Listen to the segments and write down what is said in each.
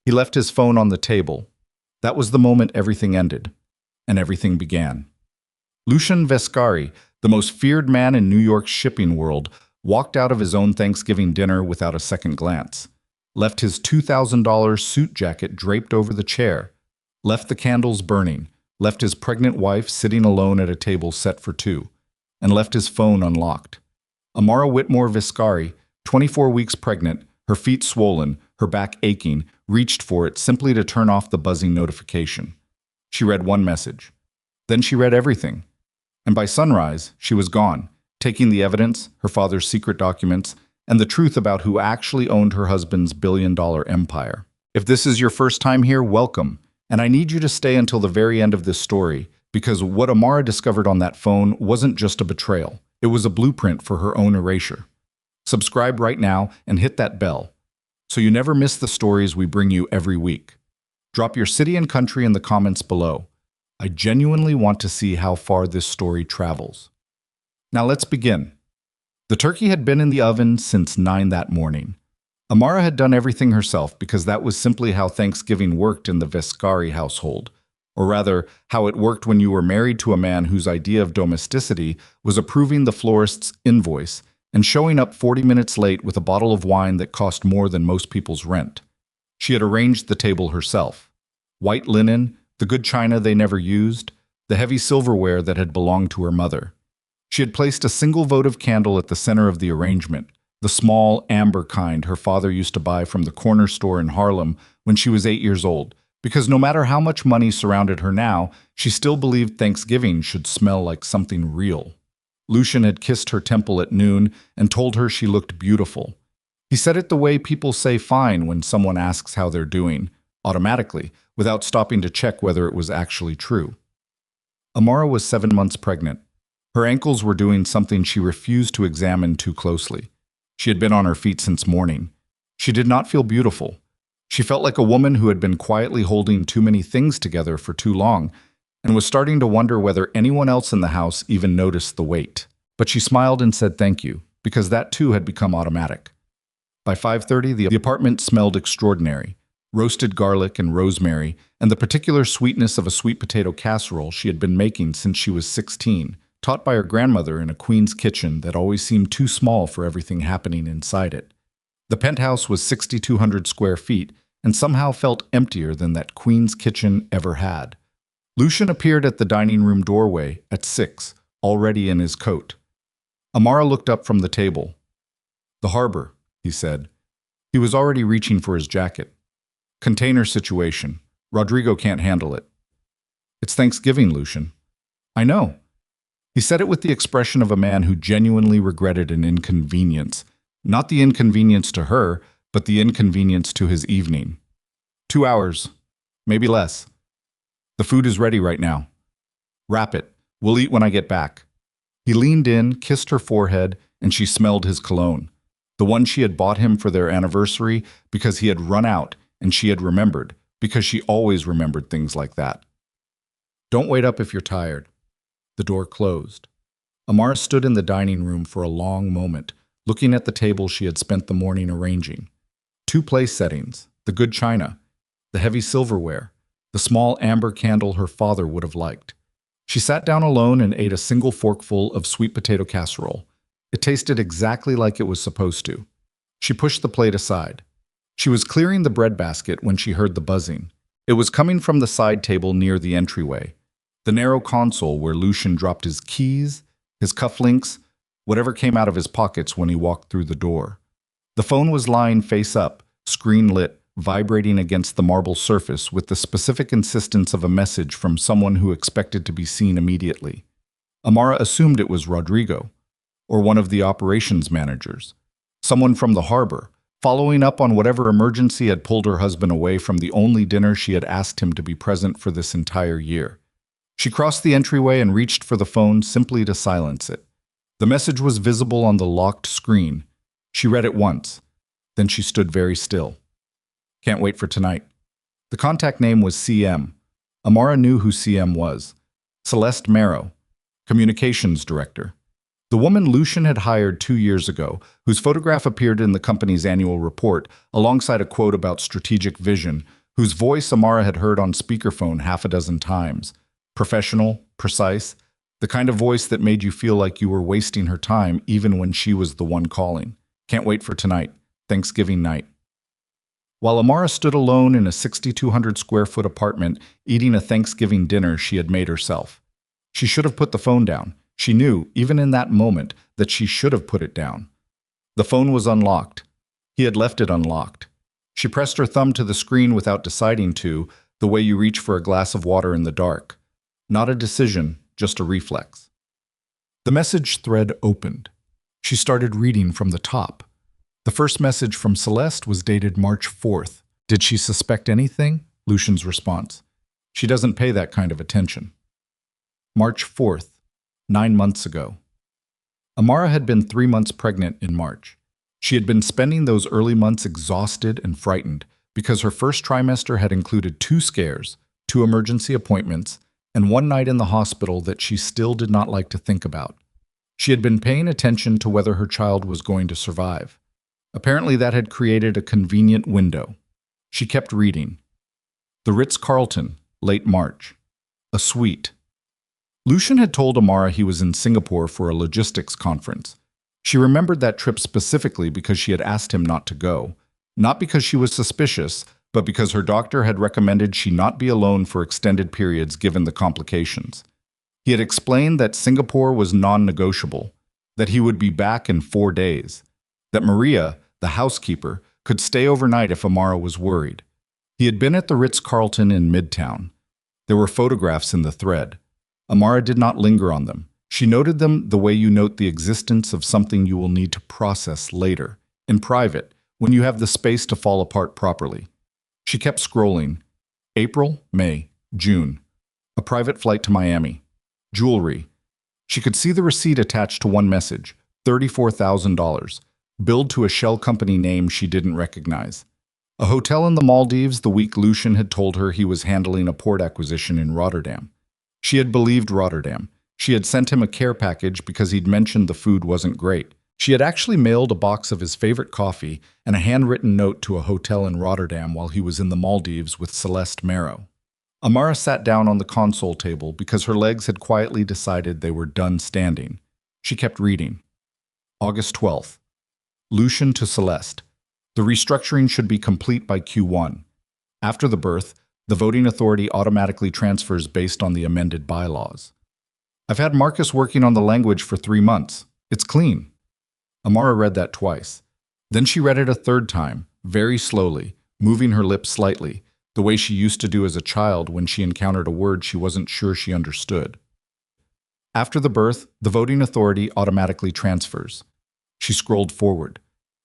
He left his phone on the table. That was the moment everything ended, and everything began. Lucian Vescari, the most feared man in New York's shipping world, walked out of his own Thanksgiving dinner without a second glance, left his $2,000 suit jacket draped over the chair, left the candles burning, left his pregnant wife sitting alone at a table set for two, and left his phone unlocked. Amara Whitmore Viscari, 24 weeks pregnant, her feet swollen, her back aching, reached for it simply to turn off the buzzing notification. She read one message. Then she read everything. And by sunrise, she was gone, taking the evidence, her father's secret documents, and the truth about who actually owned her husband's billion-dollar empire. If this is your first time here, welcome. And I need you to stay until the very end of this story, because what Amara discovered on that phone wasn't just a betrayal. It was a blueprint for her own erasure. Subscribe right now and hit that bell, so you never miss the stories we bring you every week. Drop your city and country in the comments below. I genuinely want to see how far this story travels. Now let's begin. The turkey had been in the oven since 9 that morning. Amara had done everything herself because that was simply how Thanksgiving worked in the Vescari household, or rather, how it worked when you were married to a man whose idea of domesticity was approving the florist's invoice and showing up 40 minutes late with a bottle of wine that cost more than most people's rent. She had arranged the table herself. White linen, the good china they never used, the heavy silverware that had belonged to her mother. She had placed a single votive candle at the center of the arrangement, the small, amber kind her father used to buy from the corner store in Harlem when she was 8 years old, because no matter how much money surrounded her now, she still believed Thanksgiving should smell like something real. Lucian had kissed her temple at noon and told her she looked beautiful. He said it the way people say fine when someone asks how they're doing, automatically, without stopping to check whether it was actually true. Amara was 7 months pregnant. Her ankles were doing something she refused to examine too closely. She had been on her feet since morning. She did not feel beautiful. She felt like a woman who had been quietly holding too many things together for too long, and was starting to wonder whether anyone else in the house even noticed the weight. But she smiled and said thank you, because that too had become automatic. By 5:30, the apartment smelled extraordinary. Roasted garlic and rosemary, and the particular sweetness of a sweet potato casserole she had been making since she was 16, taught by her grandmother in a queen's kitchen that always seemed too small for everything happening inside it. The penthouse was 6,200 square feet, and somehow felt emptier than that queen's kitchen ever had. Lucian appeared at the dining room doorway at 6, already in his coat. Amara looked up from the table. "The harbor," he said. He was already reaching for his jacket. "Container situation. Rodrigo can't handle it." "It's Thanksgiving, Lucian." "I know." He said it with the expression of a man who genuinely regretted an inconvenience. Not the inconvenience to her, but the inconvenience to his evening. 2 hours. Maybe less. "The food is ready right now." "Wrap it. We'll eat when I get back." He leaned in, kissed her forehead, and she smelled his cologne. The one she had bought him for their anniversary because he had run out, and she had remembered, because she always remembered things like that. "Don't wait up if you're tired." The door closed. Amara stood in the dining room for a long moment, looking at the table she had spent the morning arranging. 2 place settings, the good china, the heavy silverware, the small amber candle her father would have liked. She sat down alone and ate a single forkful of sweet potato casserole. It tasted exactly like it was supposed to. She pushed the plate aside. She was clearing the bread basket when she heard the buzzing. It was coming from the side table near the entryway, the narrow console where Lucian dropped his keys, his cufflinks, whatever came out of his pockets when he walked through the door. The phone was lying face up, screen lit, vibrating against the marble surface with the specific insistence of a message from someone who expected to be seen immediately. Amara assumed it was Rodrigo, or one of the operations managers, someone from the harbor, following up on whatever emergency had pulled her husband away from the only dinner she had asked him to be present for this entire year. She crossed the entryway and reached for the phone simply to silence it. The message was visible on the locked screen. She read it once. Then she stood very still. "Can't wait for tonight." The contact name was CM. Amara knew who CM was. Celeste Marrow, communications director. The woman Lucian had hired 2 years ago, whose photograph appeared in the company's annual report, alongside a quote about strategic vision, whose voice Amara had heard on speakerphone half a dozen times. Professional, precise, the kind of voice that made you feel like you were wasting her time even when she was the one calling. Can't wait for tonight, Thanksgiving night. While Amara stood alone in a 6,200 square foot apartment eating a Thanksgiving dinner she had made herself, she should have put the phone down. She knew, even in that moment, that she should have put it down. The phone was unlocked. He had left it unlocked. She pressed her thumb to the screen without deciding to, the way you reach for a glass of water in the dark. Not a decision, just a reflex. The message thread opened. She started reading from the top. The first message from Celeste was dated March 4th. Did she suspect anything? Lucian's response. She doesn't pay that kind of attention. March 4th. 9 months ago. Amara had been 3 months pregnant in March. She had been spending those early months exhausted and frightened because her first trimester had included 2 scares, 2 emergency appointments, and 1 night in the hospital that she still did not like to think about. She had been paying attention to whether her child was going to survive. Apparently that had created a convenient window. She kept reading. The Ritz-Carlton, late March. A suite. Lucian had told Amara he was in Singapore for a logistics conference. She remembered that trip specifically because she had asked him not to go, not because she was suspicious, but because her doctor had recommended she not be alone for extended periods given the complications. He had explained that Singapore was non-negotiable, that he would be back in 4 days, that Maria, the housekeeper, could stay overnight if Amara was worried. He had been at the Ritz-Carlton in Midtown. There were photographs in the thread. Amara did not linger on them. She noted them the way you note the existence of something you will need to process later, in private, when you have the space to fall apart properly. She kept scrolling. April, May, June. A private flight to Miami. Jewelry. She could see the receipt attached to one message, $34,000, billed to a shell company name she didn't recognize. A hotel in the Maldives the week Lucian had told her he was handling a port acquisition in Rotterdam. She had believed Rotterdam. She had sent him a care package because he'd mentioned the food wasn't great. She had actually mailed a box of his favorite coffee and a handwritten note to a hotel in Rotterdam while he was in the Maldives with Celeste Marrow. Amara sat down on the console table because her legs had quietly decided they were done standing. She kept reading. August 12th. Lucian to Celeste. The restructuring should be complete by Q1. After the birth, the voting authority automatically transfers based on the amended bylaws. I've had Marcus working on the language for 3 months. It's clean. Amara read that twice. Then she read it a third time, very slowly, moving her lips slightly, the way she used to do as a child when she encountered a word she wasn't sure she understood. After the birth, the voting authority automatically transfers. She scrolled forward.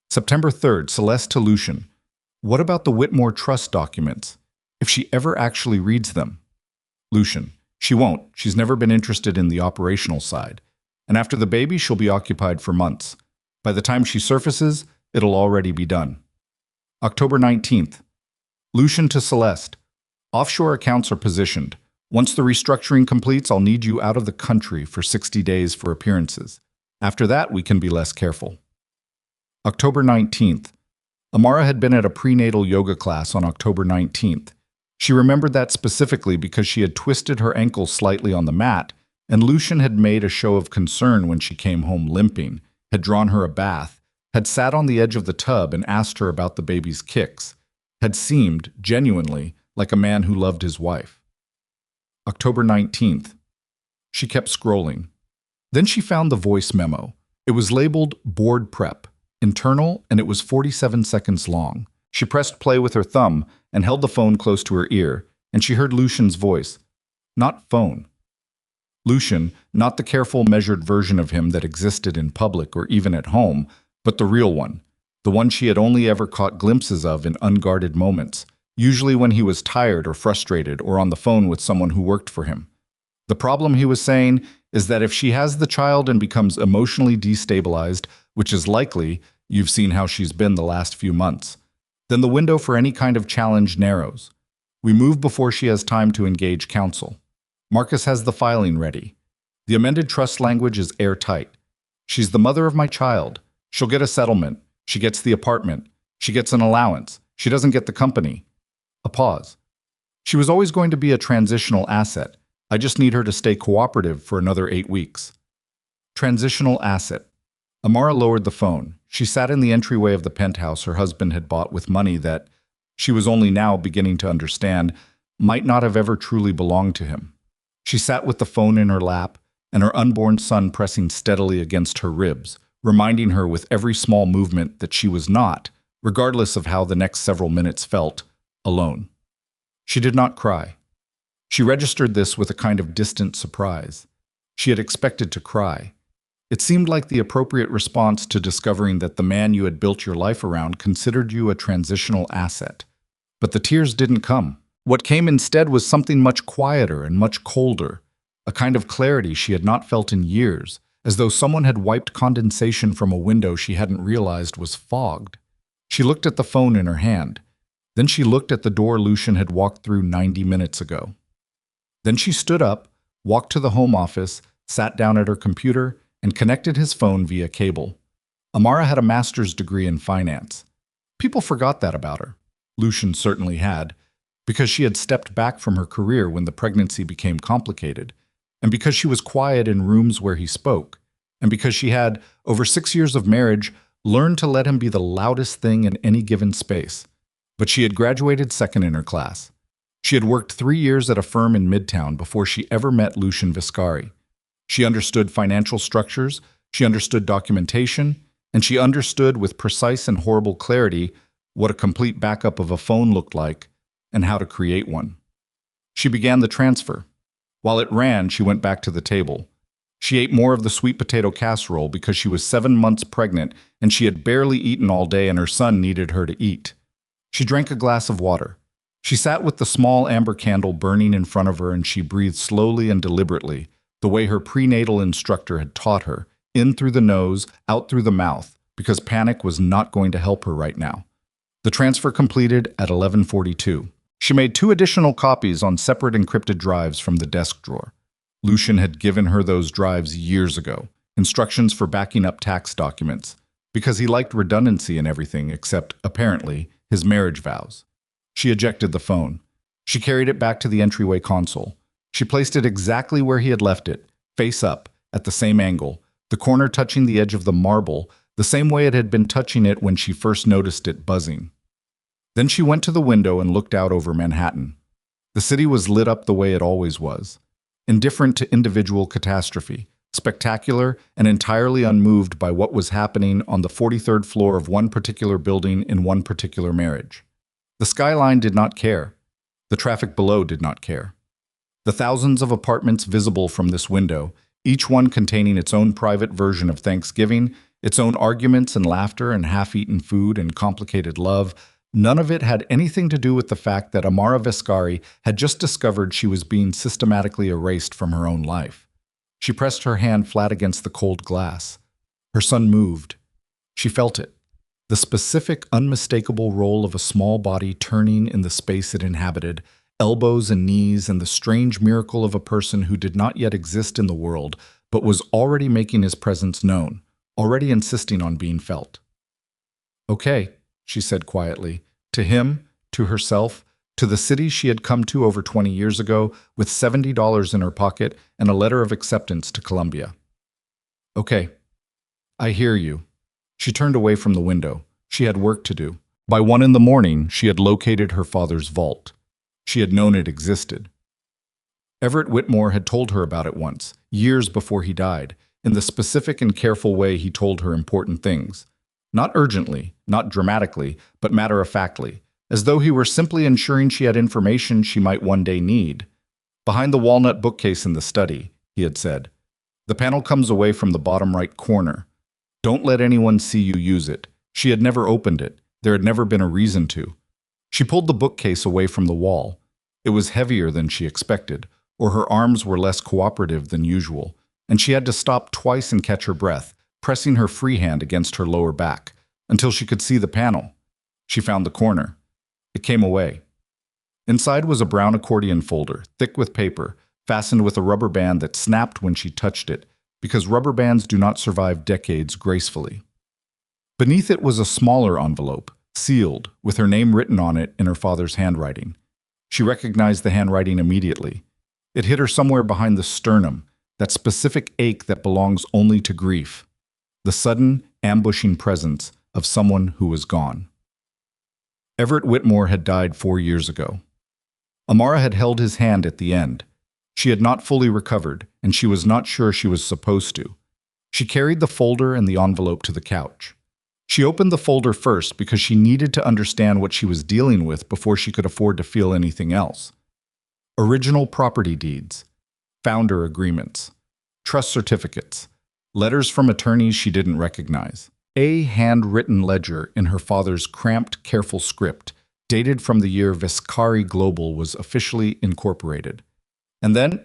September 3rd, Celeste to Lucian. What about the Whitmore Trust documents? If she ever actually reads them. Lucian. She won't. She's never been interested in the operational side. And after the baby, she'll be occupied for months. By the time she surfaces, it'll already be done. October 19th. Lucian to Celeste. Offshore accounts are positioned. Once the restructuring completes, I'll need you out of the country for 60 days for appearances. After that, we can be less careful. October 19th. Amara had been at a prenatal yoga class on October 19th. She remembered that specifically because she had twisted her ankle slightly on the mat, and Lucian had made a show of concern when she came home limping, had drawn her a bath, had sat on the edge of the tub and asked her about the baby's kicks, had seemed, genuinely, like a man who loved his wife. October 19th. She kept scrolling. Then she found the voice memo. It was labeled Board Prep, internal, and it was 47 seconds long. She pressed play with her thumb and held the phone close to her ear, and she heard Lucian's voice. Not phone. Lucian, not the careful, measured version of him that existed in public or even at home, but the real one, the one she had only ever caught glimpses of in unguarded moments, usually when he was tired or frustrated or on the phone with someone who worked for him. The problem, he was saying, is that if she has the child and becomes emotionally destabilized, which is likely, you've seen how she's been the last few months, then the window for any kind of challenge narrows. We move before she has time to engage counsel. Marcus has the filing ready. The amended trust language is airtight. She's the mother of my child. She'll get a settlement. She gets the apartment. She gets an allowance. She doesn't get the company. A pause. She was always going to be a transitional asset. I just need her to stay cooperative for another 8 weeks. Transitional asset. Amara lowered the phone. She sat in the entryway of the penthouse her husband had bought with money that, she was only now beginning to understand, might not have ever truly belonged to him. She sat with the phone in her lap and her unborn son pressing steadily against her ribs, reminding her with every small movement that she was not, regardless of how the next several minutes felt, alone. She did not cry. She registered this with a kind of distant surprise. She had expected to cry. It seemed like the appropriate response to discovering that the man you had built your life around considered you a transitional asset. But the tears didn't come. What came instead was something much quieter and much colder, a kind of clarity she had not felt in years, as though someone had wiped condensation from a window she hadn't realized was fogged. She looked at the phone in her hand. Then she looked at the door Lucian had walked through 90 minutes ago. Then she stood up, walked to the home office, sat down at her computer, and connected his phone via cable. Amara had a master's degree in finance. People forgot that about her. Lucian certainly had, because she had stepped back from her career when the pregnancy became complicated, and because she was quiet in rooms where he spoke, and because she had, over 6 years of marriage, learned to let him be the loudest thing in any given space. But she had graduated second in her class. She had worked 3 years at a firm in Midtown before she ever met Lucian Viscari. She understood financial structures, she understood documentation, and she understood with precise and horrible clarity what a complete backup of a phone looked like and how to create one. She began the transfer. While it ran, she went back to the table. She ate more of the sweet potato casserole because she was 7 months pregnant and she had barely eaten all day and her son needed her to eat. She drank a glass of water. She sat with the small amber candle burning in front of her and she breathed slowly and deliberately, the way her prenatal instructor had taught her, in through the nose, out through the mouth, because panic was not going to help her right now. The transfer completed at 11:42. She made 2 additional copies on separate encrypted drives from the desk drawer. Lucian had given her those drives years ago, instructions for backing up tax documents, because he liked redundancy in everything except, apparently, his marriage vows. She ejected the phone. She carried it back to the entryway console. She placed it exactly where he had left it, face up, at the same angle, the corner touching the edge of the marble, the same way it had been touching it when she first noticed it buzzing. Then she went to the window and looked out over Manhattan. The city was lit up the way it always was, indifferent to individual catastrophe, spectacular and entirely unmoved by what was happening on the 43rd floor of one particular building in one particular marriage. The skyline did not care. The traffic below did not care. The thousands of apartments visible from this window, each one containing its own private version of Thanksgiving, its own arguments and laughter and half-eaten food and complicated love, none of it had anything to do with the fact that Amara Viscari had just discovered she was being systematically erased from her own life. She pressed her hand flat against the cold glass. Her son moved. She felt it. The specific, unmistakable role of a small body turning in the space it inhabited, elbows and knees, and the strange miracle of a person who did not yet exist in the world, but was already making his presence known, already insisting on being felt. "Okay," she said quietly, to him, to herself, to the city she had come to over 20 years ago with $70 in her pocket and a letter of acceptance to Columbia. "Okay. I hear you." She turned away from the window. She had work to do. By 1 in the morning, she had located her father's vault. She had known it existed. Everett Whitmore had told her about it once, years before he died, in the specific and careful way he told her important things. Not urgently, not dramatically, but matter-of-factly, as though he were simply ensuring she had information she might one day need. "Behind the walnut bookcase in the study," he had said. "The panel comes away from the bottom right corner. Don't let anyone see you use it." She had never opened it. There had never been a reason to. She pulled the bookcase away from the wall. It was heavier than she expected, or her arms were less cooperative than usual, and she had to stop twice and catch her breath, pressing her free hand against her lower back, until she could see the panel. She found the corner. It came away. Inside was a brown accordion folder, thick with paper, fastened with a rubber band that snapped when she touched it, because rubber bands do not survive decades gracefully. Beneath it was a smaller envelope, sealed, with her name written on it in her father's handwriting. She recognized the handwriting immediately. It hit her somewhere behind the sternum, that specific ache that belongs only to grief, the sudden, ambushing presence of someone who was gone. Everett Whitmore had died 4 years ago. Amara had held his hand at the end. She had not fully recovered, and she was not sure she was supposed to. She carried the folder and the envelope to the couch. She opened the folder first because she needed to understand what she was dealing with before she could afford to feel anything else. Original property deeds, founder agreements, trust certificates, letters from attorneys she didn't recognize, a handwritten ledger in her father's cramped, careful script, dated from the year Vanishes Global was officially incorporated. And then,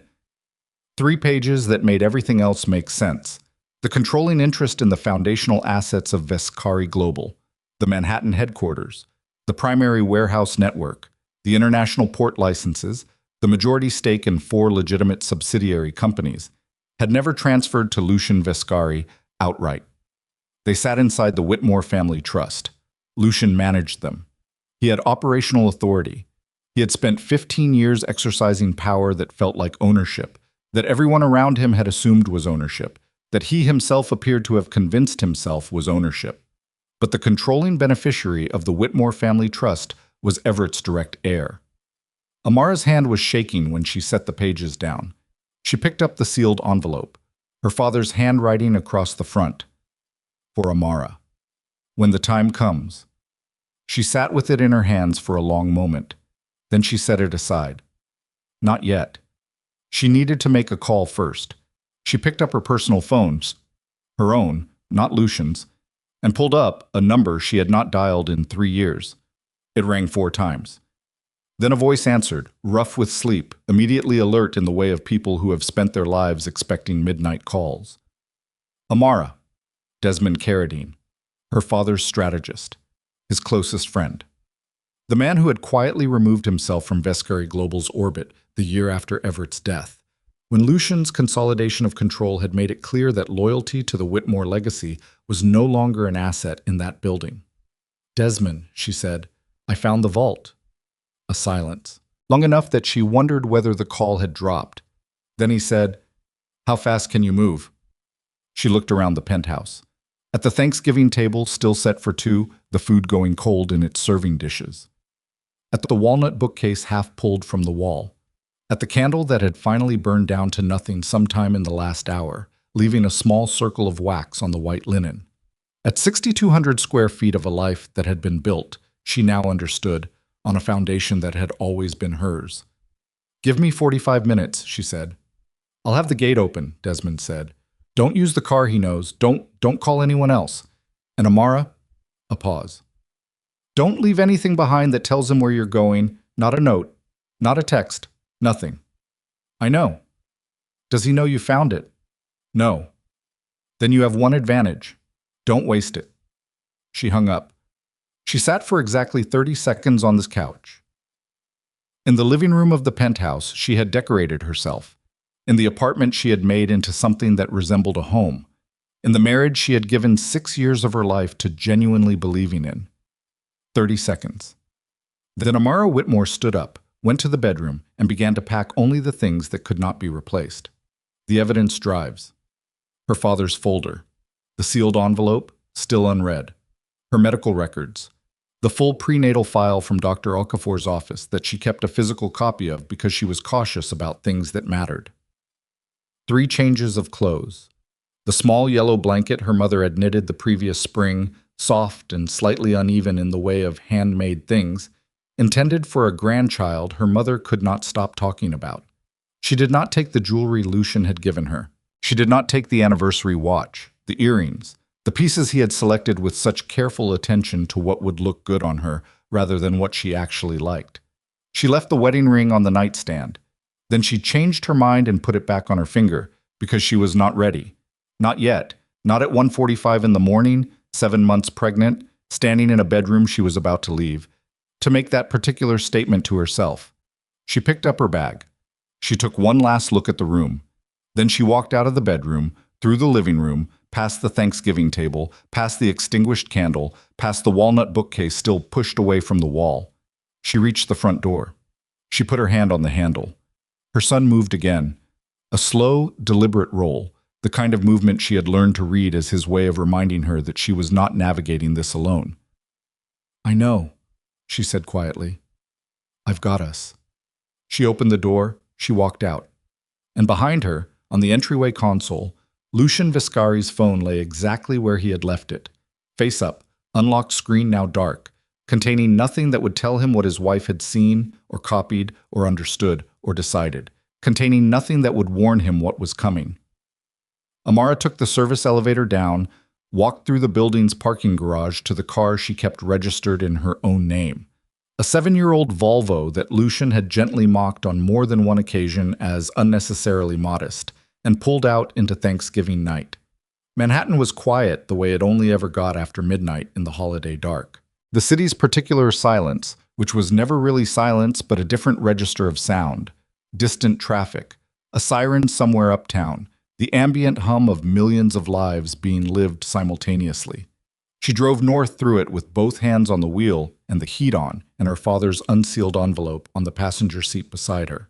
3 pages that made everything else make sense. The controlling interest in the foundational assets of Vanishes Global, the Manhattan headquarters, the primary warehouse network, the international port licenses, the majority stake in 4 legitimate subsidiary companies, had never transferred to Lucian Vanishes outright. They sat inside the Whitmore family trust. Lucian managed them. He had operational authority. He had spent 15 years exercising power that felt like ownership, that everyone around him had assumed was ownership, that he himself appeared to have convinced himself was ownership. But the controlling beneficiary of the Whitmore family trust was Everett's direct heir. Amara's hand was shaking when she set the pages down. She picked up the sealed envelope, her father's handwriting across the front. For Amara. When the time comes. She sat with it in her hands for a long moment. Then she set it aside. Not yet. She needed to make a call first. She picked up her personal phones, her own, not Lucian's, and pulled up a number she had not dialed in 3 years. It rang 4 times. Then a voice answered, rough with sleep, immediately alert in the way of people who have spent their lives expecting midnight calls. Amara, Desmond Carradine, her father's strategist, his closest friend. The man who had quietly removed himself from Vanishes Global's orbit the year after Everett's death, when Lucian's consolidation of control had made it clear that loyalty to the Whitmore legacy was no longer an asset in that building. Desmond, she said, I found the vault. A silence, long enough that she wondered whether the call had dropped. Then he said, how fast can you move? She looked around the penthouse. At the Thanksgiving table, still set for 2, the food going cold in its serving dishes. At the walnut bookcase half pulled from the wall. At the candle that had finally burned down to nothing sometime in the last hour, leaving a small circle of wax on the white linen. At 6,200 square feet of a life that had been built, she now understood, on a foundation that had always been hers. Give me 45 minutes, she said. I'll have the gate open, Desmond said. Don't use the car he knows. Don't call anyone else. And Amara? A pause. Don't leave anything behind that tells him where you're going. Not a note. Not a text. Nothing. I know. Does he know you found it? No. Then you have one advantage. Don't waste it. She hung up. She sat for exactly 30 seconds on this couch. In the living room of the penthouse, she had decorated herself. In the apartment, she had made into something that resembled a home. In the marriage, she had given 6 years of her life to genuinely believing in. 30 seconds. Then Amara Whitmore stood up, went to the bedroom, and began to pack only the things that could not be replaced. The evidence drives. Her father's folder. The sealed envelope, still unread. Her medical records. The full prenatal file from Dr. Okafor's office that she kept a physical copy of because she was cautious about things that mattered. 3 changes of clothes. The small yellow blanket her mother had knitted the previous spring, soft and slightly uneven in the way of handmade things, intended for a grandchild her mother could not stop talking about. She did not take the jewelry Lucian had given her. She did not take the anniversary watch, the earrings, the pieces he had selected with such careful attention to what would look good on her rather than what she actually liked. She left the wedding ring on the nightstand. Then she changed her mind and put it back on her finger because she was not ready. Not yet. Not at 1:45 in the morning, 7 months pregnant, standing in a bedroom she was about to leave, to make that particular statement to herself. She picked up her bag. She took one last look at the room. Then she walked out of the bedroom, Through the living room, past the Thanksgiving table, past the extinguished candle, past the walnut bookcase still pushed away from the wall. She reached the front door. She put her hand on the handle. Her son moved again. A slow, deliberate roll, the kind of movement she had learned to read as his way of reminding her that she was not navigating this alone. "I know," she said quietly. "I've got us." She opened the door, she walked out. And behind her, on the entryway console, Lucian Viscari's phone lay exactly where he had left it. Face up, unlocked screen now dark, containing nothing that would tell him what his wife had seen, or copied, or understood, or decided, containing nothing that would warn him what was coming. Amara took the service elevator down, walked through the building's parking garage to the car she kept registered in her own name. A 7-year-old Volvo that Lucian had gently mocked on more than one occasion as unnecessarily modest, and pulled out into Thanksgiving night. Manhattan was quiet the way it only ever got after midnight in the holiday dark. The city's particular silence, which was never really silence but a different register of sound, distant traffic, a siren somewhere uptown, the ambient hum of millions of lives being lived simultaneously. She drove north through it with both hands on the wheel and the heat on, and her father's unsealed envelope on the passenger seat beside her.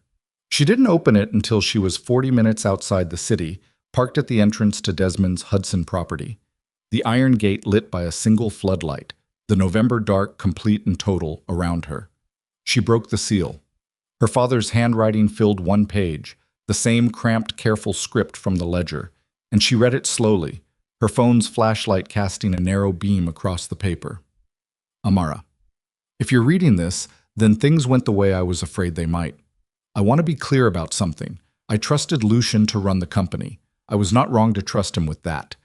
She didn't open it until she was 40 minutes outside the city, parked at the entrance to Desmond's Hudson property. The iron gate lit by a single floodlight, the November dark complete and total around her. She broke the seal. Her father's handwriting filled one page, the same cramped, careful script from the ledger, and she read it slowly, her phone's flashlight casting a narrow beam across the paper. Amara. If you're reading this, then things went the way I was afraid they might. I want to be clear about something. I trusted Lucian to run the company. I was not wrong to trust him with that.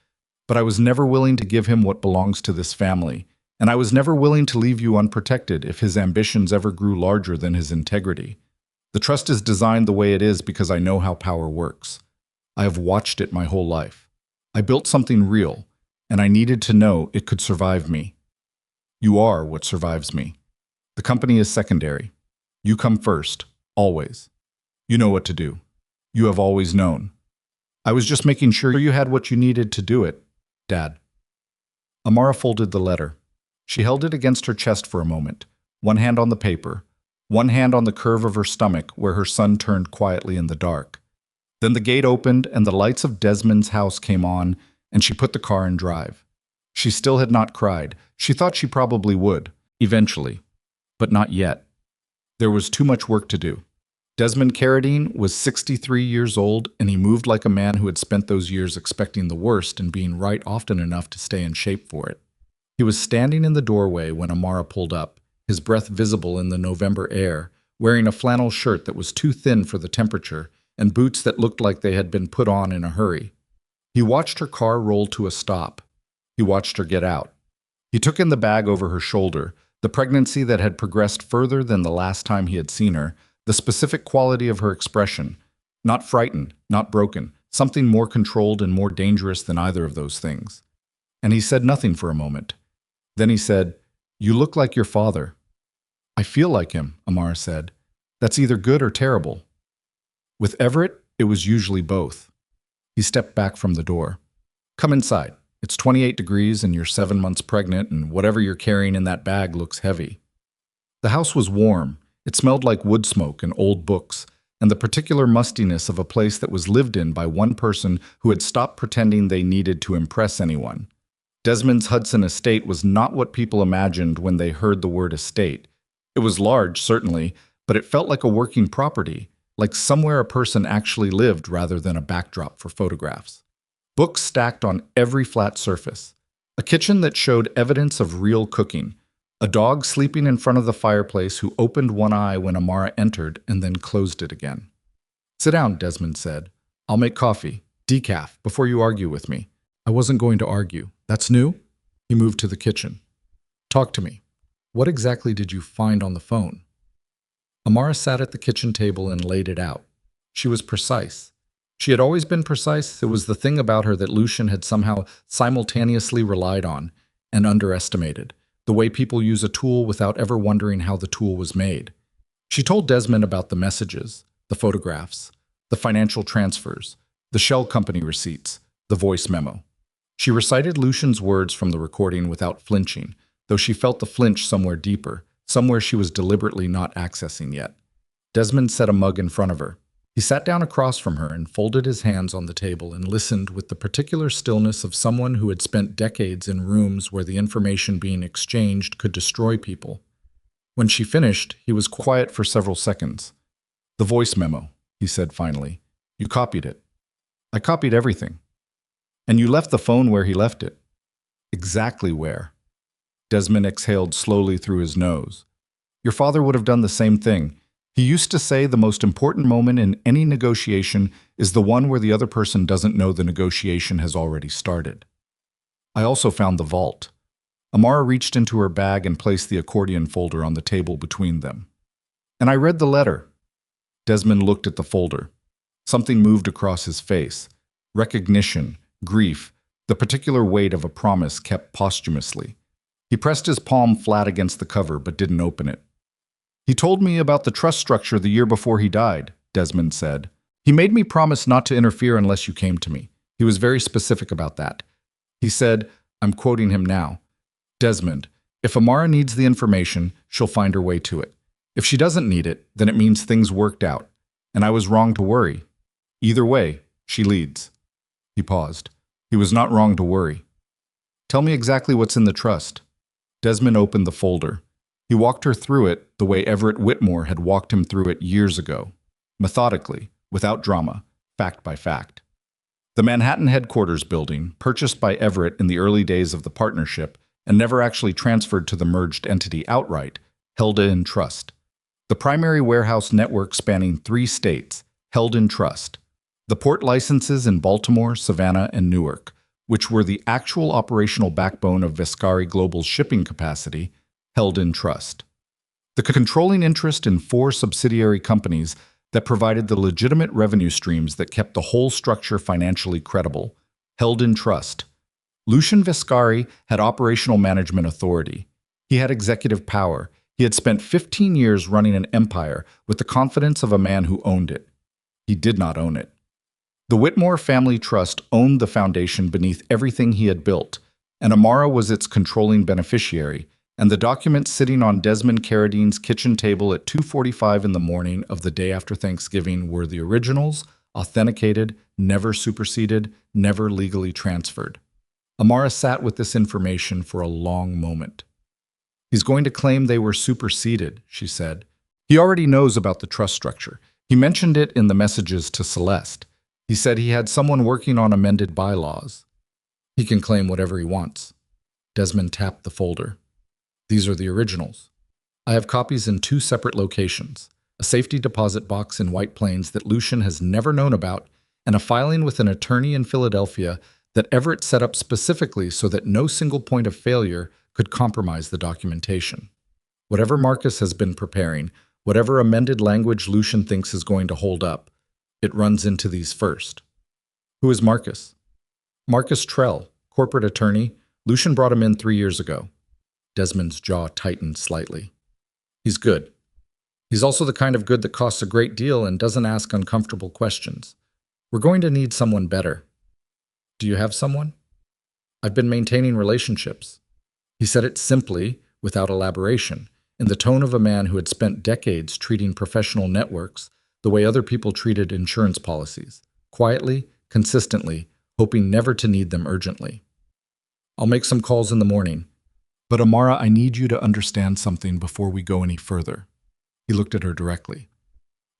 But I was never willing to give him what belongs to this family, and I was never willing to leave you unprotected if his ambitions ever grew larger than his integrity. The trust is designed the way it is because I know how power works. I have watched it my whole life. I built something real, and I needed to know it could survive me. You are what survives me. The company is secondary. You come first, always. You know what to do. You have always known. I was just making sure you had what you needed to do it, Dad. Amara folded the letter. She held it against her chest for a moment, one hand on the paper, one hand on the curve of her stomach where her son turned quietly in the dark. Then the gate opened and the lights of Desmond's house came on, and she put the car in drive. She still had not cried. She thought she probably would, eventually. But not yet. There was too much work to do. Desmond Carradine was 63 years old, and he moved like a man who had spent those years expecting the worst and being right often enough to stay in shape for it. He was standing in the doorway when Amara pulled up, his breath visible in the November air, wearing a flannel shirt that was too thin for the temperature and boots that looked like they had been put on in a hurry. He watched her car roll to a stop. He watched her get out. He took in the bag over her shoulder, the pregnancy that had progressed further than the last time he had seen her, the specific quality of her expression. Not frightened, not broken, something more controlled and more dangerous than either of those things. And he said nothing for a moment. Then he said, "You look like your father." "I feel like him," Amara said. "That's either good or terrible." With Everett, it was usually both. He stepped back from the door. "Come inside. It's 28 degrees and you're 7 months pregnant and whatever you're carrying in that bag looks heavy." The house was warm. It smelled like wood smoke and old books, and the particular mustiness of a place that was lived in by one person who had stopped pretending they needed to impress anyone. Desmond's Hudson estate was not what people imagined when they heard the word estate. It was large, certainly, but it felt like a working property, like somewhere a person actually lived rather than a backdrop for photographs. Books stacked on every flat surface. A kitchen that showed evidence of real cooking. A dog sleeping in front of the fireplace who opened one eye when Amara entered and then closed it again. "Sit down," Desmond said. "I'll make coffee, decaf, before you argue with me." "I wasn't going to argue. That's new?" He moved to the kitchen. "Talk to me. What exactly did you find on the phone?" Amara sat at the kitchen table and laid it out. She was precise. She had always been precise. It was the thing about her that Lucian had somehow simultaneously relied on and underestimated, the way people use a tool without ever wondering how the tool was made. She told Desmond about the messages, the photographs, the financial transfers, the shell company receipts, The voice memo. She recited Lucian's words from the recording without flinching, though she felt the flinch somewhere deeper, somewhere she was deliberately not accessing yet. Desmond set a mug in front of her. He sat down across from her and folded his hands on the table and listened with the particular stillness of someone who had spent decades in rooms where the information being exchanged could destroy people. When she finished, he was quiet for several seconds. "The voice memo," he said finally. "You copied it." "I copied everything." "And you left the phone where he left it." "Exactly where." Desmond exhaled slowly through his nose. "Your father would have done the same thing. He used to say the most important moment in any negotiation is the one where the other person doesn't know the negotiation has already started." "I also found the vault." Amara reached into her bag and placed the accordion folder on the table between them. "And I read the letter." Desmond looked at the folder. Something moved across his face. Recognition, grief, the particular weight of a promise kept posthumously. He pressed his palm flat against the cover but didn't open it. "He told me about the trust structure the year before he died," Desmond said. "He made me promise not to interfere unless you came to me. He was very specific about that. He said," I'm quoting him now, "Desmond, if Amara needs the information, she'll find her way to it. If she doesn't need it, then it means things worked out. And I was wrong to worry. Either way, she leads." He paused. He was not wrong to worry. "Tell me exactly what's in the trust." Desmond opened the folder. He walked her through it the way Everett Whitmore had walked him through it years ago, methodically, without drama, fact by fact. The Manhattan headquarters building, purchased by Everett in the early days of the partnership and never actually transferred to the merged entity outright, held in trust. The primary warehouse network spanning 3 states, held in trust. The port licenses in Baltimore, Savannah, and Newark, which were the actual operational backbone of Vescari Global's shipping capacity, held in trust. The controlling interest in 4 subsidiary companies that provided the legitimate revenue streams that kept the whole structure financially credible, held in trust. Lucian Vescari had operational management authority. He had executive power. He had spent 15 years running an empire with the confidence of a man who owned it. He did not own it. The Whitmore Family Trust owned the foundation beneath everything he had built, and Amara was its controlling beneficiary, and the documents sitting on Desmond Carradine's kitchen table at 2:45 in the morning of the day after Thanksgiving were the originals, authenticated, never superseded, never legally transferred. Amara sat with this information for a long moment. "He's going to claim they were superseded," she said. "He already knows about the trust structure. He mentioned it in the messages to Celeste. He said he had someone working on amended bylaws. He can claim whatever he wants." Desmond tapped the folder. "These are the originals. I have copies in 2 separate locations, a safety deposit box in White Plains that Lucian has never known about, and a filing with an attorney in Philadelphia that Everett set up specifically so that no single point of failure could compromise the documentation. Whatever Marcus has been preparing, whatever amended language Lucian thinks is going to hold up, it runs into these first." "Who is Marcus?" "Marcus Trell, corporate attorney. Lucian brought him in 3 years ago." Desmond's jaw tightened slightly. "He's good. He's also the kind of good that costs a great deal and doesn't ask uncomfortable questions. We're going to need someone better." "Do you have someone?" "I've been maintaining relationships." He said it simply, without elaboration, in the tone of a man who had spent decades treating professional networks the way other people treated insurance policies, quietly, consistently, hoping never to need them urgently. "I'll make some calls in the morning. But Amara, I need you to understand something before we go any further." He looked at her directly.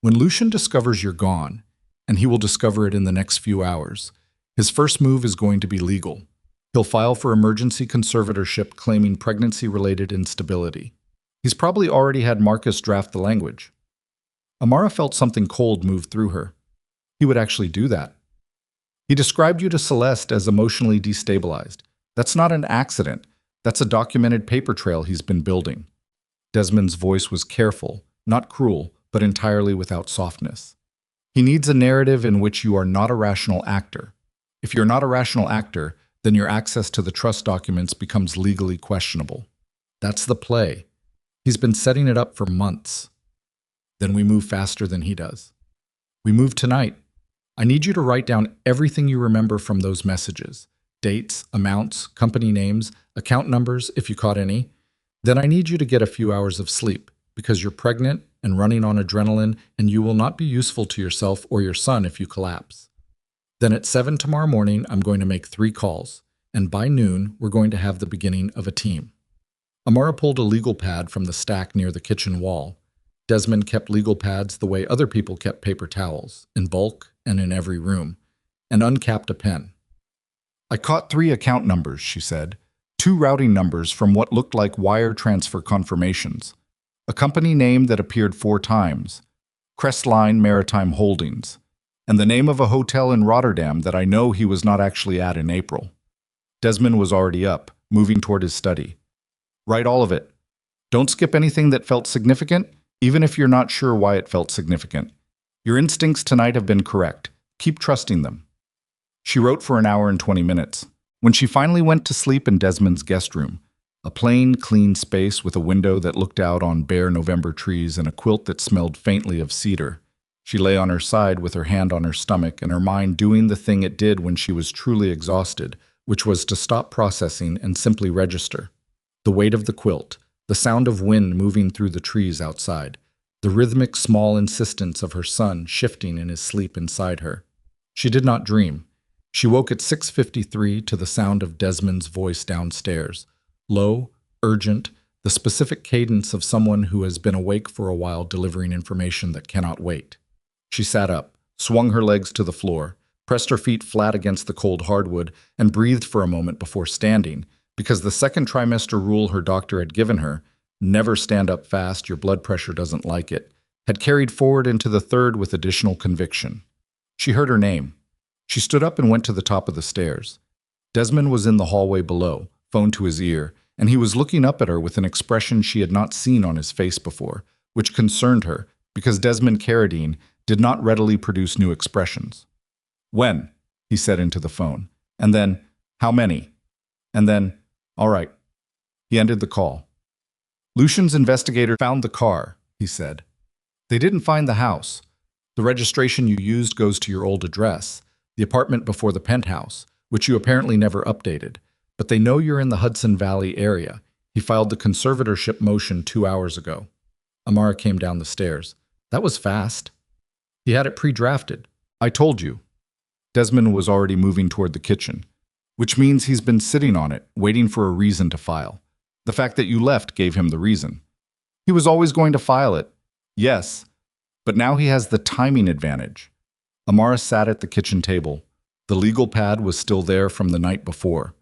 "When Lucian discovers you're gone, and he will discover it in the next few hours, his first move is going to be legal. He'll file for emergency conservatorship claiming pregnancy-related instability. He's probably already had Marcus draft the language." Amara felt something cold move through her. "He would actually do that." "He described you to Celeste as emotionally destabilized. That's not an accident. That's a documented paper trail he's been building." Desmond's voice was careful, not cruel, but entirely without softness. "He needs a narrative in which you are not a rational actor. If you're not a rational actor, then your access to the trust documents becomes legally questionable. That's the play. He's been setting it up for months. Then we move faster than he does. We move tonight. I need you to write down everything you remember from those messages. Dates, amounts, company names, account numbers, if you caught any. Then I need you to get a few hours of sleep, because you're pregnant and running on adrenaline, and you will not be useful to yourself or your son if you collapse. Then at 7 tomorrow morning, I'm going to make 3 calls, and by noon, we're going to have the beginning of a team. Amara pulled a legal pad from the stack near the kitchen wall. Desmond kept legal pads the way other people kept paper towels, in bulk and in every room, and uncapped a pen. I caught 3 account numbers, she said, 2 routing numbers from what looked like wire transfer confirmations, a company name that appeared 4 times, Crestline Maritime Holdings, and the name of a hotel in Rotterdam that I know he was not actually at in April. Desmond was already up, moving toward his study. Write all of it. Don't skip anything that felt significant, even if you're not sure why it felt significant. Your instincts tonight have been correct. Keep trusting them. She wrote for an hour and 20 minutes. When she finally went to sleep in Desmond's guest room, a plain, clean space with a window that looked out on bare November trees and a quilt that smelled faintly of cedar, she lay on her side with her hand on her stomach and her mind doing the thing it did when she was truly exhausted, which was to stop processing and simply register. The weight of the quilt, the sound of wind moving through the trees outside, the rhythmic small insistence of her son shifting in his sleep inside her. She did not dream. She woke at 6:53 to the sound of Desmond's voice downstairs, low, urgent, the specific cadence of someone who has been awake for a while delivering information that cannot wait. She sat up, swung her legs to the floor, pressed her feet flat against the cold hardwood, and breathed for a moment before standing, because the second trimester rule her doctor had given her, never stand up fast, your blood pressure doesn't like it, had carried forward into the third with additional conviction. She heard her name. She stood up and went to the top of the stairs. Desmond was in the hallway below, phone to his ear, and he was looking up at her with an expression she had not seen on his face before, which concerned her, because Desmond Carradine did not readily produce new expressions. "When?" he said into the phone. And then, "How many?" And then, "All right." He ended the call. "Lucian's investigator found the car," he said. "They didn't find the house. The registration you used goes to your old address, the apartment before the penthouse, which you apparently never updated. But they know you're in the Hudson Valley area. He filed the conservatorship motion 2 hours ago." Amara came down the stairs. "That was fast." "He had it pre-drafted. I told you." Desmond was already moving toward the kitchen, which means he's been sitting on it, waiting for a reason to file. The fact that you left gave him the reason. He was always going to file it. Yes, but now he has the timing advantage. Amara sat at the kitchen table. The legal pad was still there from the night before.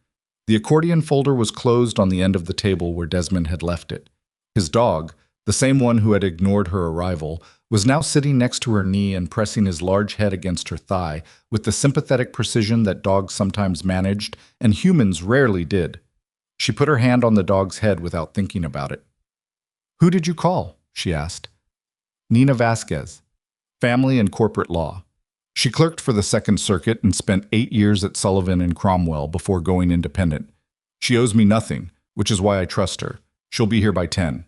The accordion folder was closed on the end of the table where Desmond had left it. His dog, the same one who had ignored her arrival, was now sitting next to her knee and pressing his large head against her thigh with the sympathetic precision that dogs sometimes managed and humans rarely did. She put her hand on the dog's head without thinking about it. "Who did you call?" she asked. "Nina Vasquez. Family and corporate law. She clerked for the Second Circuit and spent 8 years at Sullivan and Cromwell before going independent. She owes me nothing, which is why I trust her. She'll be here by 10.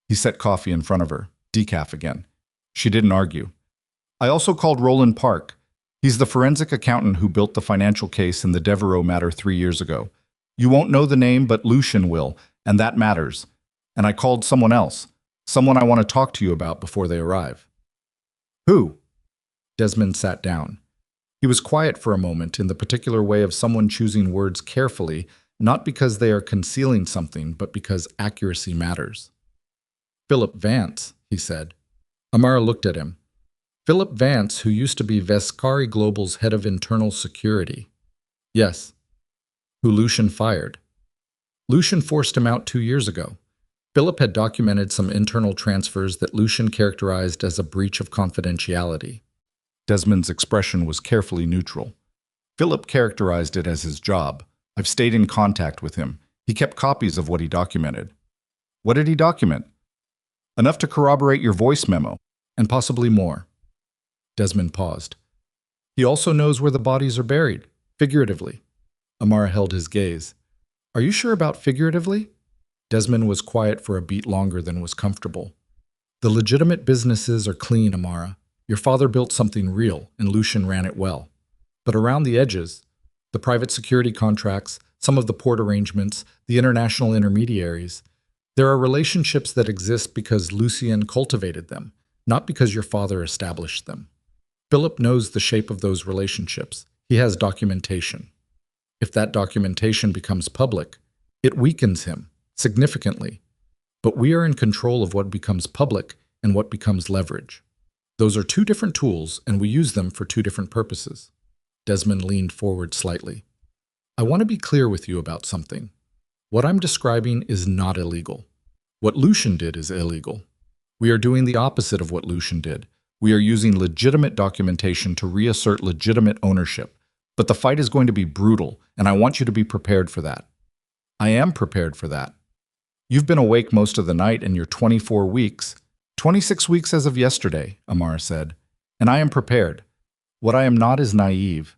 He set coffee in front of her, decaf again. She didn't argue. "I also called Roland Park. He's the forensic accountant who built the financial case in the Devereaux matter 3 years ago. You won't know the name, but Lucian will, and that matters. And I called someone else, someone I want to talk to you about before they arrive." "Who?" Desmond sat down. He was quiet for a moment in the particular way of someone choosing words carefully, not because they are concealing something, but because accuracy matters. "Philip Vance," he said. Amara looked at him. "Philip Vance, who used to be Vescari Global's head of internal security." "Yes." "Who Lucian fired." "Lucian forced him out 2 years ago. Philip had documented some internal transfers that Lucian characterized as a breach of confidentiality." Desmond's expression was carefully neutral. "Philip characterized it as his job. I've stayed in contact with him. He kept copies of what he documented." "What did he document?" "Enough to corroborate your voice memo, and possibly more." Desmond paused. "He also knows where the bodies are buried, figuratively." Amara held his gaze. "Are you sure about figuratively?" Desmond was quiet for a beat longer than was comfortable. "The legitimate businesses are clean, Amara. Your father built something real, and Lucian ran it well. But around the edges, the private security contracts, some of the port arrangements, the international intermediaries, there are relationships that exist because Lucian cultivated them, not because your father established them. Philip knows the shape of those relationships. He has documentation. If that documentation becomes public, it weakens him significantly. But we are in control of what becomes public and what becomes leverage. Those are two different tools, and we use them for two different purposes. Desmond leaned forward slightly. I want to be clear with you about something. What I'm describing is not illegal. What Lucian did is illegal. We are doing the opposite of what Lucian did. We are using legitimate documentation to reassert legitimate ownership. But the fight is going to be brutal, and I want you to be prepared for that. I am prepared for that. You've been awake most of the night in your 24 weeks, 26 weeks as of yesterday, Amara said, and I am prepared. What I am not is naive.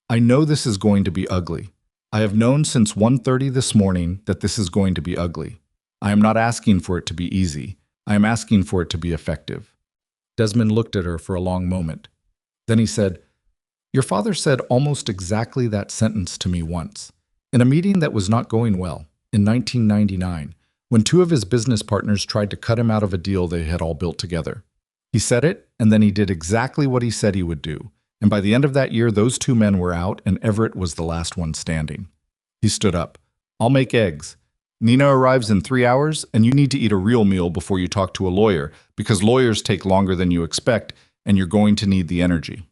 I know this is going to be ugly. I have known since 1:30 this morning that this is going to be ugly. I am not asking for it to be easy. I am asking for it to be effective. Desmond looked at her for a long moment. Then he said, Your father said almost exactly that sentence to me once, in a meeting that was not going well, in 1999, when two of his business partners tried to cut him out of a deal they had all built together. He said it, and then he did exactly what he said he would do. And by the end of that year, those two men were out, and Everett was the last one standing. He stood up. I'll make eggs. Nina arrives in 3 hours, and you need to eat a real meal before you talk to a lawyer, because lawyers take longer than you expect, and you're going to need the energy.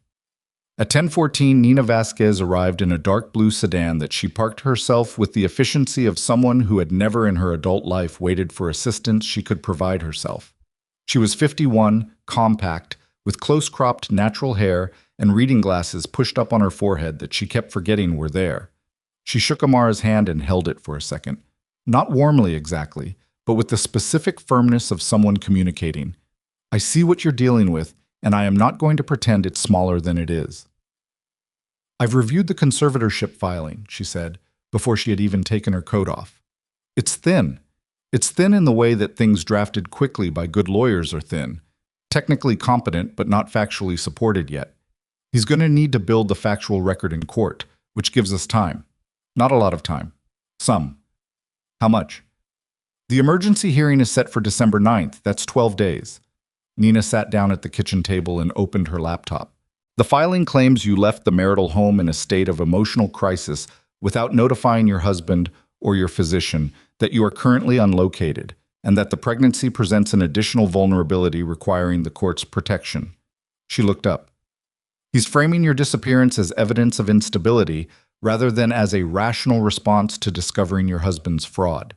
At 10:14, Nina Vasquez arrived in a dark blue sedan that she parked herself with the efficiency of someone who had never in her adult life waited for assistance she could provide herself. She was 51, compact, with close-cropped natural hair and reading glasses pushed up on her forehead that she kept forgetting were there. She shook Amara's hand and held it for a second. Not warmly exactly, but with the specific firmness of someone communicating. I see what you're dealing with, and I am not going to pretend it's smaller than it is. I've reviewed the conservatorship filing, she said, before she had even taken her coat off. It's thin. It's thin in the way that things drafted quickly by good lawyers are thin. Technically competent, but not factually supported yet. He's going to need to build the factual record in court, which gives us time. Not a lot of time. Some. How much? The emergency hearing is set for December 9th. That's 12 days. Nina sat down at the kitchen table and opened her laptop. The filing claims you left the marital home in a state of emotional crisis without notifying your husband or your physician that you are currently unlocated, and that the pregnancy presents an additional vulnerability requiring the court's protection. She looked up. He's framing your disappearance as evidence of instability rather than as a rational response to discovering your husband's fraud.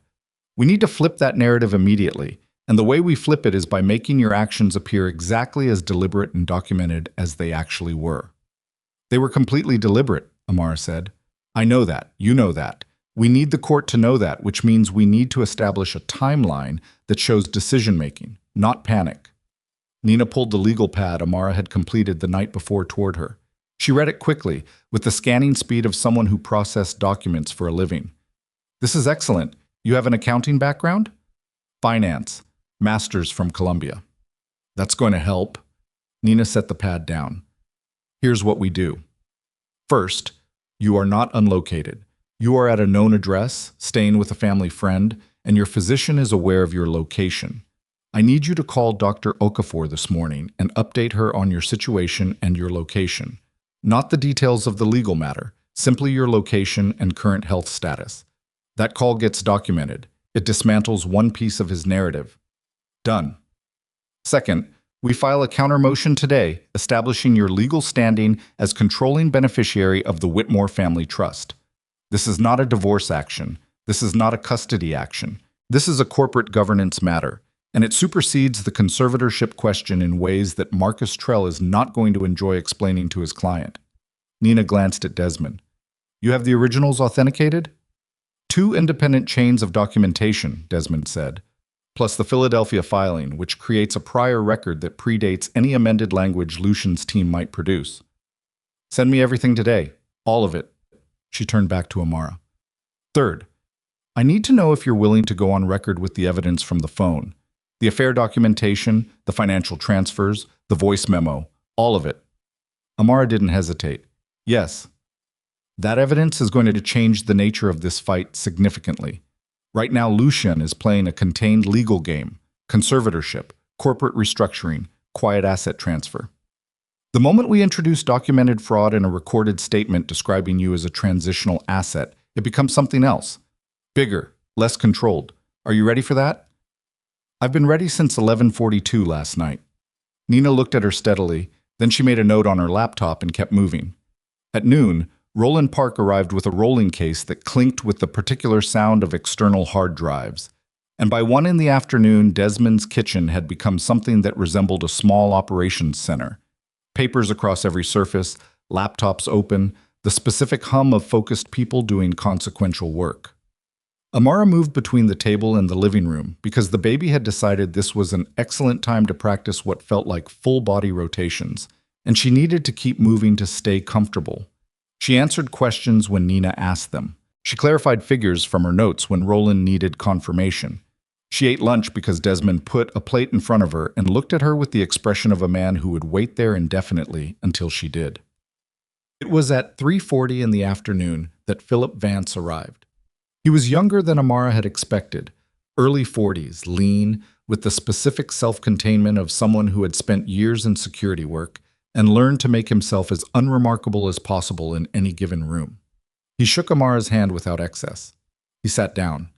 We need to flip that narrative immediately, and the way we flip it is by making your actions appear exactly as deliberate and documented as they actually were. They were completely deliberate, Amara said. I know that. You know that. We need the court to know that, which means we need to establish a timeline that shows decision-making, not panic. Nina pulled the legal pad Amara had completed the night before toward her. She read it quickly, with the scanning speed of someone who processed documents for a living. This is excellent. You have an accounting background? Finance. Master's from Columbia. That's going to help. Nina set the pad down. Here's what we do. First, you are not unlocated. You are at a known address, staying with a family friend, and your physician is aware of your location. I need you to call Dr. Okafor this morning and update her on your situation and your location. Not the details of the legal matter, simply your location and current health status. That call gets documented. It dismantles one piece of his narrative. Done. Second, we file a counter motion today establishing your legal standing as controlling beneficiary of the Whitmore Family Trust. This is not a divorce action. This is not a custody action. This is a corporate governance matter, and it supersedes the conservatorship question in ways that Marcus Trell is not going to enjoy explaining to his client. Nina glanced at Desmond. You have the originals authenticated? 2 independent chains of documentation, Desmond said, plus the Philadelphia filing, which creates a prior record that predates any amended language Lucian's team might produce. Send me everything today, all of it. She turned back to Amara. Third, I need to know if you're willing to go on record with the evidence from the phone. The affair documentation, the financial transfers, the voice memo, All of it. Amara didn't hesitate. Yes. That evidence is going to change the nature of this fight significantly. Right now, Lucian is playing a contained legal game, conservatorship, corporate restructuring, quiet asset transfer. The moment we introduce documented fraud and a recorded statement describing you as a transitional asset, it becomes something else. Bigger, less controlled. Are you ready for that? I've been ready since 11:42 last night. Nina looked at her steadily, then she made a note on her laptop and kept moving. At noon, Roland Park arrived with a rolling case that clinked with the particular sound of external hard drives. And by 1 in the afternoon, Desmond's kitchen had become something that resembled a small operations center. Papers across every surface, laptops open, the specific hum of focused people doing consequential work. Amara moved between the table and the living room because the baby had decided this was an excellent time to practice what felt like full-body rotations, and she needed to keep moving to stay comfortable. She answered questions when Nina asked them. She clarified figures from her notes when Roland needed confirmation. She ate lunch because Desmond put a plate in front of her and looked at her with the expression of a man who would wait there indefinitely until she did. It was at 3:40 in the afternoon that Philip Vance arrived. He was younger than Amara had expected, early 40s, lean, with the specific self-containment of someone who had spent years in security work and learned to make himself as unremarkable as possible in any given room. He shook Amara's hand without excess. He sat down.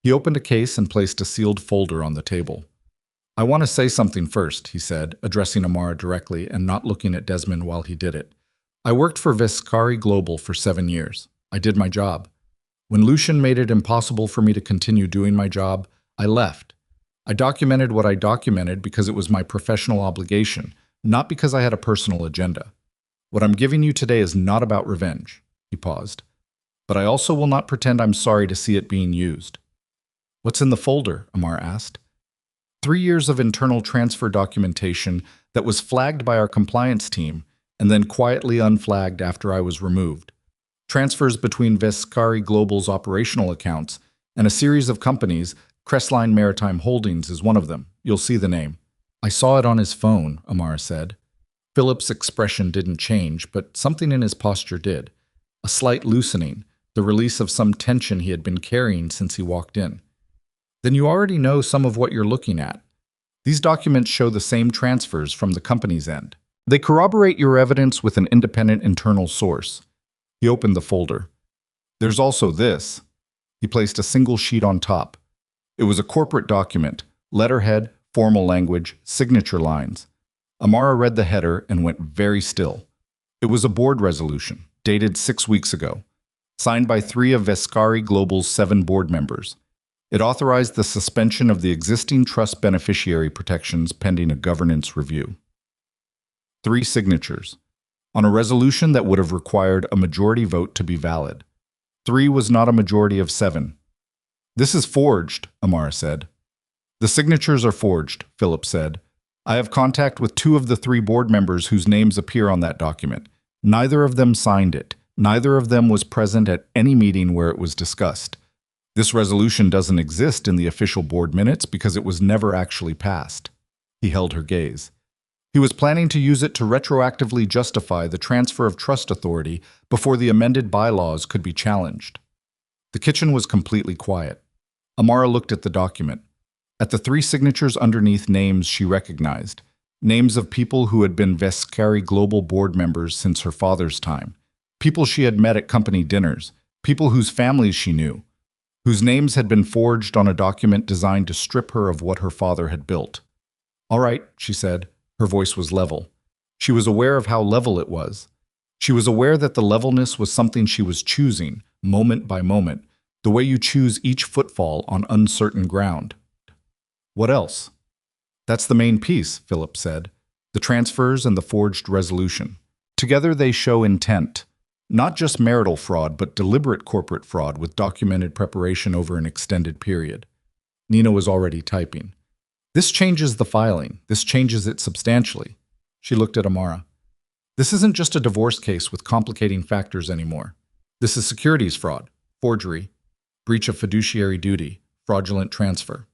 He opened a case and placed a sealed folder on the table. "I want to say something first," he said, addressing Amara directly and not looking at Desmond while he did it. "I worked for Vanishes Global for 7 years. I did my job. When Lucian made it impossible for me to continue doing my job, I left. I documented what I documented because it was my professional obligation, not because I had a personal agenda. What I'm giving you today is not about revenge." He paused. "But I also will not pretend I'm sorry to see it being used." "What's in the folder?" Amara asked. 3 years of internal transfer documentation that was flagged by our compliance team and then quietly unflagged after I was removed. Transfers between Vanishes Global's operational accounts and a series of companies. Crestline Maritime Holdings is one of them. You'll see the name. "I saw it on his phone," Amara said. Philip's expression didn't change, but something in his posture did. A slight loosening, the release of some tension he had been carrying since he walked in. "Then you already know some of what you're looking at. These documents show the same transfers from the company's end. They corroborate your evidence with an independent internal source." He opened the folder. "There's also this." He placed a single sheet on top. It was a corporate document, letterhead, formal language, signature lines. Amara read the header and went very still. It was a board resolution, dated 6 weeks ago, signed by 3 of Vanishes Global's 7 board members. It authorized the suspension of the existing trust beneficiary protections pending a governance review. 3 signatures, on a resolution that would have required a majority vote to be valid. 3 was not a majority of 7. "This is forged," Amara said. "The signatures are forged," Philip said. "I have contact with 2 of the 3 board members whose names appear on that document. Neither of them signed it. Neither of them was present at any meeting where it was discussed. This resolution doesn't exist in the official board minutes because it was never actually passed." He held her gaze. He was planning to use it to retroactively justify the transfer of trust authority before the amended bylaws could be challenged. The kitchen was completely quiet. Amara looked at the document. At the 3 signatures underneath names she recognized, names of people who had been Vanishes Global board members since her father's time, people she had met at company dinners, people whose families she knew, whose names had been forged on a document designed to strip her of what her father had built. "All right," she said. Her voice was level. She was aware of how level it was. She was aware that the levelness was something she was choosing, moment by moment, the way you choose each footfall on uncertain ground. "What else?" "That's the main piece," Philip said. "The transfers and the forged resolution. Together they show intent. Not just marital fraud, but deliberate corporate fraud with documented preparation over an extended period." Nina was already typing. "This changes the filing. This changes it substantially." She looked at Amara. "This isn't just a divorce case with complicating factors anymore. This is securities fraud, forgery, breach of fiduciary duty, fraudulent transfer.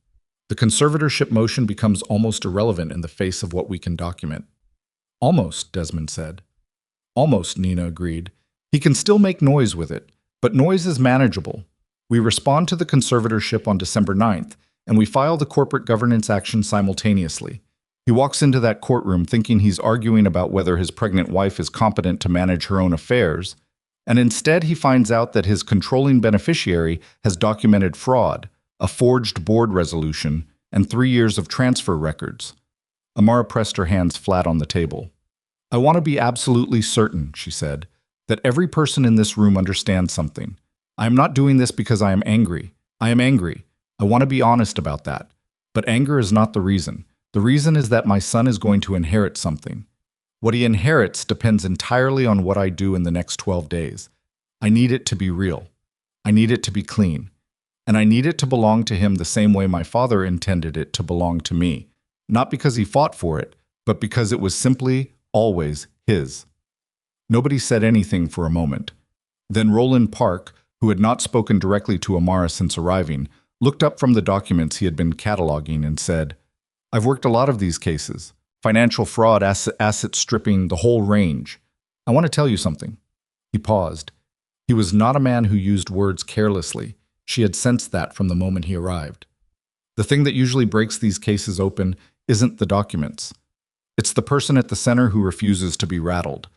The conservatorship motion becomes almost irrelevant in the face of what we can document." Almost, Desmond said. Almost, Nina agreed. He can still make noise with it, but noise is manageable. We respond to the conservatorship on December 9th, and we file the corporate governance action simultaneously. He walks into that courtroom thinking he's arguing about whether his pregnant wife is competent to manage her own affairs, and instead he finds out that his controlling beneficiary has documented fraud, a forged board resolution, and 3 years of transfer records. Amara pressed her hands flat on the table. I want to be absolutely certain, she said, that every person in this room understands something. I am not doing this because I am angry. I am angry. I want to be honest about that. But anger is not the reason. The reason is that my son is going to inherit something. What he inherits depends entirely on what I do in the next 12 days. I need it to be real. I need it to be clean. And I need it to belong to him the same way my father intended it to belong to me. Not because he fought for it, but because it was simply, always, his. Nobody said anything for a moment. Then Roland Park, who had not spoken directly to Amara since arriving, looked up from the documents he had been cataloging and said, I've worked a lot of these cases. Financial fraud, asset stripping, the whole range. I want to tell you something. He paused. He was not a man who used words carelessly. She had sensed that from the moment he arrived. The thing that usually breaks these cases open isn't the documents. It's the person at the center who refuses to be rattled.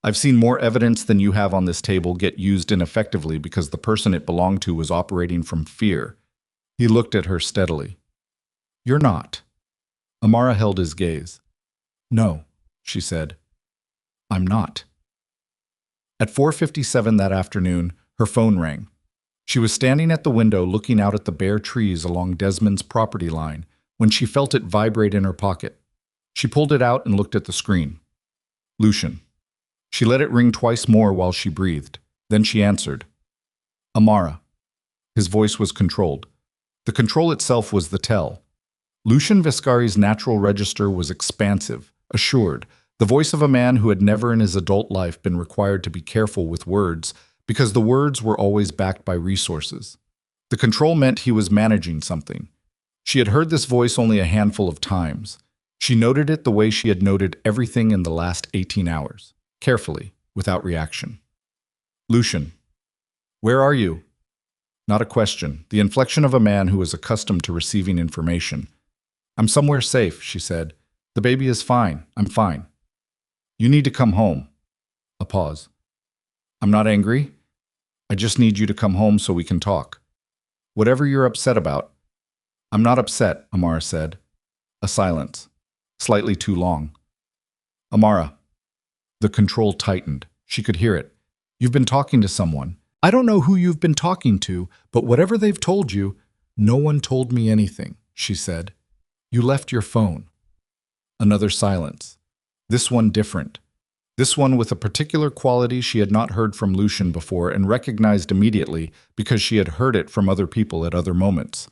I've seen more evidence than you have on this table get used ineffectively because the person it belonged to was operating from fear. He looked at her steadily. You're not. Amara held his gaze. No, she said. I'm not. At 4:57 that afternoon, her phone rang. She was standing at the window looking out at the bare trees along Desmond's property line when she felt it vibrate in her pocket. She pulled it out and looked at the screen. Lucian. She let it ring twice more while she breathed. Then she answered. Amara. His voice was controlled. The control itself was the tell. Lucian Vescari's natural register was expansive, assured, the voice of a man who had never in his adult life been required to be careful with words because the words were always backed by resources. The control meant he was managing something. She had heard this voice only a handful of times. She noted it the way she had noted everything in the last 18 hours, carefully, without reaction. Lucian. Where are you? Not a question, the inflection of a man who was accustomed to receiving information. I'm somewhere safe, she said. The baby is fine. I'm fine. You need to come home. A pause. I'm not angry. I just need you to come home so we can talk. Whatever you're upset about. I'm not upset, Amara said. A silence. Slightly too long. Amara. The control tightened. She could hear it. You've been talking to someone. I don't know who you've been talking to, but whatever they've told you, no one told me anything, she said. You left your phone. Another silence. This one different. This one with a particular quality she had not heard from Lucian before and recognized immediately because she had heard it from other people at other moments.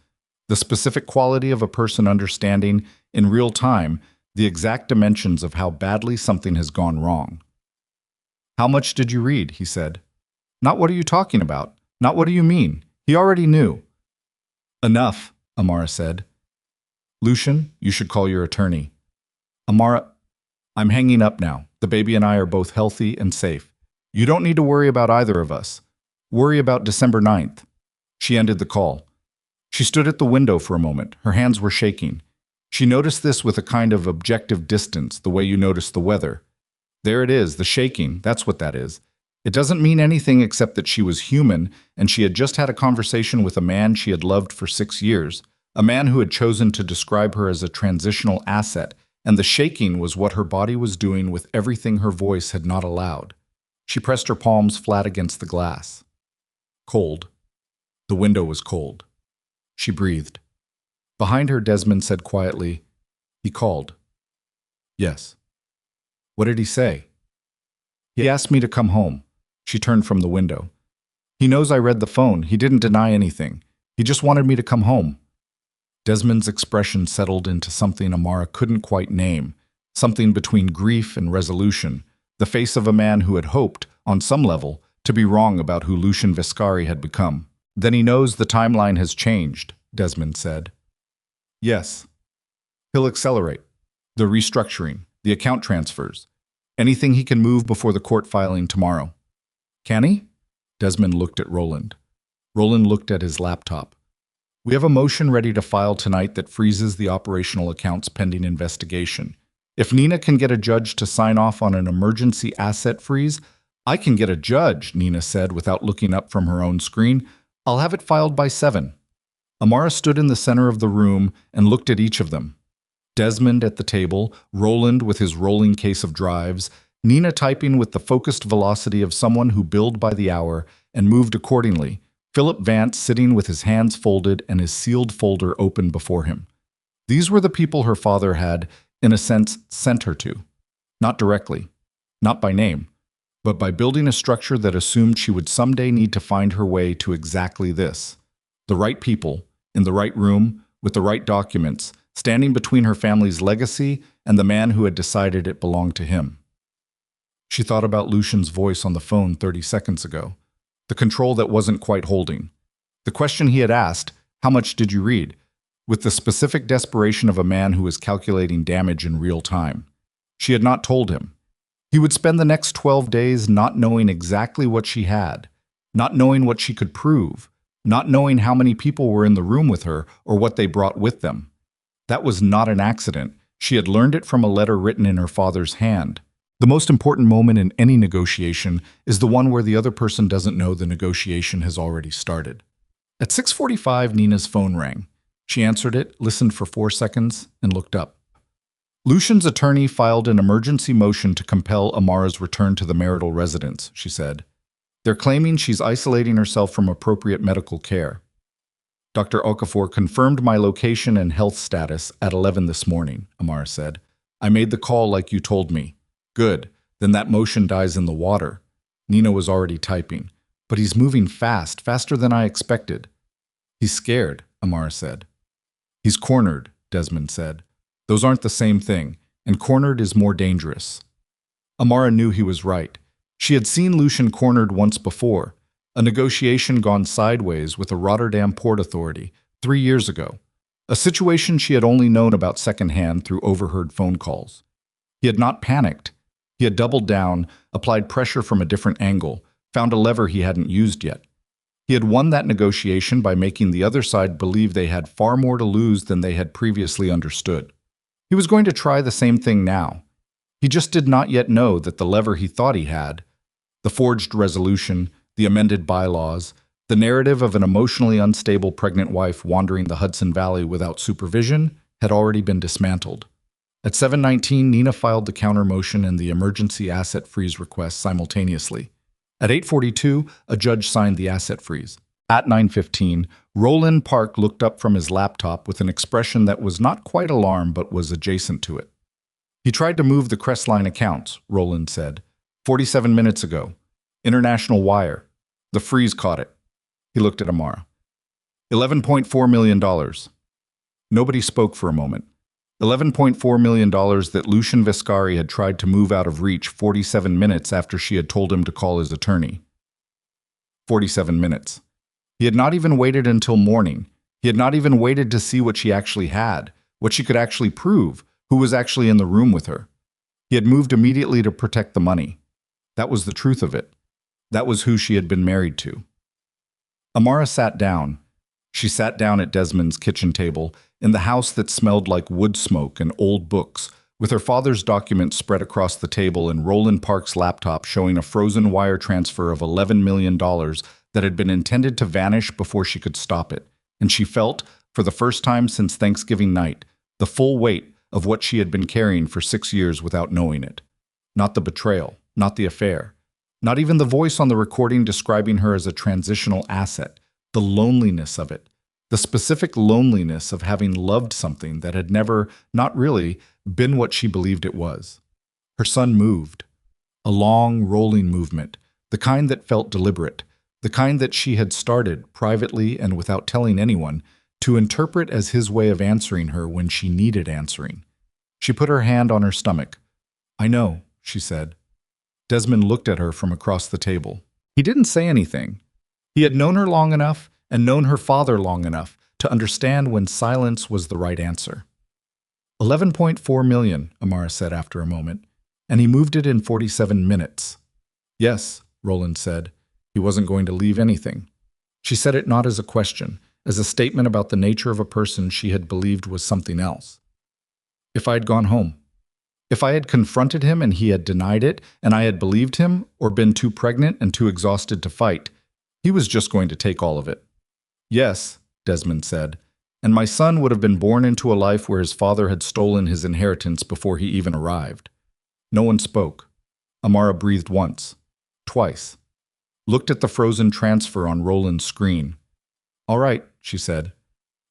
The specific quality of a person understanding, in real time, the exact dimensions of how badly something has gone wrong. How much did you read? He said. Not what are you talking about? Not what do you mean? He already knew. Enough, Amara said. Lucian, you should call your attorney. Amara, I'm hanging up now. The baby and I are both healthy and safe. You don't need to worry about either of us. Worry about December 9th. She ended the call. She stood at the window for a moment. Her hands were shaking. She noticed this with a kind of objective distance, the way you notice the weather. There it is, the shaking, that's what that is. It doesn't mean anything except that she was human, and she had just had a conversation with a man she had loved for 6 years, a man who had chosen to describe her as a transitional asset, and the shaking was what her body was doing with everything her voice had not allowed. She pressed her palms flat against the glass. Cold. The window was cold. She breathed. Behind her, Desmond said quietly, He called. Yes. What did he say? He asked me to come home. She turned from the window. He knows I read the phone. He didn't deny anything. He just wanted me to come home. Desmond's expression settled into something Amara couldn't quite name, something between grief and resolution, the face of a man who had hoped, on some level, to be wrong about who Lucian Vescari had become. Then he knows the timeline has changed, Desmond said. Yes. He'll accelerate. The restructuring, the account transfers. Anything he can move before the court filing tomorrow. Can he? Desmond looked at Roland. Roland looked at his laptop. We have a motion ready to file tonight that freezes the operational accounts pending investigation. If Nina can get a judge to sign off on an emergency asset freeze, I can get a judge, Nina said without looking up from her own screen. I'll have it filed by 7. Amara stood in the center of the room and looked at each of them. Desmond at the table, Roland with his rolling case of drives, Nina typing with the focused velocity of someone who billed by the hour and moved accordingly, Philip Vance sitting with his hands folded and his sealed folder open before him. These were the people her father had, in a sense, sent her to. Not directly, not by name, but by building a structure that assumed she would someday need to find her way to exactly this. The right people, in the right room, with the right documents, standing between her family's legacy and the man who had decided it belonged to him. She thought about Lucian's voice on the phone 30 seconds ago, the control that wasn't quite holding. The question he had asked, how much did you read? With the specific desperation of a man who was calculating damage in real time. She had not told him. He would spend the next 12 days not knowing exactly what she had, not knowing what she could prove, not knowing how many people were in the room with her or what they brought with them. That was not an accident. She had learned it from a letter written in her father's hand. The most important moment in any negotiation is the one where the other person doesn't know the negotiation has already started. At 6:45, Nina's phone rang. She answered it, listened for 4 seconds, and looked up. Lucian's attorney filed an emergency motion to compel Amara's return to the marital residence, she said. They're claiming she's isolating herself from appropriate medical care. Dr. Okafor confirmed my location and health status at 11 this morning, Amara said. I made the call like you told me. Good, then that motion dies in the water. Nina was already typing. But he's moving fast, faster than I expected. He's scared, Amara said. He's cornered, Desmond said. Those aren't the same thing, and cornered is more dangerous. Amara knew he was right. She had seen Lucian cornered once before, a negotiation gone sideways with a Rotterdam port authority 3 years ago, a situation she had only known about secondhand through overheard phone calls. He had not panicked. He had doubled down, applied pressure from a different angle, found a lever he hadn't used yet. He had won that negotiation by making the other side believe they had far more to lose than they had previously understood. He was going to try the same thing now. He just did not yet know that the lever he thought he had, the forged resolution, the amended bylaws, the narrative of an emotionally unstable pregnant wife wandering the Hudson Valley without supervision, had already been dismantled. At 7:19, Nina filed the counter motion and the emergency asset freeze request simultaneously. At 8:42, a judge signed the asset freeze. At 9:15, Roland Park looked up from his laptop with an expression that was not quite alarm but was adjacent to it. He tried to move the Crestline accounts, Roland said. 47 minutes ago. International wire. The freeze caught it. He looked at Amara. $11.4 million. Nobody spoke for a moment. $11.4 million that Lucian Vescari had tried to move out of reach 47 minutes after she had told him to call his attorney. 47 minutes. He had not even waited until morning. He had not even waited to see what she actually had, what she could actually prove, who was actually in the room with her. He had moved immediately to protect the money. That was the truth of it. That was who she had been married to. Amara sat down. She sat down at Desmond's kitchen table, in the house that smelled like wood smoke and old books, with her father's documents spread across the table and Roland Park's laptop showing a frozen wire transfer of $11 million that had been intended to vanish before she could stop it. And she felt, for the first time since Thanksgiving night, the full weight of what she had been carrying for 6 years without knowing it. Not the betrayal, not the affair, not even the voice on the recording describing her as a transitional asset, the loneliness of it. The specific loneliness of having loved something that had never, not really, been what she believed it was. Her son moved. A long, rolling movement, the kind that felt deliberate, the kind that she had started, privately and without telling anyone, to interpret as his way of answering her when she needed answering. She put her hand on her stomach. I know, she said. Desmond looked at her from across the table. He didn't say anything. He had known her long enough and known her father long enough to understand when silence was the right answer. $11.4 million, Amara said after a moment. and he moved it in 47 minutes. Yes, Roland said. He wasn't going to leave anything. She said it not as a question, as a statement about the nature of a person she had believed was something else. If I had gone home. If I had confronted him and he had denied it, and I had believed him, or been too pregnant and too exhausted to fight, he was just going to take all of it. Yes, Desmond said, and my son would have been born into a life where his father had stolen his inheritance before he even arrived. No one spoke. Amara breathed once, twice, looked at the frozen transfer on Roland's screen. All right, she said.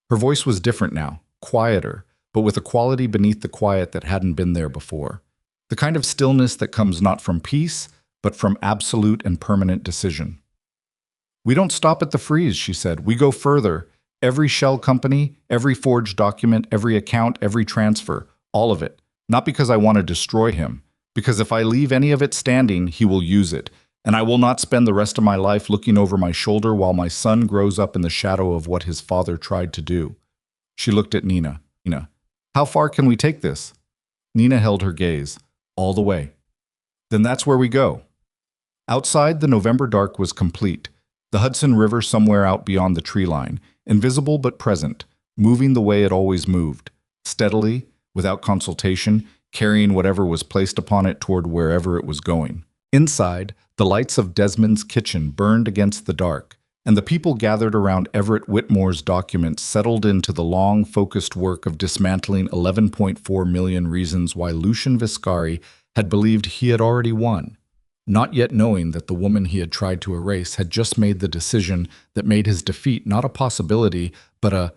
Her voice was different now, quieter, but with a quality beneath the quiet that hadn't been there before. The kind of stillness that comes not from peace, but from absolute and permanent decision. We don't stop at the freeze, she said. We go further. Every shell company, every forged document, every account, every transfer, all of it. Not because I want to destroy him, because if I leave any of it standing, he will use it, and I will not spend the rest of my life looking over my shoulder while my son grows up in the shadow of what his father tried to do. She looked at Nina. Nina, how far can we take this? Nina held her gaze. All the way. Then that's where we go. Outside, the November dark was complete. The Hudson River somewhere out beyond the tree line, invisible but present, moving the way it always moved, steadily, without consultation, carrying whatever was placed upon it toward wherever it was going. Inside, the lights of Desmond's kitchen burned against the dark, and the people gathered around Everett Whitmore's documents settled into the long, focused work of dismantling 11.4 million reasons why Lucian Viscari had believed he had already won, not yet knowing that the woman he had tried to erase had just made the decision that made his defeat not a possibility, but a...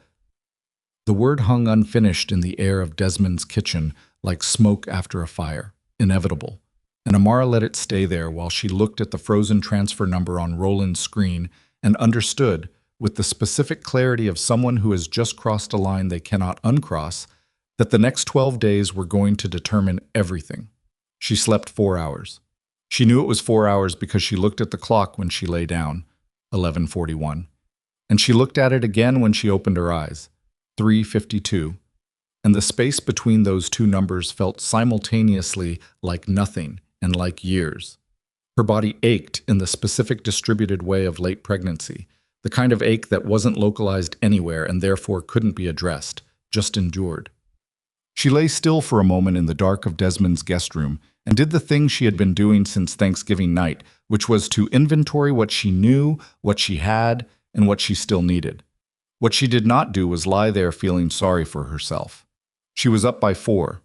The word hung unfinished in the air of Desmond's kitchen, like smoke after a fire, inevitable. And Amara let it stay there while she looked at the frozen transfer number on Roland's screen and understood, with the specific clarity of someone who has just crossed a line they cannot uncross, that the next 12 days were going to determine everything. She slept 4 hours. She knew it was 4 hours because she looked at the clock when she lay down, 11:41, and she looked at it again when she opened her eyes, 3:52, and the space between those two numbers felt simultaneously like nothing and like years. Her body ached in the specific distributed way of late pregnancy, the kind of ache that wasn't localized anywhere and therefore couldn't be addressed, just endured. She lay still for a moment in the dark of Desmond's guest room and did the thing she had been doing since Thanksgiving night, which was to inventory what she knew, what she had, and what she still needed. What she did not do was lie there feeling sorry for herself. She was up by 4.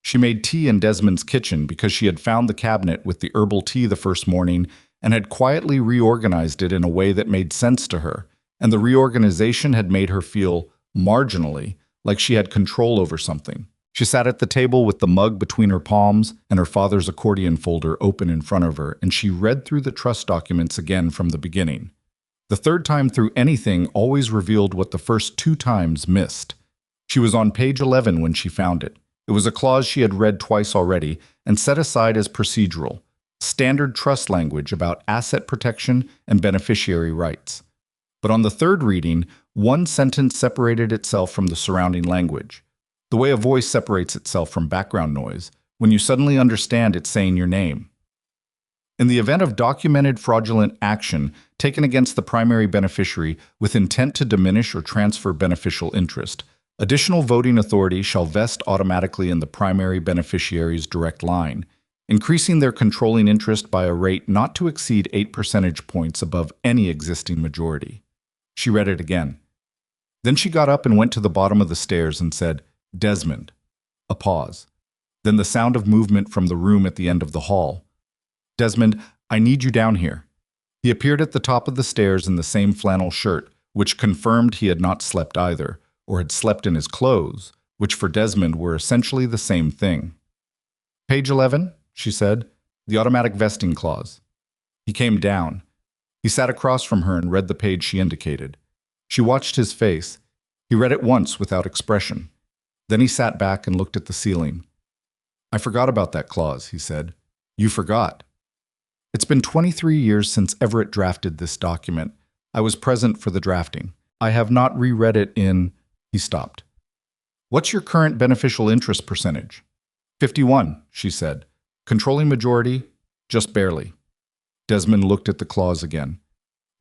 She made tea in Desmond's kitchen because she had found the cabinet with the herbal tea the first morning and had quietly reorganized it in a way that made sense to her, and the reorganization had made her feel, marginally, like she had control over something. She sat at the table with the mug between her palms and her father's accordion folder open in front of her, and she read through the trust documents again from the beginning. The third time through anything always revealed what the first 2 times missed. She was on page 11 when she found it. It was a clause she had read twice already and set aside as procedural, standard trust language about asset protection and beneficiary rights. But on the third reading, one sentence separated itself from the surrounding language. The way a voice separates itself from background noise when you suddenly understand it's saying your name. In the event of documented fraudulent action taken against the primary beneficiary with intent to diminish or transfer beneficial interest, additional voting authority shall vest automatically in the primary beneficiary's direct line, increasing their controlling interest by a rate not to exceed 8 percentage points above any existing majority. She read it again. Then she got up and went to the bottom of the stairs and said, "Desmond." A pause. Then the sound of movement from the room at the end of the hall. "Desmond, I need you down here." He appeared at the top of the stairs in the same flannel shirt, which confirmed he had not slept either, or had slept in his clothes, which for Desmond were essentially the same thing. "Page 11, she said, "the automatic vesting clause." He came down. He sat across from her and read the page she indicated. She watched his face. He read it once without expression. Then he sat back and looked at the ceiling. "I forgot about that clause," he said. "You forgot." "It's been 23 years since Everett drafted this document. I was present for the drafting. I have not reread it in..." He stopped. "What's your current beneficial interest percentage?" 51, she said. Controlling majority? Just barely. Desmond looked at the clause again.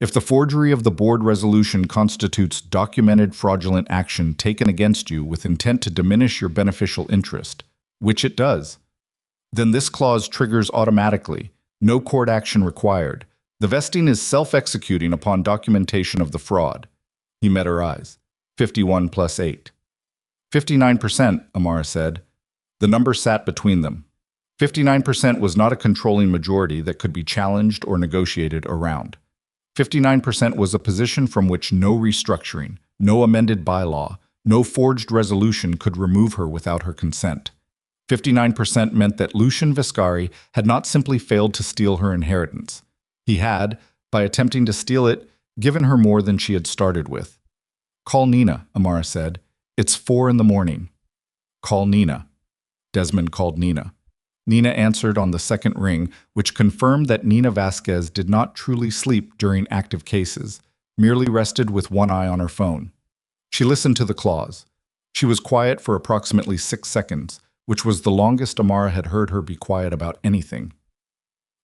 If the forgery of the board resolution constitutes documented fraudulent action taken against you with intent to diminish your beneficial interest, which it does, then this clause triggers automatically, no court action required. The vesting is self-executing upon documentation of the fraud. He met her eyes. 51 plus 8. 59%, Amara said. The number sat between them. 59% was not a controlling majority that could be challenged or negotiated around. 59% was a position from which no restructuring, no amended bylaw, no forged resolution could remove her without her consent. 59% meant that Lucian Vescari had not simply failed to steal her inheritance. He had, by attempting to steal it, given her more than she had started with. Call Nina, Amara said. It's 4 in the morning. Call Nina. Desmond called Nina. Nina answered on the second ring, which confirmed that Nina Vasquez did not truly sleep during active cases, merely rested with one eye on her phone. She listened to the clause. She was quiet for approximately 6 seconds, which was the longest Amara had heard her be quiet about anything.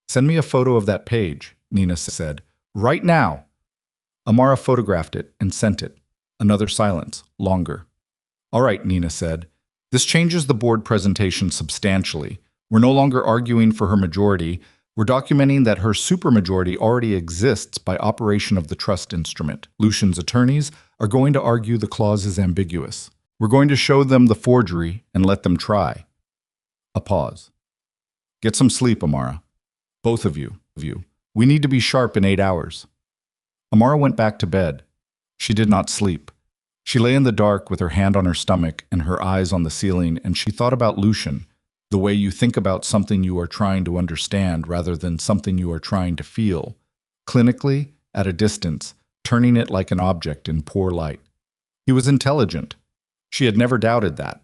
Send me a photo of that page, Nina said. Right now! Amara photographed it and sent it. Another silence, longer. All right, Nina said. This changes the board presentation substantially. We're no longer arguing for her majority. We're documenting that her supermajority already exists by operation of the trust instrument. Lucian's attorneys are going to argue the clause is ambiguous. We're going to show them the forgery and let them try. A pause. Get some sleep, Amara. Both of you. We need to be sharp in 8 hours. Amara went back to bed. She did not sleep. She lay in the dark with her hand on her stomach and her eyes on the ceiling, and she thought about Lucian, the way you think about something you are trying to understand rather than something you are trying to feel, clinically, at a distance, turning it like an object in poor light. He was intelligent. She had never doubted that.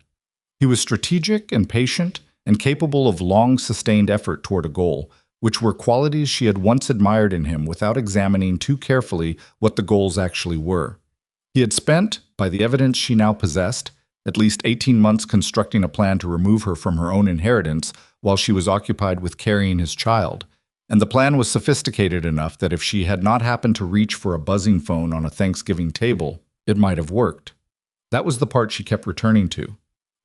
He was strategic and patient and capable of long, sustained effort toward a goal, which were qualities she had once admired in him without examining too carefully what the goals actually were. He had spent, by the evidence she now possessed, at least 18 months constructing a plan to remove her from her own inheritance while she was occupied with carrying his child, and the plan was sophisticated enough that if she had not happened to reach for a buzzing phone on a Thanksgiving table, it might have worked. That was the part she kept returning to.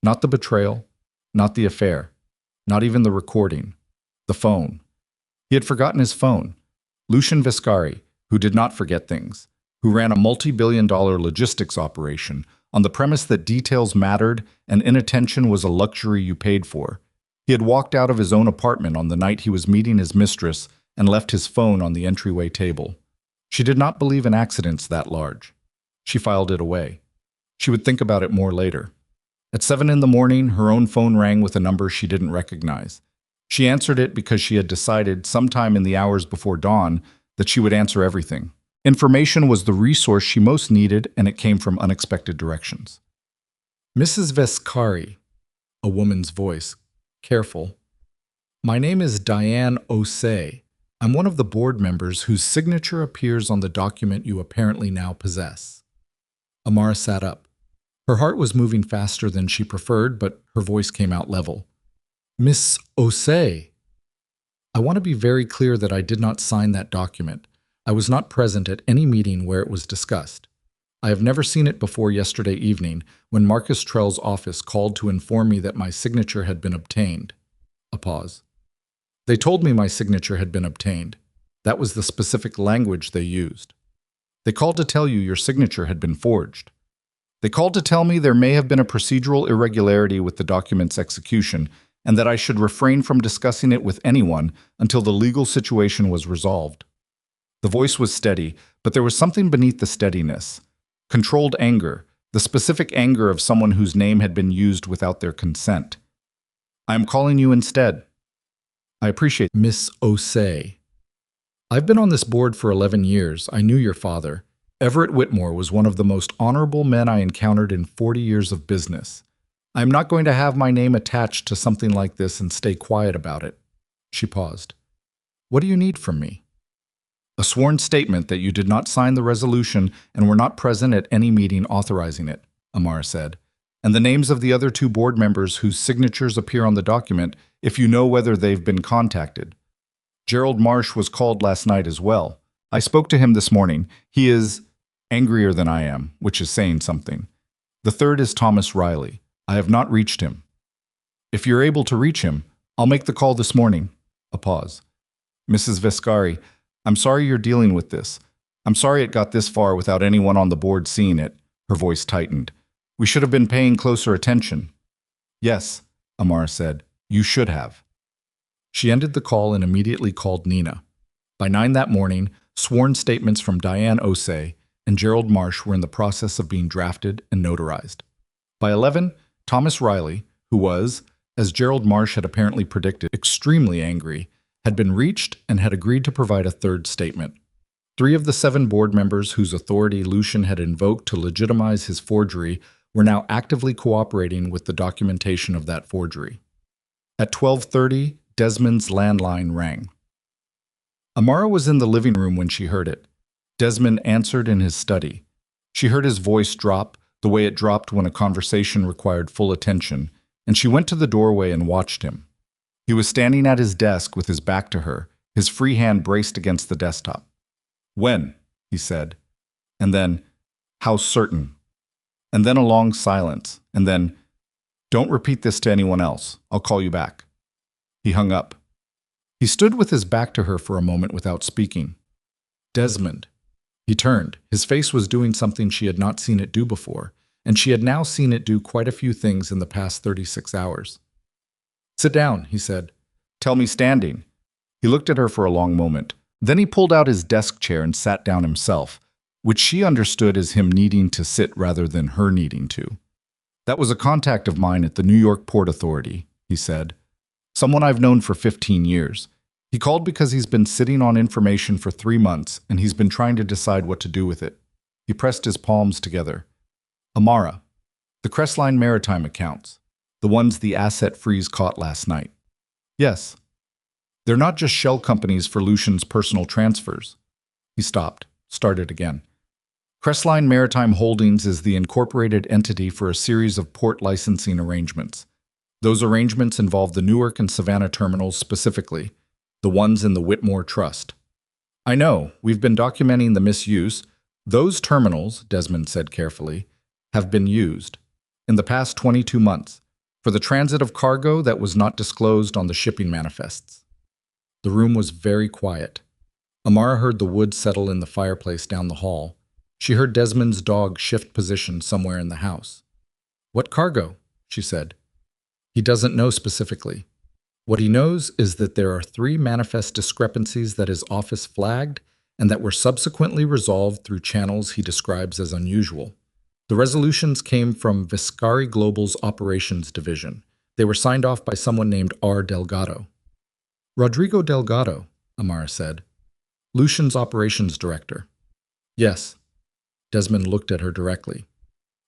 Not the betrayal, not the affair, not even the recording. The phone. He had forgotten his phone. Lucian Vescari, who did not forget things, who ran a multi-billion-dollar logistics operation on the premise that details mattered and inattention was a luxury you paid for. He had walked out of his own apartment on the night he was meeting his mistress and left his phone on the entryway table. She did not believe in accidents that large. She filed it away. She would think about it more later. At 7 in the morning, her own phone rang with a number she didn't recognize. She answered it because she had decided sometime in the hours before dawn that she would answer everything. Information was the resource she most needed, and it came from unexpected directions. Mrs. Vescari, a woman's voice, careful. My name is Diane Osei. I'm one of the board members whose signature appears on the document you apparently now possess. Amara sat up. Her heart was moving faster than she preferred, but her voice came out level. Miss Osei, I want to be very clear that I did not sign that document. I was not present at any meeting where it was discussed. I have never seen it before yesterday evening when Marcus Trell's office called to inform me that my signature had been obtained. A pause. They told me my signature had been obtained. That was the specific language they used. They called to tell you your signature had been forged. They called to tell me there may have been a procedural irregularity with the document's execution and that I should refrain from discussing it with anyone until the legal situation was resolved. The voice was steady, but there was something beneath the steadiness. Controlled anger, the specific anger of someone whose name had been used without their consent. I am calling you instead. I appreciate Miss Osei. I've been on this board for 11 years. I knew your father. Everett Whitmore was one of the most honorable men I encountered in 40 years of business. I am not going to have my name attached to something like this and stay quiet about it. She paused. What do you need from me? A sworn statement that you did not sign the resolution and were not present at any meeting authorizing it, Amara said. and the names of the other two board members whose signatures appear on the document if you know whether they've been contacted. Gerald Marsh was called last night as well. I spoke to him this morning. He is angrier than I am, which is saying something. The third is Thomas Riley. I have not reached him. If you're able to reach him, I'll make the call this morning. A pause. Mrs. Vescari, I'm sorry you're dealing with this. I'm sorry it got this far without anyone on the board seeing it. Her voice tightened. We should have been paying closer attention. Yes, Amara said. You should have. She ended the call and immediately called Nina. By 9 that morning, sworn statements from Diane Osei and Gerald Marsh were in the process of being drafted and notarized. By 11, Thomas Riley, who was, as Gerald Marsh had apparently predicted, extremely angry, had been reached and had agreed to provide a third statement. 3 of the 7 board members whose authority Lucian had invoked to legitimize his forgery were now actively cooperating with the documentation of that forgery. At 12:30, Desmond's landline rang. Amara was in the living room when she heard it. Desmond answered in his study. She heard his voice drop, the way it dropped when a conversation required full attention, and she went to the doorway and watched him. He was standing at his desk with his back to her, his free hand braced against the desktop. When? He said. And then, how certain? And then a long silence, and then, don't repeat this to anyone else. I'll call you back. He hung up. He stood with his back to her for a moment without speaking. Desmond. He turned. His face was doing something she had not seen it do before, and she had now seen it do quite a few things in the past 36 hours. Sit down, he said. Tell me standing. He looked at her for a long moment. Then he pulled out his desk chair and sat down himself, which she understood as him needing to sit rather than her needing to. That was a contact of mine at the New York Port Authority, he said. Someone I've known for 15 years. He called because he's been sitting on information for 3 months, and he's been trying to decide what to do with it. He pressed his palms together. Amara, the Crestline Maritime accounts, the ones the asset freeze caught last night. Yes. They're not just shell companies for Lucian's personal transfers. He stopped, started again. Crestline Maritime Holdings is the incorporated entity for a series of port licensing arrangements. Those arrangements involve the Newark and Savannah terminals specifically, the ones in the Whitmore Trust. I know, we've been documenting the misuse. Those terminals, Desmond said carefully, have been used, in the past 22 months, for the transit of cargo that was not disclosed on the shipping manifests. The room was very quiet. Amara heard the wood settle in the fireplace down the hall. She heard Desmond's dog shift position somewhere in the house. What cargo? She said. He doesn't know specifically. What he knows is that there are 3 manifest discrepancies that his office flagged and that were subsequently resolved through channels he describes as unusual. The resolutions came from Vescari Global's operations division. They were signed off by someone named R. Delgado. Rodrigo Delgado, Amara said. Lucian's operations director. Yes. Desmond looked at her directly.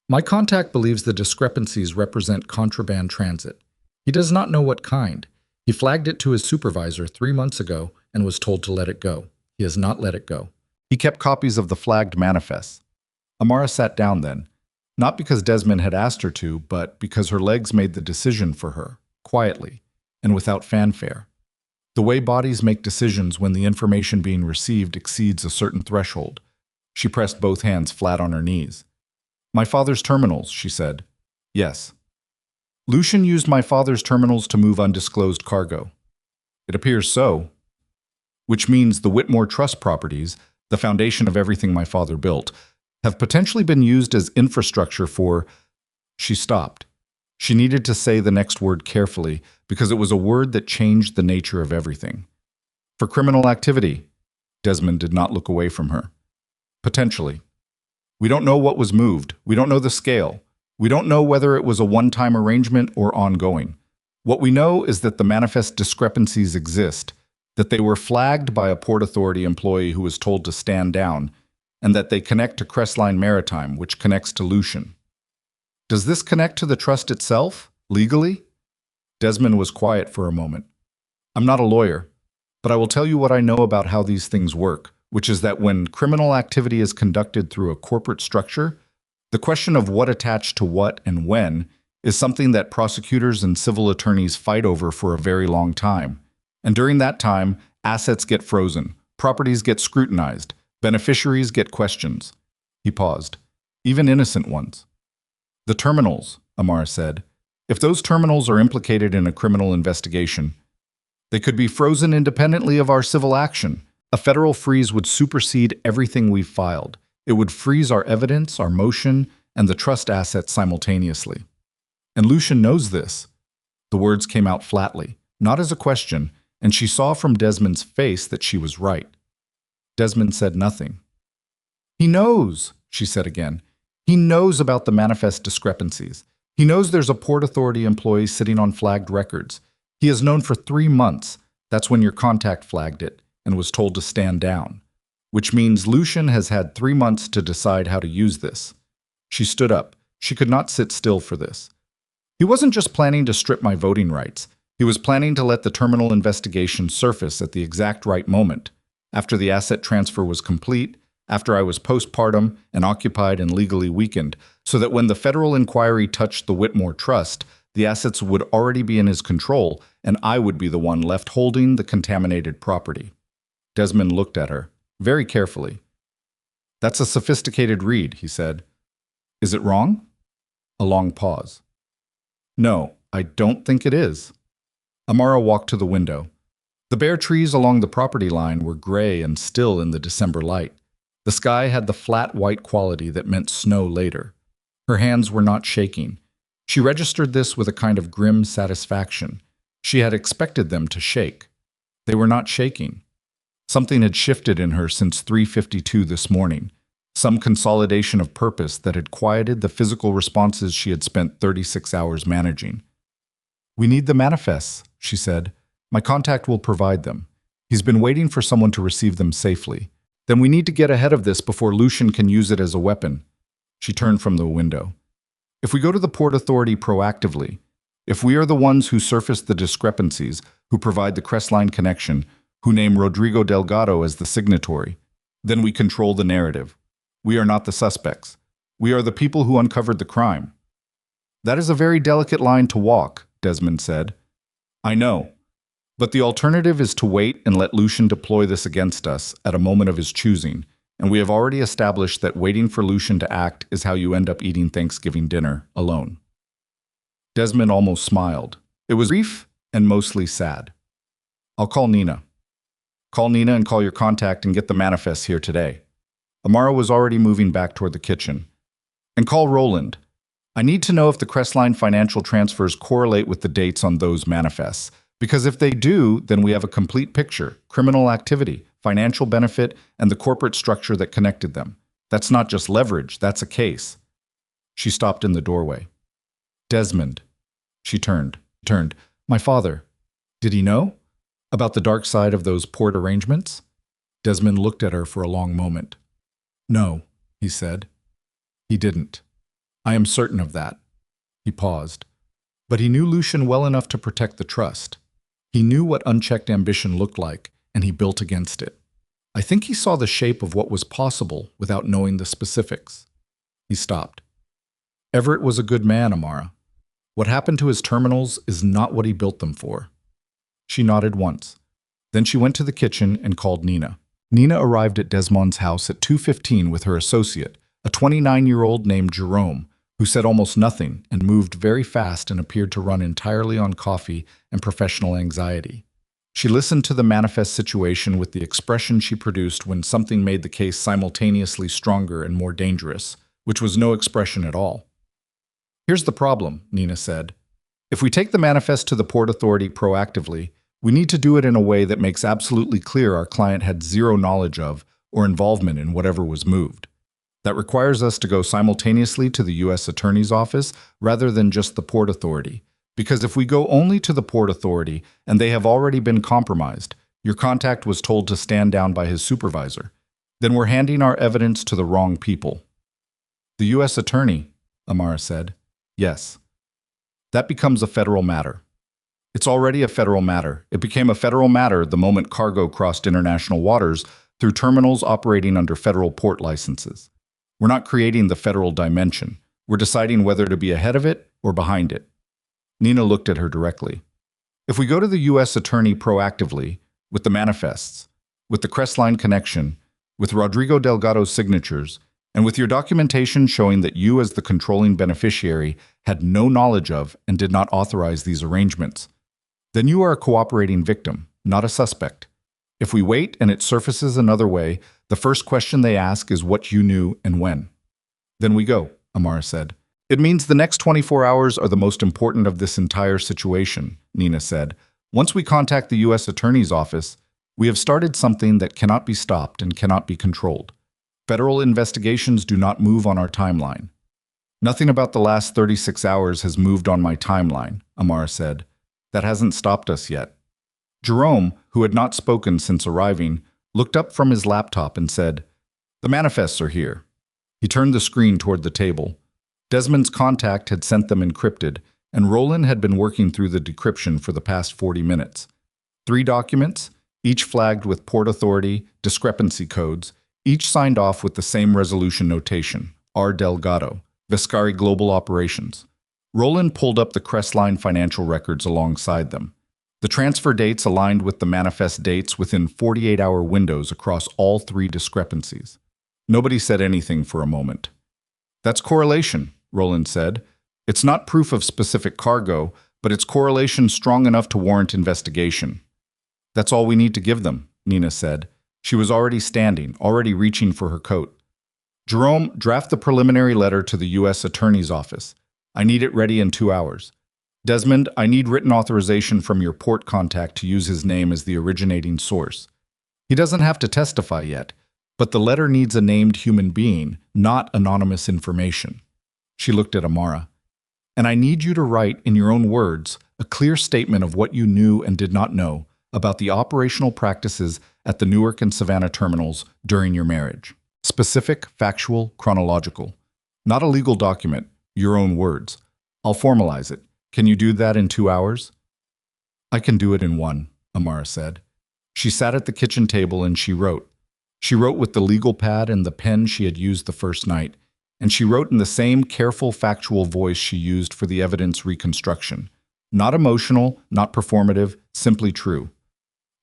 My contact believes the discrepancies represent contraband transit. He does not know what kind. He flagged it to his supervisor 3 months ago and was told to let it go. He has not let it go. He kept copies of the flagged manifests. Amara sat down then, not because Desmond had asked her to, but because her legs made the decision for her, quietly, and without fanfare. The way bodies make decisions when the information being received exceeds a certain threshold. She pressed both hands flat on her knees. My father's terminals, she said. Yes. Lucian used my father's terminals to move undisclosed cargo. It appears so. Which means the Whitmore Trust properties, the foundation of everything my father built, have potentially been used as infrastructure for... She stopped. She needed to say the next word carefully because it was a word that changed the nature of everything. For criminal activity. Desmond did not look away from her. Potentially. We don't know what was moved. We don't know the scale. We don't know whether it was a one-time arrangement or ongoing. What we know is that the manifest discrepancies exist, that they were flagged by a Port Authority employee who was told to stand down, and that they connect to Crestline Maritime, which connects to Lucian. Does this connect to the trust itself, legally? Desmond was quiet for a moment. I'm not a lawyer, but I will tell you what I know about how these things work, which is that when criminal activity is conducted through a corporate structure, The question of what attached to what and when is something that prosecutors and civil attorneys fight over for a very long time. And during that time, assets get frozen, properties get scrutinized, beneficiaries get questions. He paused. Even innocent ones. The terminals, Amara said. If those terminals are implicated in a criminal investigation, they could be frozen independently of our civil action. A federal freeze would supersede everything we've filed. It would freeze our evidence, our motion, and the trust assets simultaneously. And Lucian knows this. The words came out flatly, not as a question, and she saw from Desmond's face that she was right. Desmond said nothing. He knows, she said again. He knows about the manifest discrepancies. He knows there's a Port Authority employee sitting on flagged records. He has known for 3 months. That's when your contact flagged it and was told to stand down. Which means Lucian has had 3 months to decide how to use this. She stood up. She could not sit still for this. He wasn't just planning to strip my voting rights. He was planning to let the terminal investigation surface at the exact right moment, after the asset transfer was complete, after I was postpartum and occupied and legally weakened, so that when the federal inquiry touched the Whitmore Trust, the assets would already be in his control, and I would be the one left holding the contaminated property. Desmond looked at her, very carefully. That's a sophisticated read, he said. Is it wrong? A long pause. No, I don't think it is. Amara walked to the window. The bare trees along the property line were gray and still in the December light. The sky had the flat white quality that meant snow later. Her hands were not shaking. She registered this with a kind of grim satisfaction. She had expected them to shake. They were not shaking. Something had shifted in her since 3:52 this morning. Some consolidation of purpose that had quieted the physical responses she had spent 36 hours managing. We need the manifests, she said. My contact will provide them. He's been waiting for someone to receive them safely. Then we need to get ahead of this before Lucian can use it as a weapon. She turned from the window. If we go to the Port Authority proactively, if we are the ones who surface the discrepancies, who provide the Crestline connection, who name Rodrigo Delgado as the signatory, then we control the narrative. We are not the suspects. We are the people who uncovered the crime. That is a very delicate line to walk, Desmond said. I know. But the alternative is to wait and let Lucian deploy this against us at a moment of his choosing, and we have already established that waiting for Lucian to act is how you end up eating Thanksgiving dinner alone. Desmond almost smiled. It was brief and mostly sad. I'll call Nina. Call Nina and call your contact and get the manifests here today. Amara was already moving back toward the kitchen. And call Roland. I need to know if the Crestline financial transfers correlate with the dates on those manifests. Because if they do, then we have a complete picture, criminal activity, financial benefit, and the corporate structure that connected them. That's not just leverage, that's a case. She stopped in the doorway. Desmond. She turned. My father. Did he know? About the dark side of those port arrangements? Desmond looked at her for a long moment. No, he said. He didn't. I am certain of that. He paused. But he knew Lucian well enough to protect the trust. He knew what unchecked ambition looked like, and he built against it. I think he saw the shape of what was possible without knowing the specifics. He stopped. Everett was a good man, Amara. What happened to his terminals is not what he built them for. She nodded once. Then she went to the kitchen and called Nina. Nina arrived at Desmond's house at 2:15 with her associate, a 29-year-old named Jerome, who said almost nothing and moved very fast and appeared to run entirely on coffee and professional anxiety. She listened to the manifest situation with the expression she produced when something made the case simultaneously stronger and more dangerous, which was no expression at all. Here's the problem, Nina said. If we take the manifest to the Port Authority proactively, we need to do it in a way that makes absolutely clear our client had zero knowledge of or involvement in whatever was moved. That requires us to go simultaneously to the U.S. Attorney's Office rather than just the Port Authority. Because if we go only to the Port Authority and they have already been compromised, your contact was told to stand down by his supervisor, then we're handing our evidence to the wrong people. The U.S. Attorney, Amara said. Yes. That becomes a federal matter. It's already a federal matter. It became a federal matter the moment cargo crossed international waters through terminals operating under federal port licenses. We're not creating the federal dimension. We're deciding whether to be ahead of it or behind it. Nina looked at her directly. If we go to the U.S. attorney proactively, with the manifests, with the Crestline connection, with Rodrigo Delgado's signatures, and with your documentation showing that you as the controlling beneficiary had no knowledge of and did not authorize these arrangements, then you are a cooperating victim, not a suspect. If we wait and it surfaces another way, the first question they ask is what you knew and when. Then we go, Amara said. It means the next 24 hours are the most important of this entire situation, Nina said. Once we contact the U.S. Attorney's Office, we have started something that cannot be stopped and cannot be controlled. Federal investigations do not move on our timeline. Nothing about the last 36 hours has moved on my timeline, Amara said. That hasn't stopped us yet. Jerome, who had not spoken since arriving, looked up from his laptop and said, "The manifests are here." He turned the screen toward the table. Desmond's contact had sent them encrypted, and Roland had been working through the decryption for the past 40 minutes. 3 documents, each flagged with Port Authority discrepancy codes, each signed off with the same resolution notation, R. Delgado, Vescari Global Operations. Roland pulled up the Crestline financial records alongside them. The transfer dates aligned with the manifest dates within 48-hour windows across all 3 discrepancies. Nobody said anything for a moment. "That's correlation," Roland said. "It's not proof of specific cargo, but it's correlation strong enough to warrant investigation." "That's all we need to give them," Nina said. She was already standing, already reaching for her coat. "Jerome, draft the preliminary letter to the U.S. Attorney's Office. I need it ready in 2 hours. Desmond, I need written authorization from your port contact to use his name as the originating source. He doesn't have to testify yet, but the letter needs a named human being, not anonymous information." She looked at Amara. "And I need you to write, in your own words, a clear statement of what you knew and did not know about the operational practices at the Newark and Savannah terminals during your marriage. Specific, factual, chronological. Not a legal document, your own words. I'll formalize it. Can you do that in 2 hours?" "I can do it in 1, Amara said. She sat at the kitchen table and she wrote. She wrote with the legal pad and the pen she had used the first night, and she wrote in the same careful, factual voice she used for the evidence reconstruction. Not emotional, not performative, simply true.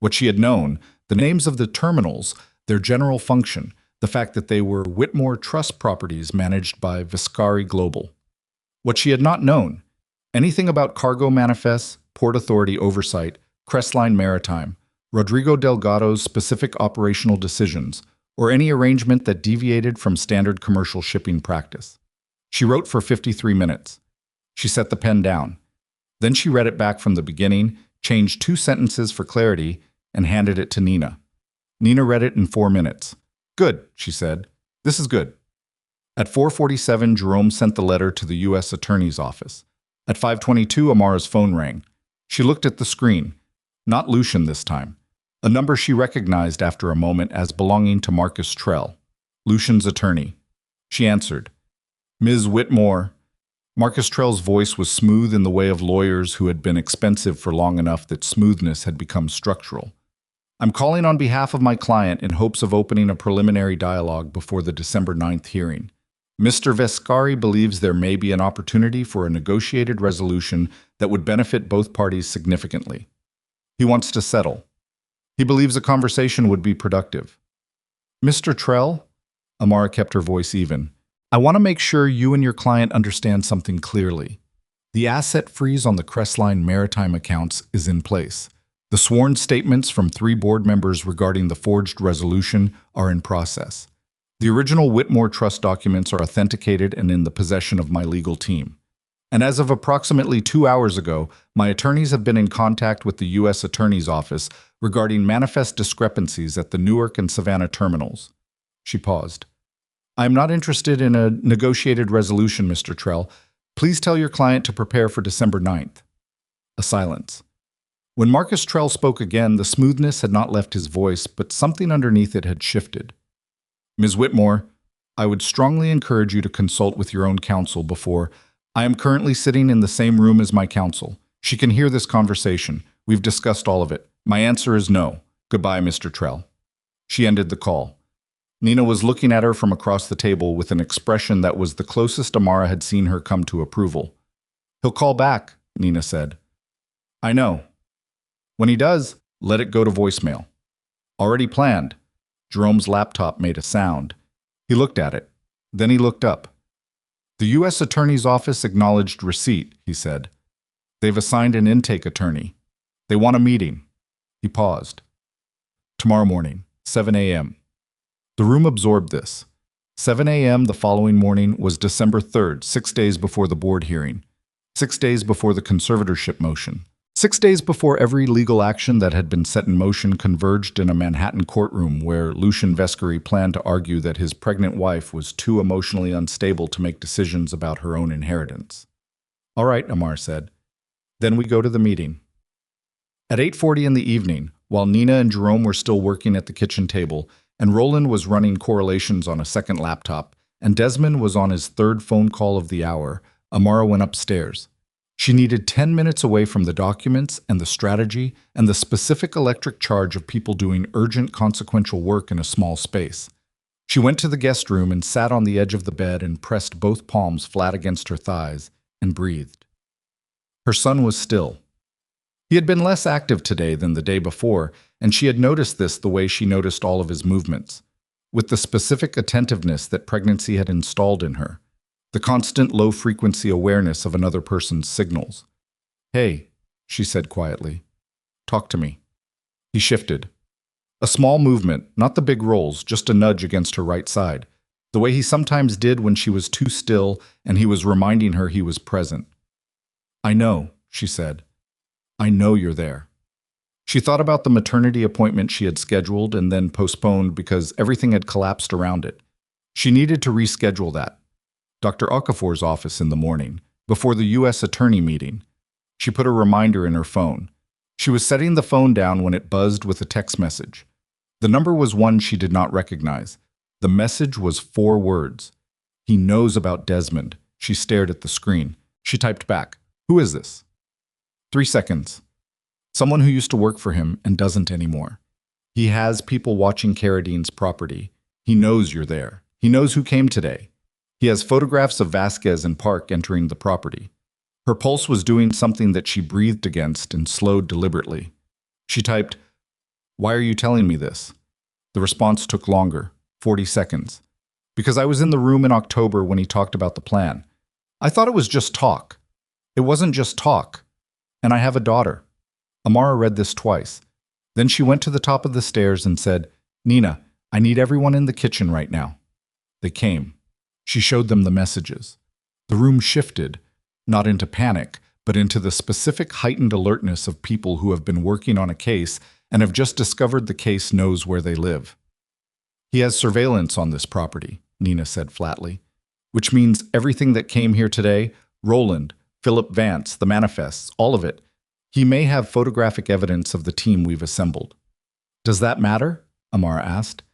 What she had known, the names of the terminals, their general function, the fact that they were Whitmore Trust properties managed by Vescari Global. What she had not known, anything about cargo manifests, Port Authority oversight, Crestline Maritime, Rodrigo Delgado's specific operational decisions, or any arrangement that deviated from standard commercial shipping practice. She wrote for 53 minutes. She set the pen down. Then she read it back from the beginning, changed 2 sentences for clarity, and handed it to Nina. Nina read it in 4 minutes. "Good," she said. "This is good." At 4:47, Jerome sent the letter to the U.S. Attorney's Office. At 5:22, Amara's phone rang. She looked at the screen. Not Lucian this time. A number she recognized after a moment as belonging to Marcus Trell, Lucian's attorney. She answered. "Ms. Whitmore." Marcus Trell's voice was smooth in the way of lawyers who had been expensive for long enough that smoothness had become structural. "I'm calling on behalf of my client in hopes of opening a preliminary dialogue before the December 9th hearing. Mr. Vescari believes there may be an opportunity for a negotiated resolution that would benefit both parties significantly. He wants to settle. He believes a conversation would be productive." "Mr. Trell?" Amara kept her voice even. "I want to make sure you and your client understand something clearly. The asset freeze on the Crestline Maritime accounts is in place. The sworn statements from 3 board members regarding the forged resolution are in process. The original Whitmore Trust documents are authenticated and in the possession of my legal team. And as of approximately 2 hours ago, my attorneys have been in contact with the U.S. Attorney's Office regarding manifest discrepancies at the Newark and Savannah terminals." She paused. "I am not interested in a negotiated resolution, Mr. Trell. Please tell your client to prepare for December 9th. A silence. When Marcus Trell spoke again, the smoothness had not left his voice, but something underneath it had shifted. "Ms. Whitmore, I would strongly encourage you to consult with your own counsel before. I am currently sitting in the same room as my counsel. She can hear this conversation. We've discussed all of it. My answer is no. Goodbye, Mr. Trell." She ended the call. Nina was looking at her from across the table with an expression that was the closest Amara had seen her come to approval. "He'll call back," Nina said. "I know. When he does, let it go to voicemail." "Already planned." Jerome's laptop made a sound. He looked at it. Then he looked up. "The U.S. Attorney's Office acknowledged receipt," he said. "They've assigned an intake attorney. They want a meeting." He paused. "Tomorrow morning, 7 a.m. The room absorbed this. 7 a.m. the following morning was December 3rd, 6 days before the board hearing, 6 days before the conservatorship motion, 6 days before every legal action that had been set in motion converged in a Manhattan courtroom where Lucian Vescari planned to argue that his pregnant wife was too emotionally unstable to make decisions about her own inheritance. "All right," Amar said. "Then we go to the meeting." At 8:40 in the evening, while Nina and Jerome were still working at the kitchen table, and Roland was running correlations on a second laptop, and Desmond was on his third phone call of the hour, Amara went upstairs. She needed 10 minutes away from the documents and the strategy and the specific electric charge of people doing urgent consequential work in a small space. She went to the guest room and sat on the edge of the bed and pressed both palms flat against her thighs and breathed. Her son was still. He had been less active today than the day before, and she had noticed this the way she noticed all of his movements, with the specific attentiveness that pregnancy had installed in her, the constant low-frequency awareness of another person's signals. "Hey," she said quietly. "Talk to me." He shifted. A small movement, not the big rolls, just a nudge against her right side, the way he sometimes did when she was too still and he was reminding her he was present. "I know," she said. "I know you're there." She thought about the maternity appointment she had scheduled and then postponed because everything had collapsed around it. She needed to reschedule that. Dr. Okafor's office in the morning, before the U.S. attorney meeting. She put a reminder in her phone. She was setting the phone down when it buzzed with a text message. The number was one she did not recognize. The message was 4 words. "He knows about Desmond." She stared at the screen. She typed back, "Who is this?" 3 seconds. "Someone who used to work for him and doesn't anymore. He has people watching Carradine's property. He knows you're there. He knows who came today. He has photographs of Vasquez and Park entering the property." Her pulse was doing something that she breathed against and slowed deliberately. She typed, "Why are you telling me this?" The response took longer, 40 seconds. "Because I was in the room in October when he talked about the plan. I thought it was just talk. It wasn't just talk. And I have a daughter." Amara read this twice. Then she went to the top of the stairs and said, "Nina, I need everyone in the kitchen right now." They came. She showed them the messages. The room shifted, not into panic, but into the specific heightened alertness of people who have been working on a case and have just discovered the case knows where they live. "He has surveillance on this property," Nina said flatly, "which means everything that came here today, Roland, Philip Vance, the manifests, all of it, he may have photographic evidence of the team we've assembled." "Does that matter?" Amara asked.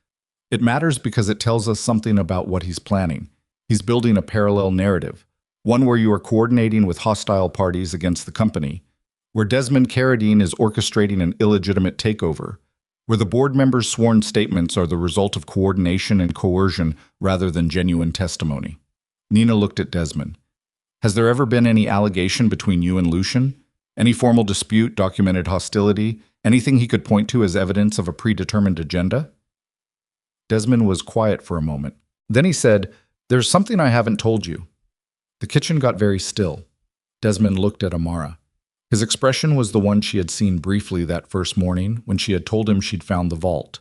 "It matters because it tells us something about what he's planning. He's building a parallel narrative, one where you are coordinating with hostile parties against the company, where Desmond Carradine is orchestrating an illegitimate takeover, where the board members' sworn statements are the result of coordination and coercion rather than genuine testimony." Nina looked at Desmond. "Has there ever been any allegation between you and Lucian? Any formal dispute, documented hostility, anything he could point to as evidence of a predetermined agenda?" Desmond was quiet for a moment. Then he said, "There's something I haven't told you." The kitchen got very still. Desmond looked at Amara. His expression was the one she had seen briefly that first morning when she had told him she'd found the vault.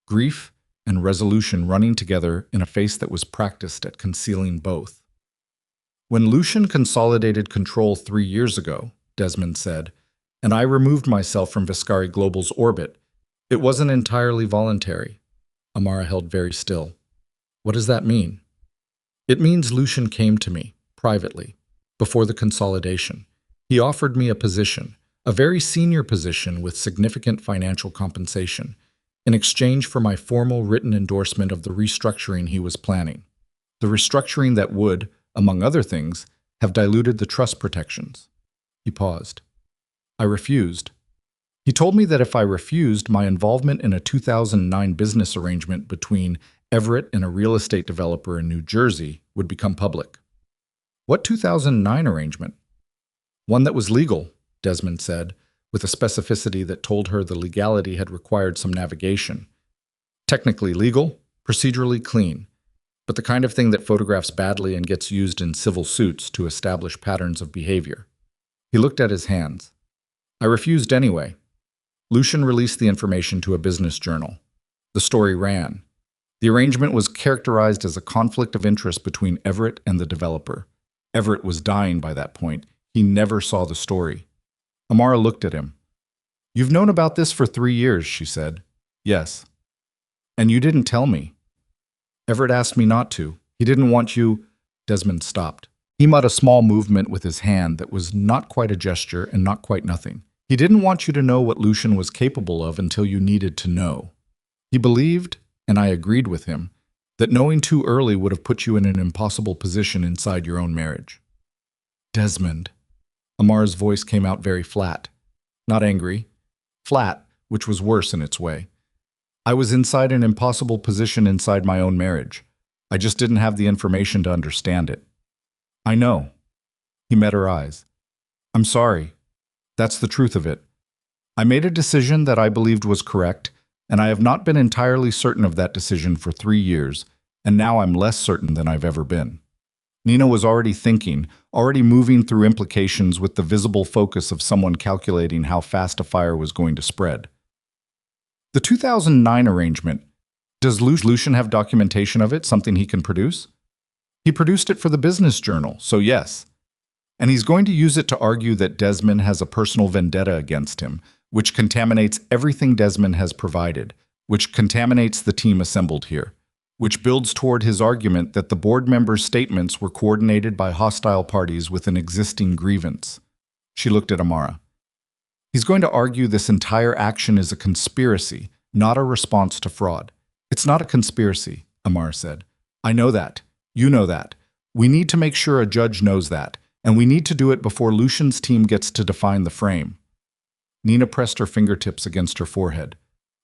Grief and resolution running together in a face that was practiced at concealing both. "When Lucian consolidated control 3 years ago," Desmond said, "and I removed myself from Vescari Global's orbit, it wasn't entirely voluntary." Amara held very still. "What does that mean?" "It means Lucian came to me, privately, before the consolidation. He offered me a position, a very senior position with significant financial compensation, in exchange for my formal written endorsement of the restructuring he was planning. The restructuring that would, among other things, have diluted the trust protections." He paused. "I refused." He told me that if I refused, my involvement in a 2009 business arrangement between Everett and a real estate developer in New Jersey would become public. What 2009 arrangement? One that was legal, Desmond said, with a specificity that told her the legality had required some navigation. Technically legal, procedurally clean, but the kind of thing that photographs badly and gets used in civil suits to establish patterns of behavior. He looked at his hands. I refused anyway. Lucian released the information to a business journal. The story ran. The arrangement was characterized as a conflict of interest between Everett and the developer. Everett was dying by that point. He never saw the story. Amara looked at him. You've known about this for 3 years, she said. Yes. And you didn't tell me. Everett asked me not to. He didn't want you. Desmond stopped. He made a small movement with his hand that was not quite a gesture and not quite nothing. He didn't want you to know what Lucian was capable of until you needed to know. He believed, and I agreed with him, that knowing too early would have put you in an impossible position inside your own marriage. Desmond. Amara's voice came out very flat. Not angry. Flat, which was worse in its way. I was inside an impossible position inside my own marriage. I just didn't have the information to understand it. I know. He met her eyes. I'm sorry. That's the truth of it. I made a decision that I believed was correct, and I have not been entirely certain of that decision for 3 years, and now I'm less certain than I've ever been. Nina was already thinking, already moving through implications with the visible focus of someone calculating how fast a fire was going to spread. The 2009 arrangement, does Lucian have documentation of it, something he can produce? He produced it for the business journal, so yes. And he's going to use it to argue that Desmond has a personal vendetta against him, which contaminates everything Desmond has provided, which contaminates the team assembled here, which builds toward his argument that the board members' statements were coordinated by hostile parties with an existing grievance. She looked at Amara. He's going to argue this entire action is a conspiracy, not a response to fraud. It's not a conspiracy, Amara said. I know that. You know that. We need to make sure a judge knows that, and we need to do it before Lucian's team gets to define the frame. Nina pressed her fingertips against her forehead.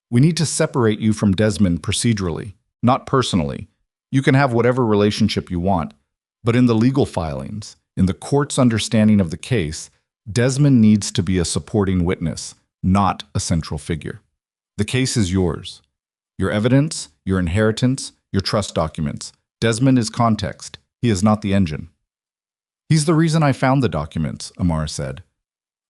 We need to separate you from Desmond procedurally, not personally. You can have whatever relationship you want, but in the legal filings, in the court's understanding of the case, Desmond needs to be a supporting witness, not a central figure. The case is yours. Your evidence, your inheritance, your trust documents. Desmond is context. He is not the engine. He's the reason I found the documents, Amara said.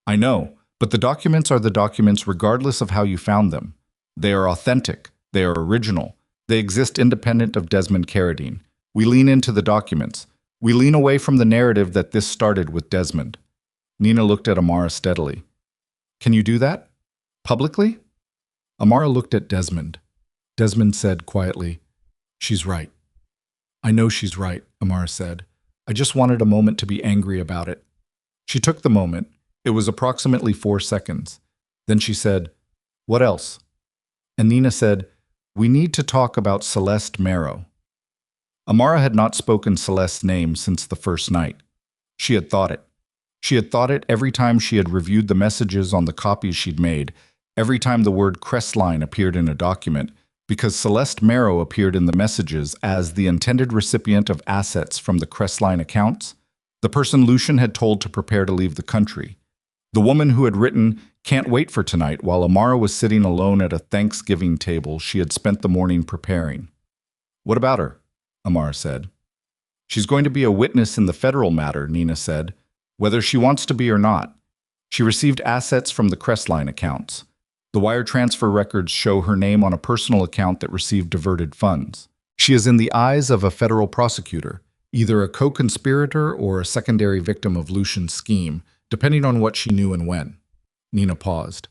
I know, but the documents are the documents regardless of how you found them. They are authentic. They are original. They exist independent of Desmond Carradine. We lean into the documents. We lean away from the narrative that this started with Desmond. Nina looked at Amara steadily. Can you do that? Publicly? Amara looked at Desmond. Desmond said quietly, She's right. I know she's right, Amara said. I just wanted a moment to be angry about it. She took the moment. It was approximately 4 seconds. Then she said, What else? And Nina said, We need to talk about Celeste Marrow. Amara had not spoken Celeste's name since the first night. She had thought it. She had thought it every time she had reviewed the messages on the copies she'd made, every time the word Crestline appeared in a document, because Celeste Marrow appeared in the messages as the intended recipient of assets from the Crestline accounts, the person Lucian had told to prepare to leave the country, the woman who had written, Can't wait for tonight, while Amara was sitting alone at a Thanksgiving table she had spent the morning preparing. What about her? Amara said. She's going to be a witness in the federal matter, Nina said, whether she wants to be or not. She received assets from the Crestline accounts. The wire transfer records show her name on a personal account that received diverted funds. She is in the eyes of a federal prosecutor, either a co-conspirator or a secondary victim of Lucian's scheme, depending on what she knew and when. Nina paused.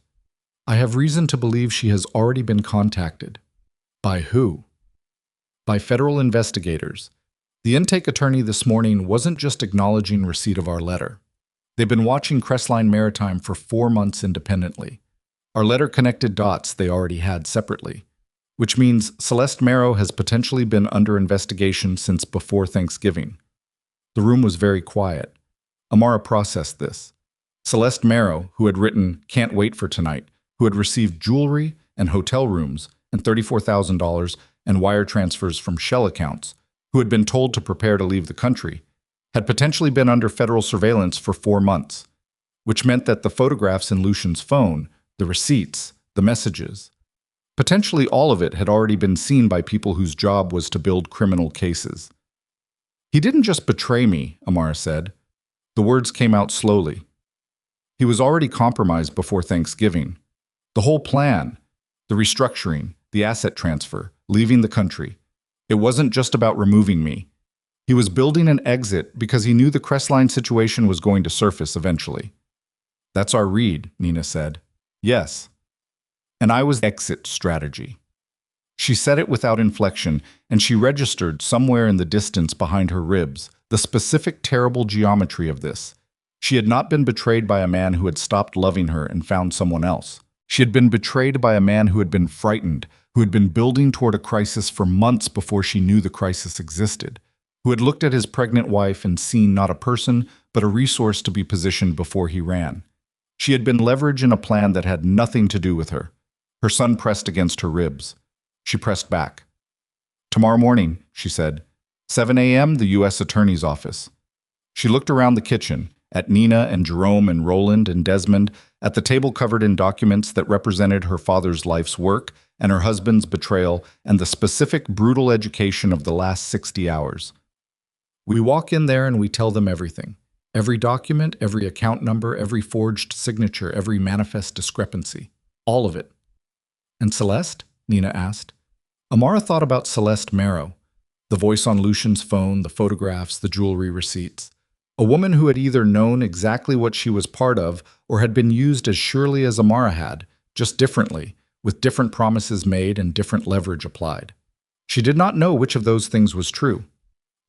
I have reason to believe she has already been contacted. By who? By federal investigators. The intake attorney this morning wasn't just acknowledging receipt of our letter. They've been watching Crestline Maritime for 4 months independently. Our letter connected dots they already had separately, which means Celeste Marrow has potentially been under investigation since before Thanksgiving. The room was very quiet. Amara processed this. Celeste Marrow, who had written, Can't wait for tonight, who had received jewelry and hotel rooms and $34,000 and wire transfers from shell accounts, who had been told to prepare to leave the country, had potentially been under federal surveillance for 4 months, which meant that the photographs in Lucian's phone, the receipts, the messages, potentially all of it had already been seen by people whose job was to build criminal cases. "He didn't just betray me," Amara said. The words came out slowly. "He was already compromised before Thanksgiving. The whole plan, the restructuring, the asset transfer, leaving the country. It wasn't just about removing me. He was building an exit because he knew the Crestline situation was going to surface eventually." "That's our read," Nina said. "Yes. And I was exit strategy." She said it without inflection, and she registered somewhere in the distance behind her ribs the specific terrible geometry of this. She had not been betrayed by a man who had stopped loving her and found someone else. She had been betrayed by a man who had been frightened, who had been building toward a crisis for months before she knew the crisis existed, who had looked at his pregnant wife and seen not a person, but a resource to be positioned before he ran. She had been leverage in a plan that had nothing to do with her. Her son pressed against her ribs. She pressed back. "Tomorrow morning," she said. 7 a.m., the U.S. Attorney's Office. She looked around the kitchen, at Nina and Jerome and Roland and Desmond, at the table covered in documents that represented her father's life's work and her husband's betrayal and the specific brutal education of the last 60 hours. "We walk in there and we tell them everything. Every document, every account number, every forged signature, every manifest discrepancy. All of it." "And Celeste?" Nina asked. Amara thought about Celeste Marrow, the voice on Lucian's phone, the photographs, the jewelry receipts. A woman who had either known exactly what she was part of or had been used as surely as Amara had, just differently, with different promises made and different leverage applied. She did not know which of those things was true.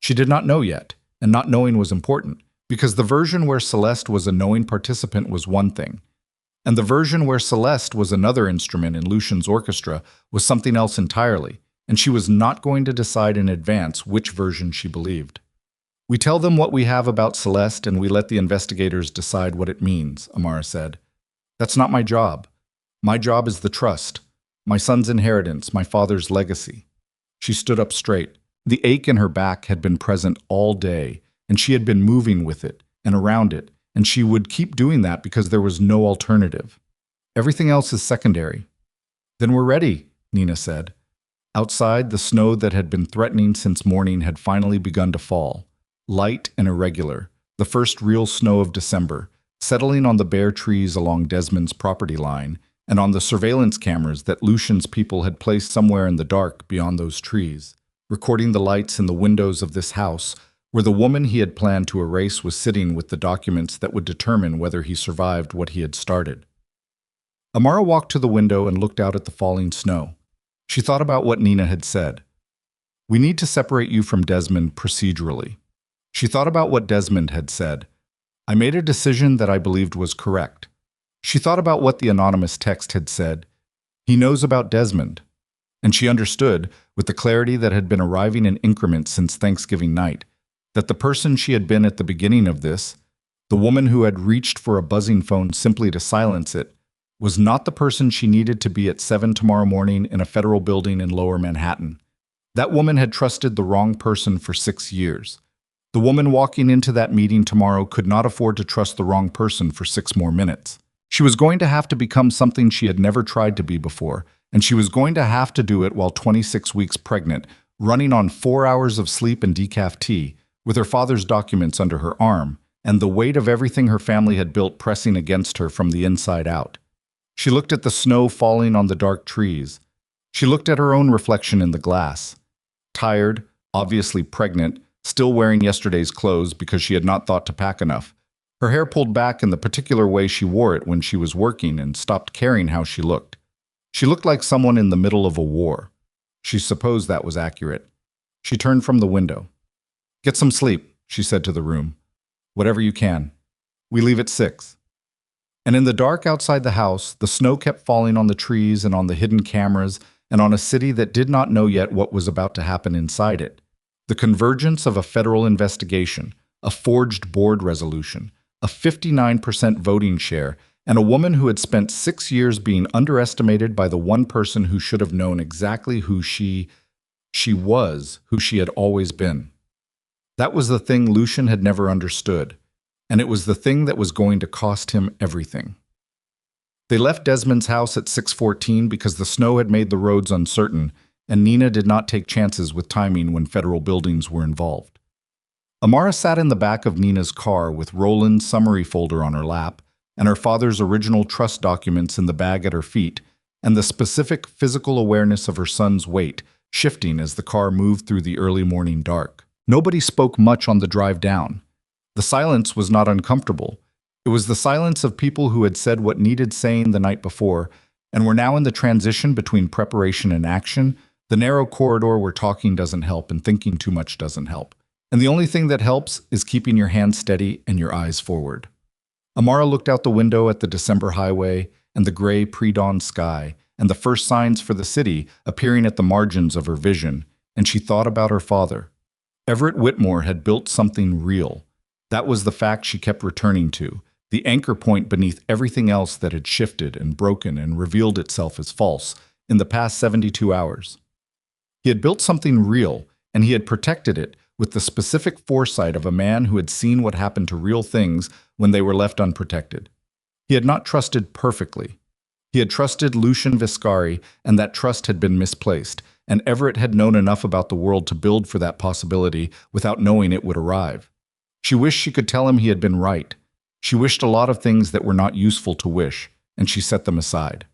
She did not know yet, and not knowing was important, because the version where Celeste was a knowing participant was one thing, and the version where Celeste was another instrument in Lucian's orchestra was something else entirely, and she was not going to decide in advance which version she believed. "We tell them what we have about Celeste and we let the investigators decide what it means," Amara said. "That's not my job. My job is the trust, my son's inheritance, my father's legacy." She stood up straight. The ache in her back had been present all day, and she had been moving with it and around it, and she would keep doing that because there was no alternative. "Everything else is secondary." "Then we're ready," Nina said. Outside, the snow that had been threatening since morning had finally begun to fall, light and irregular, the first real snow of December, settling on the bare trees along Desmond's property line and on the surveillance cameras that Lucian's people had placed somewhere in the dark beyond those trees, recording the lights in the windows of this house where the woman he had planned to erase was sitting with the documents that would determine whether he survived what he had started. Amara walked to the window and looked out at the falling snow. She thought about what Nina had said. "We need to separate you from Desmond procedurally." She thought about what Desmond had said. "I made a decision that I believed was correct." She thought about what the anonymous text had said. "He knows about Desmond." And she understood, with the clarity that had been arriving in increments since Thanksgiving night, that the person she had been at the beginning of this, the woman who had reached for a buzzing phone simply to silence it, was not the person she needed to be at 7 tomorrow morning in a federal building in Lower Manhattan. That woman had trusted the wrong person for 6 years. The woman walking into that meeting tomorrow could not afford to trust the wrong person for 6 more minutes. She was going to have to become something she had never tried to be before, and she was going to have to do it while 26 weeks pregnant, running on 4 hours of sleep and decaf tea, with her father's documents under her arm, and the weight of everything her family had built pressing against her from the inside out. She looked at the snow falling on the dark trees. She looked at her own reflection in the glass. Tired, obviously pregnant, still wearing yesterday's clothes because she had not thought to pack enough. Her hair pulled back in the particular way she wore it when she was working and stopped caring how she looked. She looked like someone in the middle of a war. She supposed that was accurate. She turned from the window. "Get some sleep," she said to the room. "Whatever you can. We leave at 6. And in the dark outside the house, the snow kept falling on the trees and on the hidden cameras and on a city that did not know yet what was about to happen inside it. The convergence of a federal investigation, a forged board resolution, a 59% voting share, and a woman who had spent 6 years being underestimated by the one person who should have known exactly who she was, who she had always been. That was the thing Lucian had never understood, and it was the thing that was going to cost him everything. They left Desmond's house at 6:14 because the snow had made the roads uncertain, and Nina did not take chances with timing when federal buildings were involved. Amara sat in the back of Nina's car with Roland's summary folder on her lap and her father's original trust documents in the bag at her feet, and the specific physical awareness of her son's weight shifting as the car moved through the early morning dark. Nobody spoke much on the drive down. The silence was not uncomfortable. It was the silence of people who had said what needed saying the night before and were now in the transition between preparation and action, the narrow corridor where talking doesn't help and thinking too much doesn't help. And the only thing that helps is keeping your hands steady and your eyes forward. Amara looked out the window at the December highway and the gray pre-dawn sky and the first signs for the city appearing at the margins of her vision, and she thought about her father. Everett Whitmore had built something real. That was the fact she kept returning to, the anchor point beneath everything else that had shifted and broken and revealed itself as false in the past 72 hours. He had built something real, and he had protected it with the specific foresight of a man who had seen what happened to real things when they were left unprotected. He had not trusted perfectly. He had trusted Lucian Viscari, and that trust had been misplaced, and Everett had known enough about the world to build for that possibility without knowing it would arrive. She wished she could tell him he had been right. She wished a lot of things that were not useful to wish, and she set them aside.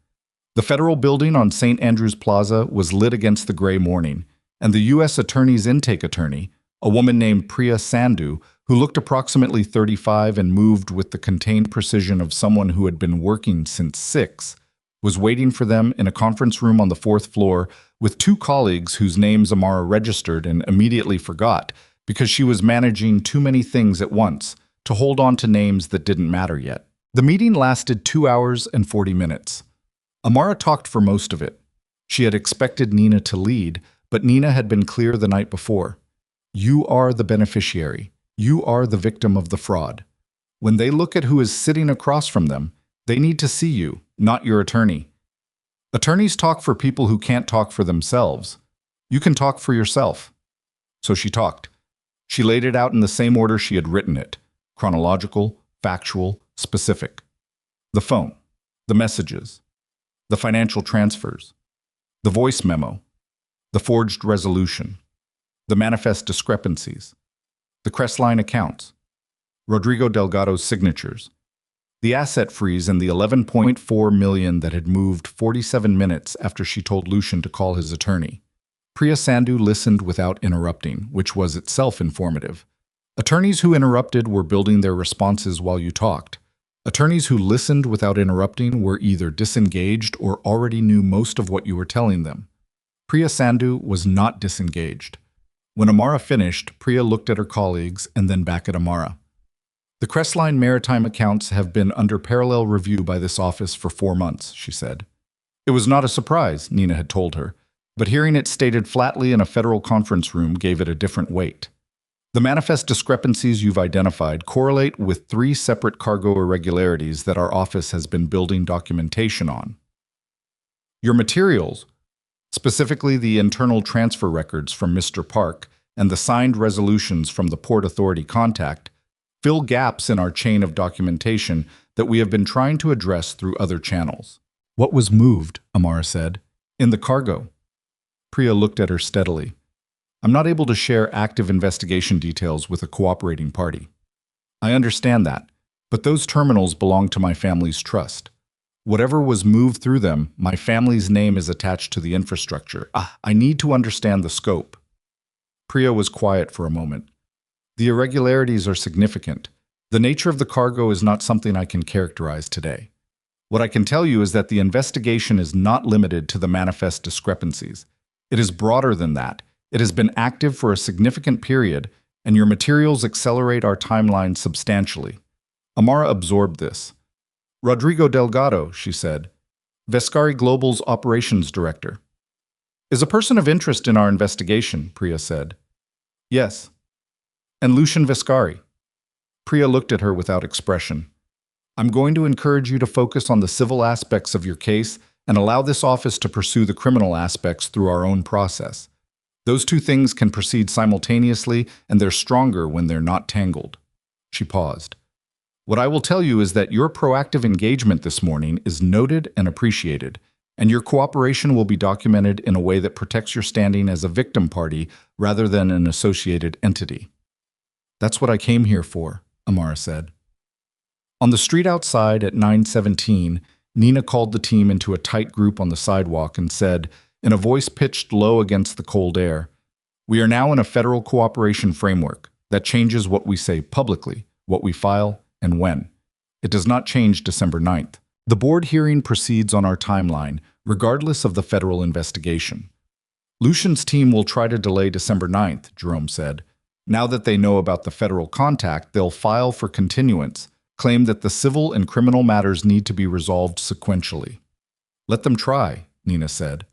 The federal building on St. Andrews Plaza was lit against the gray morning, and the U.S. Attorney's intake attorney, a woman named Priya Sandhu, who looked approximately 35 and moved with the contained precision of someone who had been working since 6, was waiting for them in a conference room on the 4th floor with 2 colleagues whose names Amara registered and immediately forgot because she was managing too many things at once to hold on to names that didn't matter yet. The meeting lasted 2 hours and 40 minutes. Amara talked for most of it. She had expected Nina to lead, but Nina had been clear the night before. You are the beneficiary. You are the victim of the fraud. When they look at who is sitting across from them, they need to see you, not your attorney. Attorneys talk for people who can't talk for themselves. You can talk for yourself. So she talked. She laid it out in the same order she had written it: chronological, factual, specific. The phone, the messages, the financial transfers, the voice memo, the forged resolution, the manifest discrepancies, the Crestline accounts, Rodrigo Delgado's signatures, the asset freeze and the $11.4 million that had moved 47 minutes after she told Lucian to call his attorney. Priya Sandhu listened without interrupting, which was itself informative. Attorneys who interrupted were building their responses while you talked. Attorneys who listened without interrupting were either disengaged or already knew most of what you were telling them. Priya Sandhu was not disengaged. When Amara finished, Priya looked at her colleagues and then back at Amara. The Crestline maritime accounts have been under parallel review by this office for 4 months, she said. It was not a surprise, Nina had told her, but hearing it stated flatly in a federal conference room gave it a different weight. The manifest discrepancies you've identified correlate with 3 separate cargo irregularities that our office has been building documentation on. Your materials, specifically the internal transfer records from Mr. Park and the signed resolutions from the Port Authority contact, fill gaps in our chain of documentation that we have been trying to address through other channels. What was moved, Amara said, in the cargo? Priya looked at her steadily. I'm not able to share active investigation details with a cooperating party. I understand that, but those terminals belong to my family's trust. Whatever was moved through them, my family's name is attached to the infrastructure. I need to understand the scope. Priya was quiet for a moment. The irregularities are significant. The nature of the cargo is not something I can characterize today. What I can tell you is that the investigation is not limited to the manifest discrepancies. It is broader than that. It has been active for a significant period, and your materials accelerate our timeline substantially. Amara absorbed this. Rodrigo Delgado, she said, Viscari Global's operations director. Is a person of interest in our investigation, Priya said. Yes. And Lucian Viscari. Priya looked at her without expression. I'm going to encourage you to focus on the civil aspects of your case and allow this office to pursue the criminal aspects through our own process. Those two things can proceed simultaneously, and they're stronger when they're not tangled." She paused. "What I will tell you is that your proactive engagement this morning is noted and appreciated, and your cooperation will be documented in a way that protects your standing as a victim party rather than an associated entity." "That's what I came here for," Amara said. On the street outside at 9:17, Nina called the team into a tight group on the sidewalk and said, in a voice pitched low against the cold air, "We are now in a federal cooperation framework that changes what we say publicly, what we file, and when. It does not change December 9th. The board hearing proceeds on our timeline, regardless of the federal investigation." "Lucian's team will try to delay December 9th, Jerome said. "Now that they know about the federal contact, they'll file for continuance, claim that the civil and criminal matters need to be resolved sequentially." "Let them try," Nina said.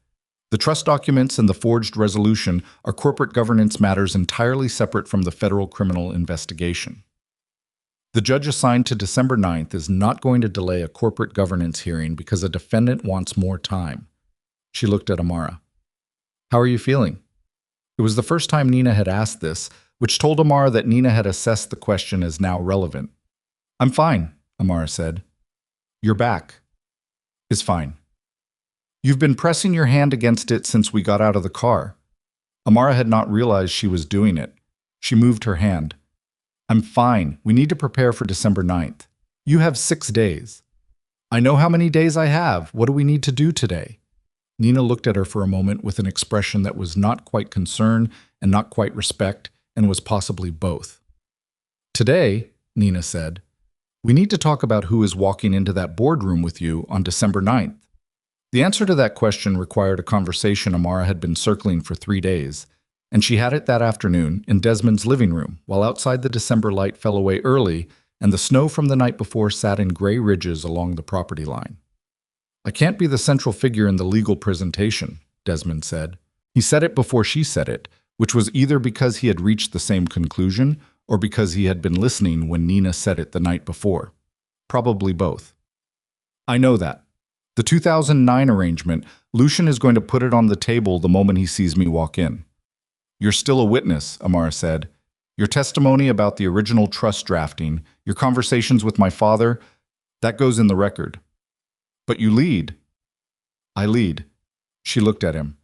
"The trust documents and the forged resolution are corporate governance matters entirely separate from the federal criminal investigation. The judge assigned to December 9th is not going to delay a corporate governance hearing because a defendant wants more time." She looked at Amara. "How are you feeling?" It was the first time Nina had asked this, which told Amara that Nina had assessed the question as now relevant. "I'm fine," Amara said. "Your back is fine. You've been pressing your hand against it since we got out of the car." Amara had not realized she was doing it. She moved her hand. "I'm fine. We need to prepare for December 9th. You have 6 days." "I know how many days I have. What do we need to do today?" Nina looked at her for a moment with an expression that was not quite concern and not quite respect, and was possibly both. "Today," Nina said, "we need to talk about who is walking into that boardroom with you on December 9th. The answer to that question required a conversation Amara had been circling for 3 days, and she had it that afternoon in Desmond's living room while outside the December light fell away early and the snow from the night before sat in gray ridges along the property line. "I can't be the central figure in the legal presentation," Desmond said. He said it before she said it, which was either because he had reached the same conclusion or because he had been listening when Nina said it the night before. Probably both. "I know that. The 2009 arrangement, Lucian is going to put it on the table the moment he sees me walk in." "You're still a witness," Amara said. "Your testimony about the original trust drafting, your conversations with my father, that goes in the record." "But you lead." "I lead." She looked at him.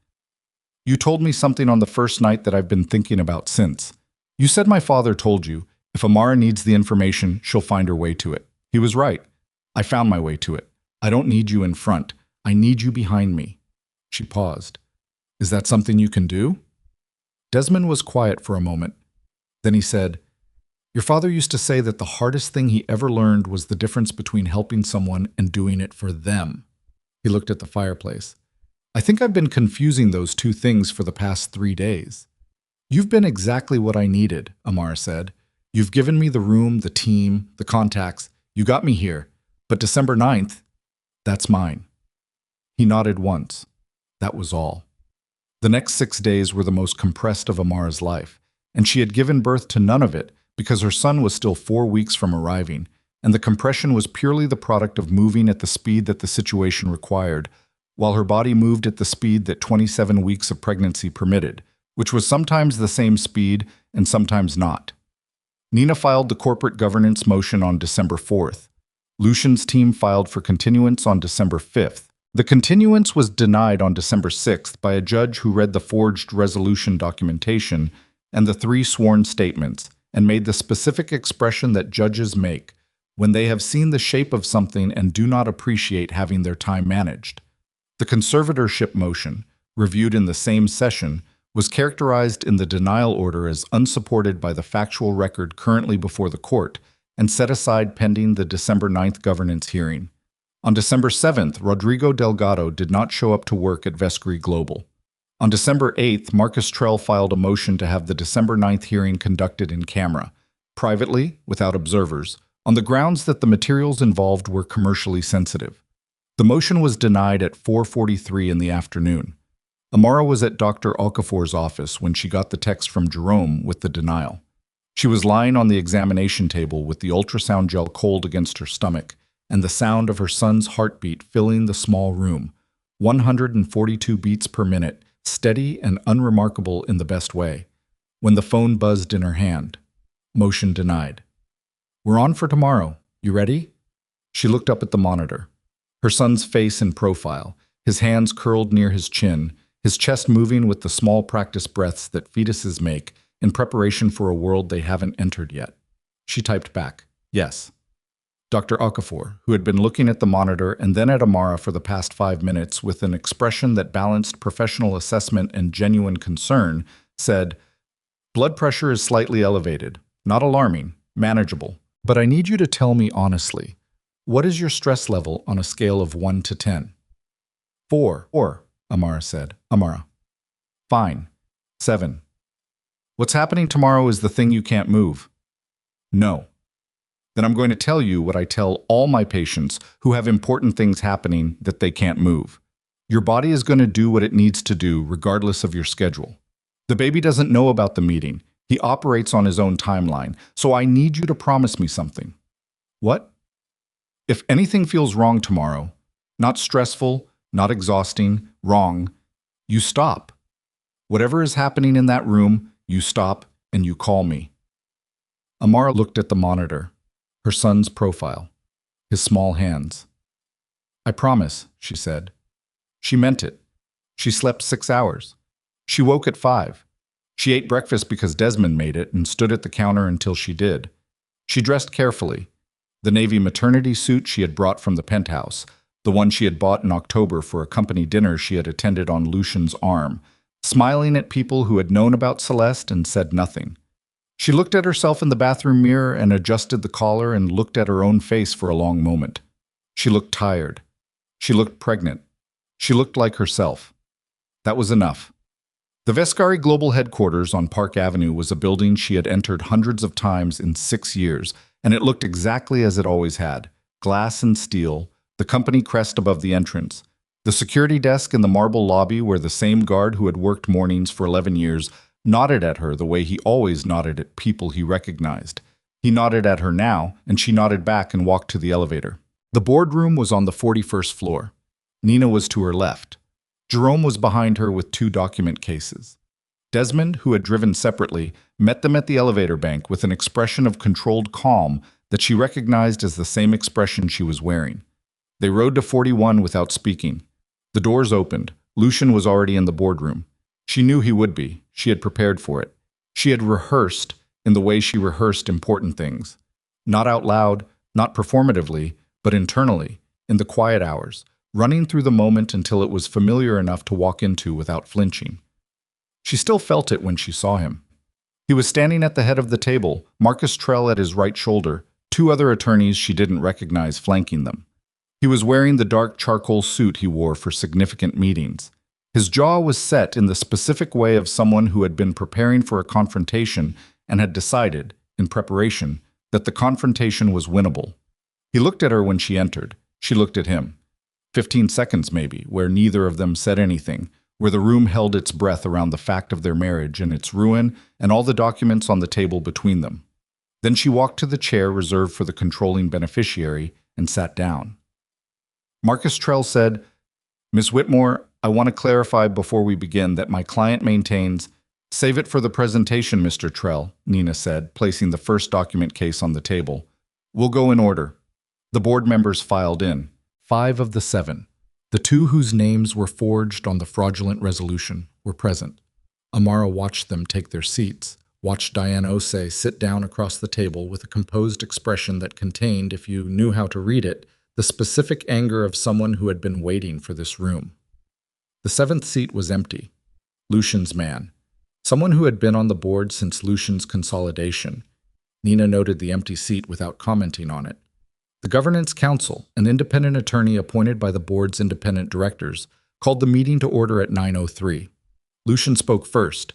"You told me something on the first night that I've been thinking about since. You said my father told you, if Amara needs the information, she'll find her way to it. He was right. I found my way to it. I don't need you in front. I need you behind me." She paused. "Is that something you can do?" Desmond was quiet for a moment. Then he said, "Your father used to say that the hardest thing he ever learned was the difference between helping someone and doing it for them." He looked at the fireplace. "I think I've been confusing those two things for the past 3 days." "You've been exactly what I needed," Amara said. "You've given me the room, the team, the contacts. You got me here. But December 9th, that's mine." He nodded once. That was all. The next 6 days were the most compressed of Amara's life, and she had given birth to none of it because her son was still 4 weeks from arriving, and the compression was purely the product of moving at the speed that the situation required, while her body moved at the speed that 27 weeks of pregnancy permitted, which was sometimes the same speed and sometimes not. Nina filed the corporate governance motion on December 4th. Lucian's team filed for continuance on December 5th. The continuance was denied on December 6th by a judge who read the forged resolution documentation and the 3 sworn statements and made the specific expression that judges make when they have seen the shape of something and do not appreciate having their time managed. The conservatorship motion, reviewed in the same session, was characterized in the denial order as unsupported by the factual record currently before the court and set aside pending the December 9th governance hearing. On December 7th, Rodrigo Delgado did not show up to work at Vescry Global. On December 8th, Marcus Trell filed a motion to have the December 9th hearing conducted in camera, privately, without observers, on the grounds that the materials involved were commercially sensitive. The motion was denied at 4:43 in the afternoon. Amara was at Dr. Okafor's office when she got the text from Jerome with the denial. She was lying on the examination table with the ultrasound gel cold against her stomach, and the sound of her son's heartbeat filling the small room. 142 beats per minute, steady and unremarkable in the best way. When the phone buzzed in her hand. Motion denied. "We're on for tomorrow. You ready?" She looked up at the monitor. Her son's face in profile, his hands curled near his chin, his chest moving with the small practice breaths that fetuses make in preparation for a world they haven't entered yet. She typed back, "Yes." Dr. Okafor, who had been looking at the monitor and then at Amara for the past 5 minutes with an expression that balanced professional assessment and genuine concern, said, "Blood pressure is slightly elevated. Not alarming, manageable. But I need you to tell me honestly, what is your stress level on a scale of 1 to 10? 4, Amara said. Amara. Fine. 7. What's happening tomorrow is the thing you can't move. No. Then I'm going to tell you what I tell all my patients who have important things happening that they can't move. Your body is going to do what it needs to do regardless of your schedule. The baby doesn't know about the meeting. He operates on his own timeline, so I need you to promise me something." "What?" "If anything feels wrong tomorrow, not stressful, not exhausting, wrong, you stop. Whatever is happening in that room, you stop and you call me." Amara looked at the monitor, her son's profile, his small hands. "I promise," she said. She meant it. She slept 6 hours. She woke at 5. She ate breakfast because Desmond made it and stood at the counter until she did. She dressed carefully. The navy maternity suit she had brought from the penthouse, the one she had bought in October for a company dinner she had attended on Lucian's arm, smiling at people who had known about Celeste and said nothing. She looked at herself in the bathroom mirror and adjusted the collar and looked at her own face for a long moment. She looked tired. She looked pregnant. She looked like herself. That was enough. The Vescari Global Headquarters on Park Avenue was a building she had entered hundreds of times in 6 years, and it looked exactly as it always had. Glass and steel, the company crest above the entrance, the security desk in the marble lobby where the same guard who had worked mornings for 11 years nodded at her the way he always nodded at people he recognized. He nodded at her now, and she nodded back and walked to the elevator. The boardroom was on the 41st floor. Nina was to her left. Jerome was behind her with 2 document cases. Desmond, who had driven separately, met them at the elevator bank with an expression of controlled calm that she recognized as the same expression she was wearing. They rode to 41 without speaking. The doors opened. Lucian was already in the boardroom. She knew he would be. She had prepared for it. She had rehearsed in the way she rehearsed important things. Not out loud, not performatively, but internally, in the quiet hours, running through the moment until it was familiar enough to walk into without flinching. She still felt it when she saw him. He was standing at the head of the table, Marcus Trell at his right shoulder, 2 other attorneys she didn't recognize flanking them. He was wearing the dark charcoal suit he wore for significant meetings. His jaw was set in the specific way of someone who had been preparing for a confrontation and had decided, in preparation, that the confrontation was winnable. He looked at her when she entered. She looked at him. 15 seconds maybe, where neither of them said anything, where the room held its breath around the fact of their marriage and its ruin and all the documents on the table between them. Then she walked to the chair reserved for the controlling beneficiary and sat down. Marcus Trell said, "Miss Whitmore, I want to clarify before we begin that my client maintains—" "Save it for the presentation, Mr. Trell," Nina said, placing the first document case on the table. "We'll go in order." The board members filed in. 5 of the 7, the 2 whose names were forged on the fraudulent resolution, were present. Amara watched them take their seats, watched Diane Osei sit down across the table with a composed expression that contained, if you knew how to read it, the specific anger of someone who had been waiting for this room. The 7th seat was empty. Lucian's man. Someone who had been on the board since Lucian's consolidation. Nina noted the empty seat without commenting on it. The Governance Council, an independent attorney appointed by the board's independent directors, called the meeting to order at 9:03. Lucian spoke first.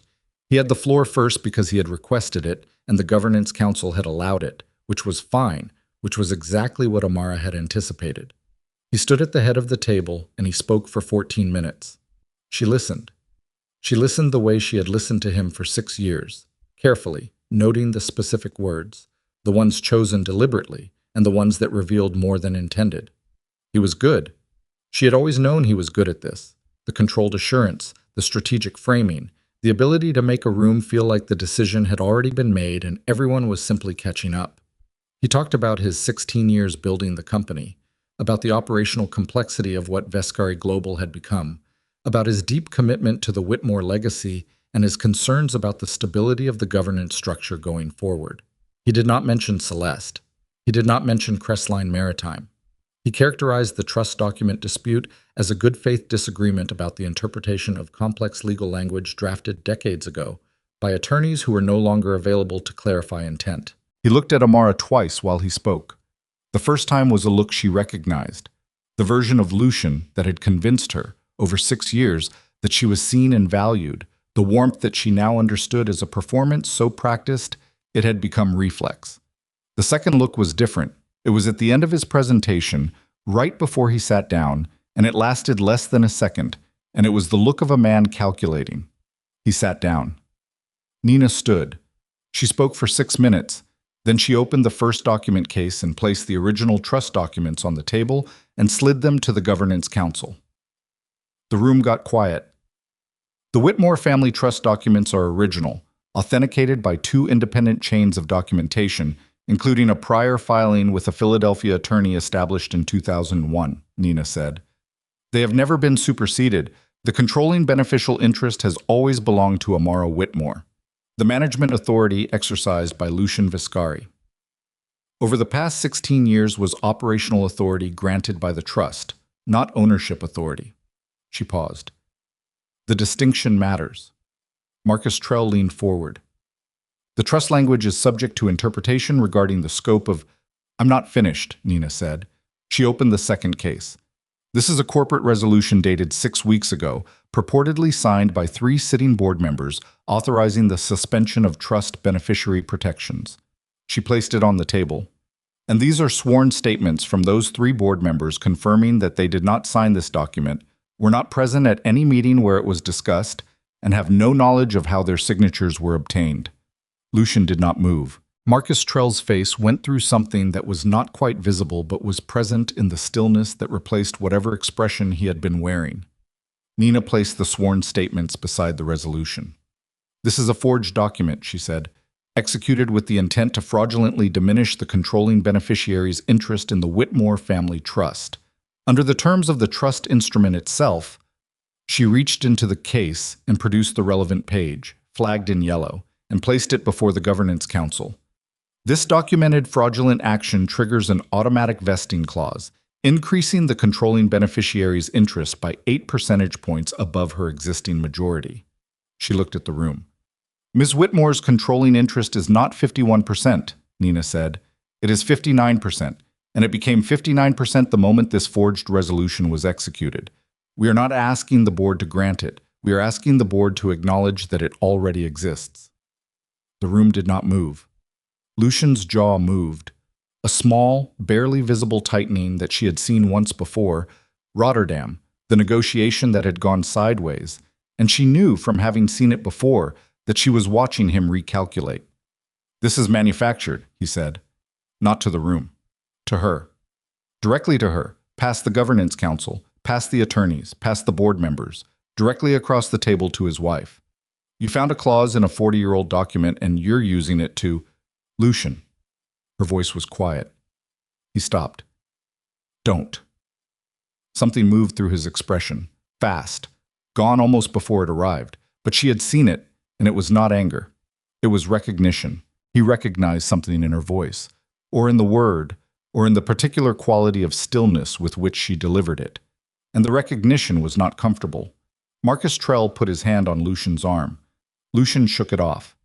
He had the floor first because he had requested it, and the Governance Council had allowed it, which was fine, which was exactly what Amara had anticipated. He stood at the head of the table, and he spoke for 14 minutes. She listened. She listened the way she had listened to him for 6 years, carefully, noting the specific words, the ones chosen deliberately, and the ones that revealed more than intended. He was good. She had always known he was good at this. The controlled assurance, the strategic framing, the ability to make a room feel like the decision had already been made and everyone was simply catching up. He talked about his 16 years building the company, about the operational complexity of what Vescari Global had become, about his deep commitment to the Whitmore legacy and his concerns about the stability of the governance structure going forward. He did not mention Celeste. He did not mention Crestline Maritime. He characterized the trust document dispute as a good-faith disagreement about the interpretation of complex legal language drafted decades ago by attorneys who were no longer available to clarify intent. He looked at Amara twice while he spoke. The first time was a look she recognized, the version of Lucian that had convinced her, over 6 years, that she was seen and valued, the warmth that she now understood as a performance so practiced it had become reflex. The second look was different. It was at the end of his presentation, right before he sat down, and it lasted less than a second, and it was the look of a man calculating. He sat down. Nina stood. She spoke for 6 minutes. Then she opened the first document case and placed the original trust documents on the table and slid them to the Governance Council. The room got quiet. The Whitmore family trust documents are original, authenticated by 2 independent chains of documentation, including a prior filing with a Philadelphia attorney established in 2001, Nina said. They have never been superseded. The controlling beneficial interest has always belonged to Amara Whitmore, the management authority exercised by Lucian Vescari. Over the past 16 years was operational authority granted by the trust, not ownership authority. She paused. The distinction matters. Marcus Trell leaned forward. The trust language is subject to interpretation regarding the scope of— I'm not finished, Nina said. She opened the second case. This is a corporate resolution dated 6 weeks ago, purportedly signed by 3 sitting board members authorizing the suspension of trust beneficiary protections. She placed it on the table. And these are sworn statements from those 3 board members confirming that they did not sign this document, were not present at any meeting where it was discussed, and have no knowledge of how their signatures were obtained. Lucian did not move. Marcus Trell's face went through something that was not quite visible but was present in the stillness that replaced whatever expression he had been wearing. Nina placed the sworn statements beside the resolution. This is a forged document, she said, executed with the intent to fraudulently diminish the controlling beneficiary's interest in the Whitmore family trust. Under the terms of the trust instrument itself, she reached into the case and produced the relevant page, flagged in yellow, and placed it before the Governance Council. This documented fraudulent action triggers an automatic vesting clause, increasing the controlling beneficiary's interest by 8 percentage points above her existing majority. She looked at the room. Ms. Whitmore's controlling interest is not 51%, Nina said. It is 59%, and it became 59% the moment this forged resolution was executed. We are not asking the board to grant it. We are asking the board to acknowledge that it already exists. The room did not move. Lucian's jaw moved. A small, barely visible tightening that she had seen once before, Rotterdam, the negotiation that had gone sideways, and she knew from having seen it before that she was watching him recalculate. This is manufactured, he said. Not to the room. To her. Directly to her, past the Governance Council, past the attorneys, past the board members, directly across the table to his wife. You found a clause in a 40-year-old document and you're using it to— Lucian. Her voice was quiet. He stopped. Don't. Something moved through his expression, fast, gone almost before it arrived, but she had seen it, and it was not anger. It was recognition. He recognized something in her voice, or in the word, or in the particular quality of stillness with which she delivered it. And the recognition was not comfortable. Marcus Trell put his hand on Lucian's arm. Lucian shook it off.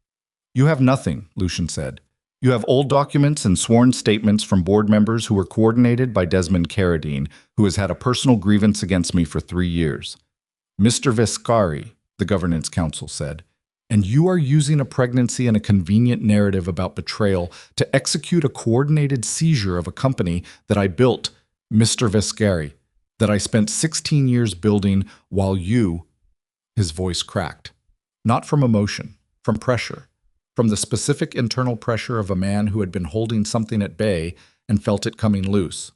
You have nothing, Lucian said. You have old documents and sworn statements from board members who were coordinated by Desmond Carradine, who has had a personal grievance against me for 3 years. Mr. Vescari, the Governance Council said, and you are using a pregnancy and a convenient narrative about betrayal to execute a coordinated seizure of a company that I built, Mr. Vescari, that I spent 16 years building while you— His voice cracked. Not from emotion, from pressure. From the specific internal pressure of a man who had been holding something at bay and felt it coming loose.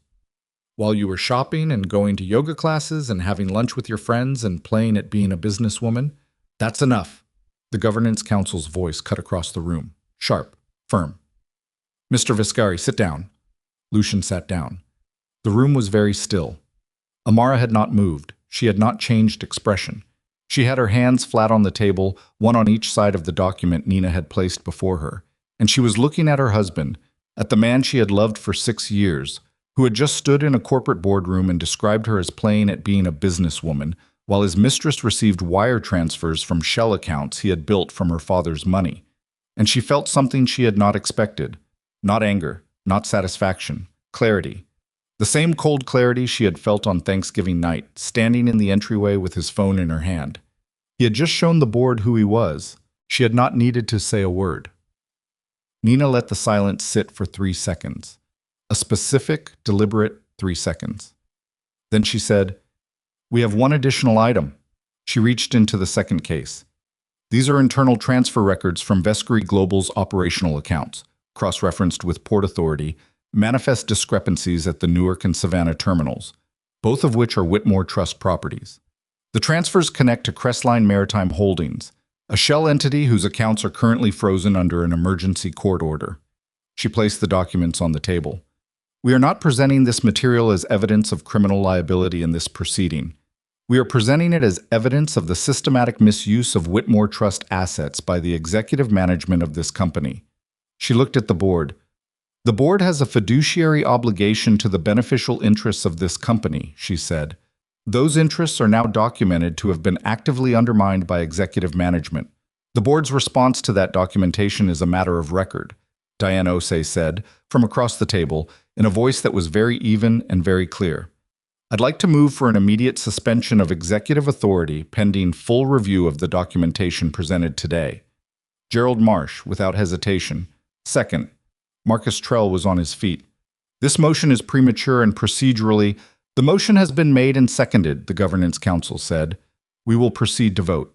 While you were shopping and going to yoga classes and having lunch with your friends and playing at being a businesswoman, that's enough. The governance council's voice cut across the room, sharp, firm. Mr. Viscari, sit down. Lucian sat down. The room was very still. Amara had not moved. She had not changed expression. She had her hands flat on the table, one on each side of the document Nina had placed before her, and she was looking at her husband, at the man she had loved for 6 years, who had just stood in a corporate boardroom and described her as playing at being a businesswoman, while his mistress received wire transfers from shell accounts he had built from her father's money. And she felt something she had not expected. Not anger, not satisfaction, clarity. The same cold clarity she had felt on Thanksgiving night, standing in the entryway with his phone in her hand. He had just shown the board who he was. She had not needed to say a word. Nina let the silence sit for 3 seconds. A specific, deliberate 3 seconds. Then she said, "We have one additional item." She reached into the second case. "These are internal transfer records from Vescari Global's operational accounts, cross-referenced with Port Authority, manifest discrepancies at the Newark and Savannah terminals, both of which are Whitmore Trust properties. The transfers connect to Crestline Maritime Holdings, a shell entity whose accounts are currently frozen under an emergency court order." She placed the documents on the table. "We are not presenting this material as evidence of criminal liability in this proceeding. We are presenting it as evidence of the systematic misuse of Whitmore Trust assets by the executive management of this company." She looked at the board. "The board has a fiduciary obligation to the beneficial interests of this company," she said. "Those interests are now documented to have been actively undermined by executive management. The board's response to that documentation is a matter of record," Diane Osei said, from across the table, in a voice that was very even and very clear. "I'd like to move for an immediate suspension of executive authority pending full review of the documentation presented today." Gerald Marsh, without hesitation. Second. Marcus Trell was on his feet. "This motion is premature and procedurally—" "The motion has been made and seconded," the Governance Council said. "We will proceed to vote."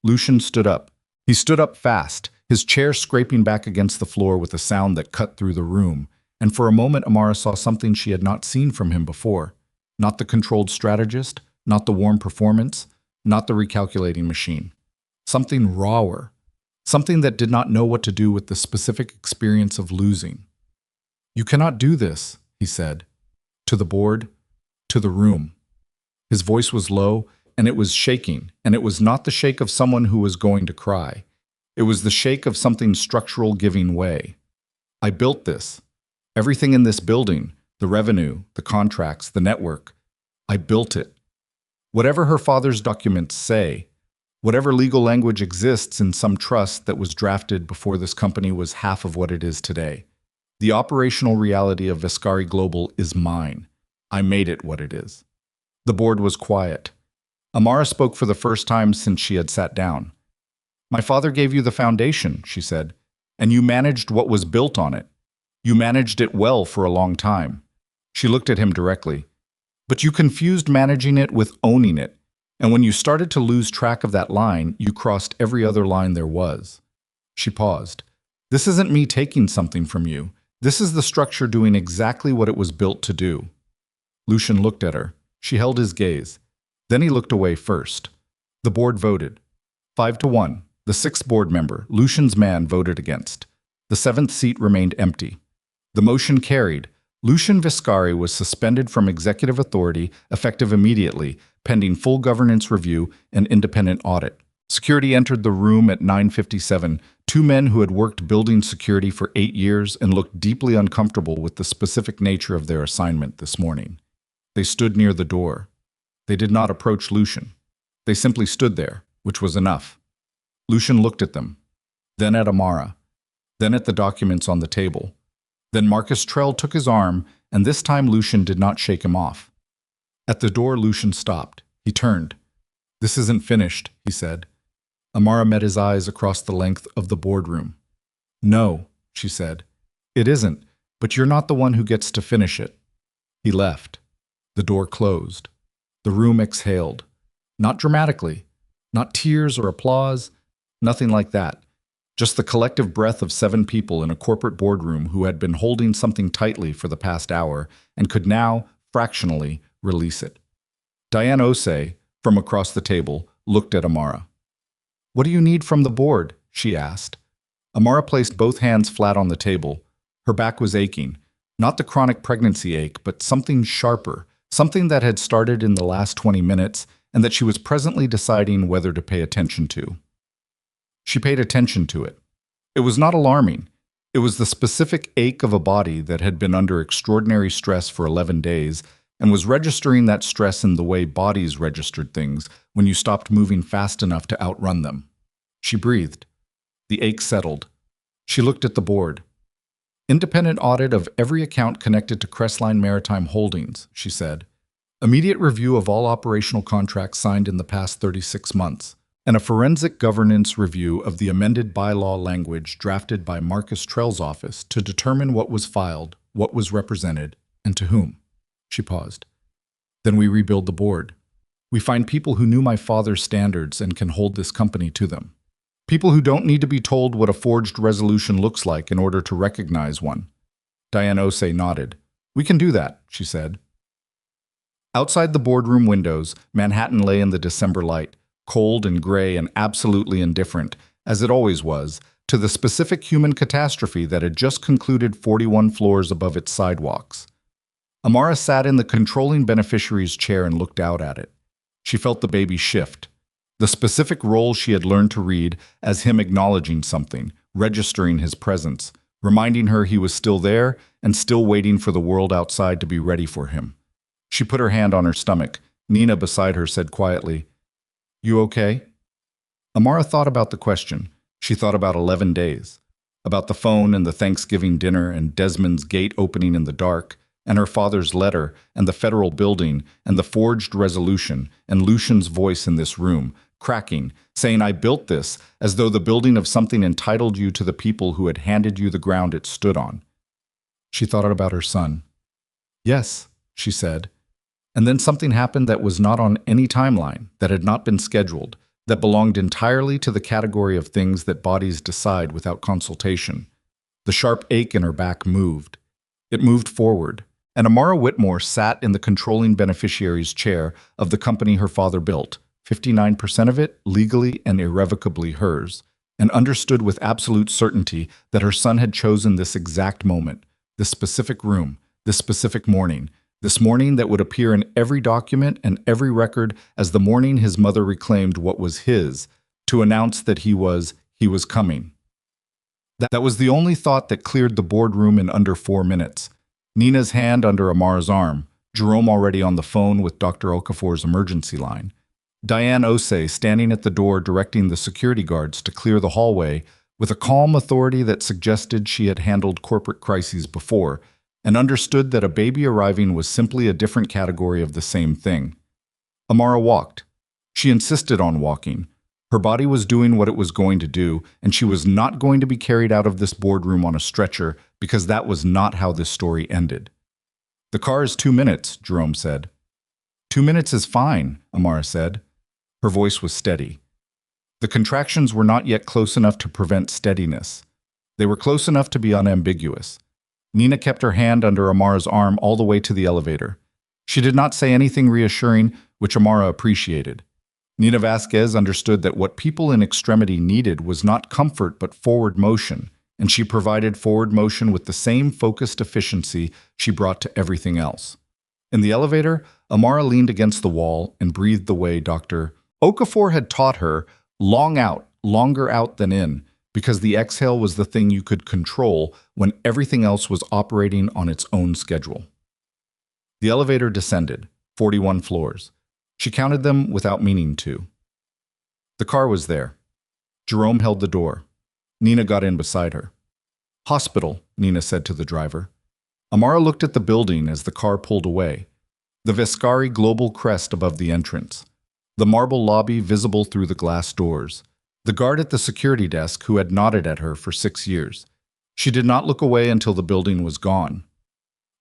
Lucian stood up. He stood up fast, his chair scraping back against the floor with a sound that cut through the room, and for a moment Amara saw something she had not seen from him before. Not the controlled strategist, not the warm performance, not the recalculating machine. Something rawer. Something that did not know what to do with the specific experience of losing. "You cannot do this," he said. To the board, to the room. His voice was low, and it was shaking, and it was not the shake of someone who was going to cry. It was the shake of something structural giving way. "I built this. Everything in this building, the revenue, the contracts, the network. I built it. Whatever her father's documents say, whatever legal language exists in some trust that was drafted before this company was half of what it is today. The operational reality of Vescari Global is mine. I made it what it is." The board was quiet. Amara spoke for the first time since she had sat down. "My father gave you the foundation," she said, "and you managed what was built on it. You managed it well for a long time." She looked at him directly. "But you confused managing it with owning it. And when you started to lose track of that line, you crossed every other line there was." She paused. "This isn't me taking something from you. This is the structure doing exactly what it was built to do." Lucian looked at her. She held his gaze. Then he looked away first. The board voted. 5-1. The 6th board member, Lucian's man, voted against. The 7th seat remained empty. The motion carried. Lucian Viscari was suspended from executive authority, effective immediately, pending full governance review and independent audit. Security entered the room at 9:57, 2 men who had worked building security for 8 years and looked deeply uncomfortable with the specific nature of their assignment this morning. They stood near the door. They did not approach Lucian. They simply stood there, which was enough. Lucian looked at them, then at Amara, then at the documents on the table. Then Marcus Trell took his arm, and this time Lucian did not shake him off. At the door, Lucian stopped. He turned. "This isn't finished," he said. Amara met his eyes across the length of the boardroom. "No," she said. "It isn't, but you're not the one who gets to finish it." He left. The door closed. The room exhaled. Not dramatically. Not tears or applause. Nothing like that. Just the collective breath of 7 people in a corporate boardroom who had been holding something tightly for the past hour and could now, fractionally, release it. Diane Osei, from across the table, looked at Amara. "What do you need from the board?" she asked. Amara placed both hands flat on the table. Her back was aching, not the chronic pregnancy ache, but something sharper, something that had started in the last 20 minutes and that she was presently deciding whether to pay attention to. She paid attention to it. It was not alarming. It was the specific ache of a body that had been under extraordinary stress for 11 days and was registering that stress in the way bodies registered things when you stopped moving fast enough to outrun them. She breathed. The ache settled. She looked at the board. "Independent audit of every account connected to Crestline Maritime Holdings," she said. "Immediate review of all operational contracts signed in the past 36 months. And a forensic governance review of the amended bylaw language drafted by Marcus Trell's office to determine what was filed, what was represented, and to whom." She paused. "Then we rebuild the board. We find people who knew my father's standards and can hold this company to them. People who don't need to be told what a forged resolution looks like in order to recognize one." Diane Osei nodded. "We can do that," she said. Outside the boardroom windows, Manhattan lay in the December light, cold and gray and absolutely indifferent, as it always was, to the specific human catastrophe that had just concluded 41 floors above its sidewalks. Amara sat in the controlling beneficiary's chair and looked out at it. She felt the baby shift. The specific role she had learned to read as him acknowledging something, registering his presence, reminding her he was still there and still waiting for the world outside to be ready for him. She put her hand on her stomach. Nina beside her said quietly, "You okay?" Amara thought about the question. She thought about 11 days. About the phone and the Thanksgiving dinner and Desmond's gate opening in the dark, and her father's letter and the federal building and the forged resolution and Lucian's voice in this room, cracking, saying, "I built this," as though the building of something entitled you to the people who had handed you the ground it stood on. She thought about her son. "Yes," she said. And then something happened that was not on any timeline, that had not been scheduled, that belonged entirely to the category of things that bodies decide without consultation. The sharp ache in her back moved. It moved forward, and Amara Whitmore sat in the controlling beneficiary's chair of the company her father built, 59% of it legally and irrevocably hers, and understood with absolute certainty that her son had chosen this exact moment, this specific room, this specific morning, this morning that would appear in every document and every record as the morning his mother reclaimed what was his, to announce that he was coming. That was the only thought that cleared the boardroom in under 4 minutes. Nina's hand under Amara's arm, Jerome already on the phone with Dr. Okafor's emergency line. Diane Osei standing at the door directing the security guards to clear the hallway with a calm authority that suggested she had handled corporate crises before, and understood that a baby arriving was simply a different category of the same thing. Amara walked. She insisted on walking. Her body was doing what it was going to do, and she was not going to be carried out of this boardroom on a stretcher because that was not how this story ended. "The car is 2 minutes," Jerome said. 2 minutes is fine," Amara said. Her voice was steady. The contractions were not yet close enough to prevent steadiness. They were close enough to be unambiguous. Nina kept her hand under Amara's arm all the way to the elevator. She did not say anything reassuring, which Amara appreciated. Nina Vasquez understood that what people in extremity needed was not comfort but forward motion, and she provided forward motion with the same focused efficiency she brought to everything else. In the elevator, Amara leaned against the wall and breathed the way Dr. Okafor had taught her, long out, longer out than in, because the exhale was the thing you could control when everything else was operating on its own schedule. The elevator descended, 41 floors. She counted them without meaning to. The car was there. Jerome held the door. Nina got in beside her. "Hospital," Nina said to the driver. Amara looked at the building as the car pulled away. The Vescari global crest above the entrance. The marble lobby visible through the glass doors. The guard at the security desk who had nodded at her for 6 years. She did not look away until the building was gone.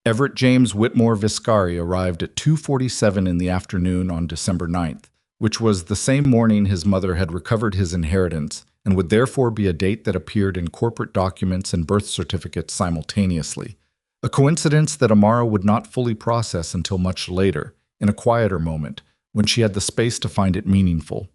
Everett James Whitmore Viscari arrived at 2:47 in the afternoon on December 9th, which was the same morning his mother had recovered his inheritance and would therefore be a date that appeared in corporate documents and birth certificates simultaneously. A coincidence that Amara would not fully process until much later, in a quieter moment, when she had the space to find it meaningful.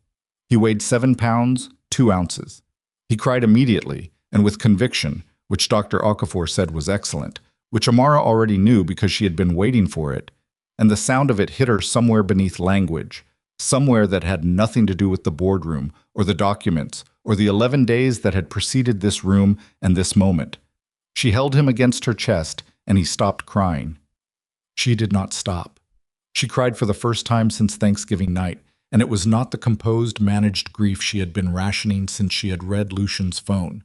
He weighed 7 pounds, 2 ounces. He cried immediately, and with conviction, which Dr. Okafor said was excellent, which Amara already knew because she had been waiting for it, and the sound of it hit her somewhere beneath language, somewhere that had nothing to do with the boardroom, or the documents, or the 11 days that had preceded this room and this moment. She held him against her chest, and he stopped crying. She did not stop. She cried for the first time since Thanksgiving night, and it was not the composed, managed grief she had been rationing since she had read Lucian's phone.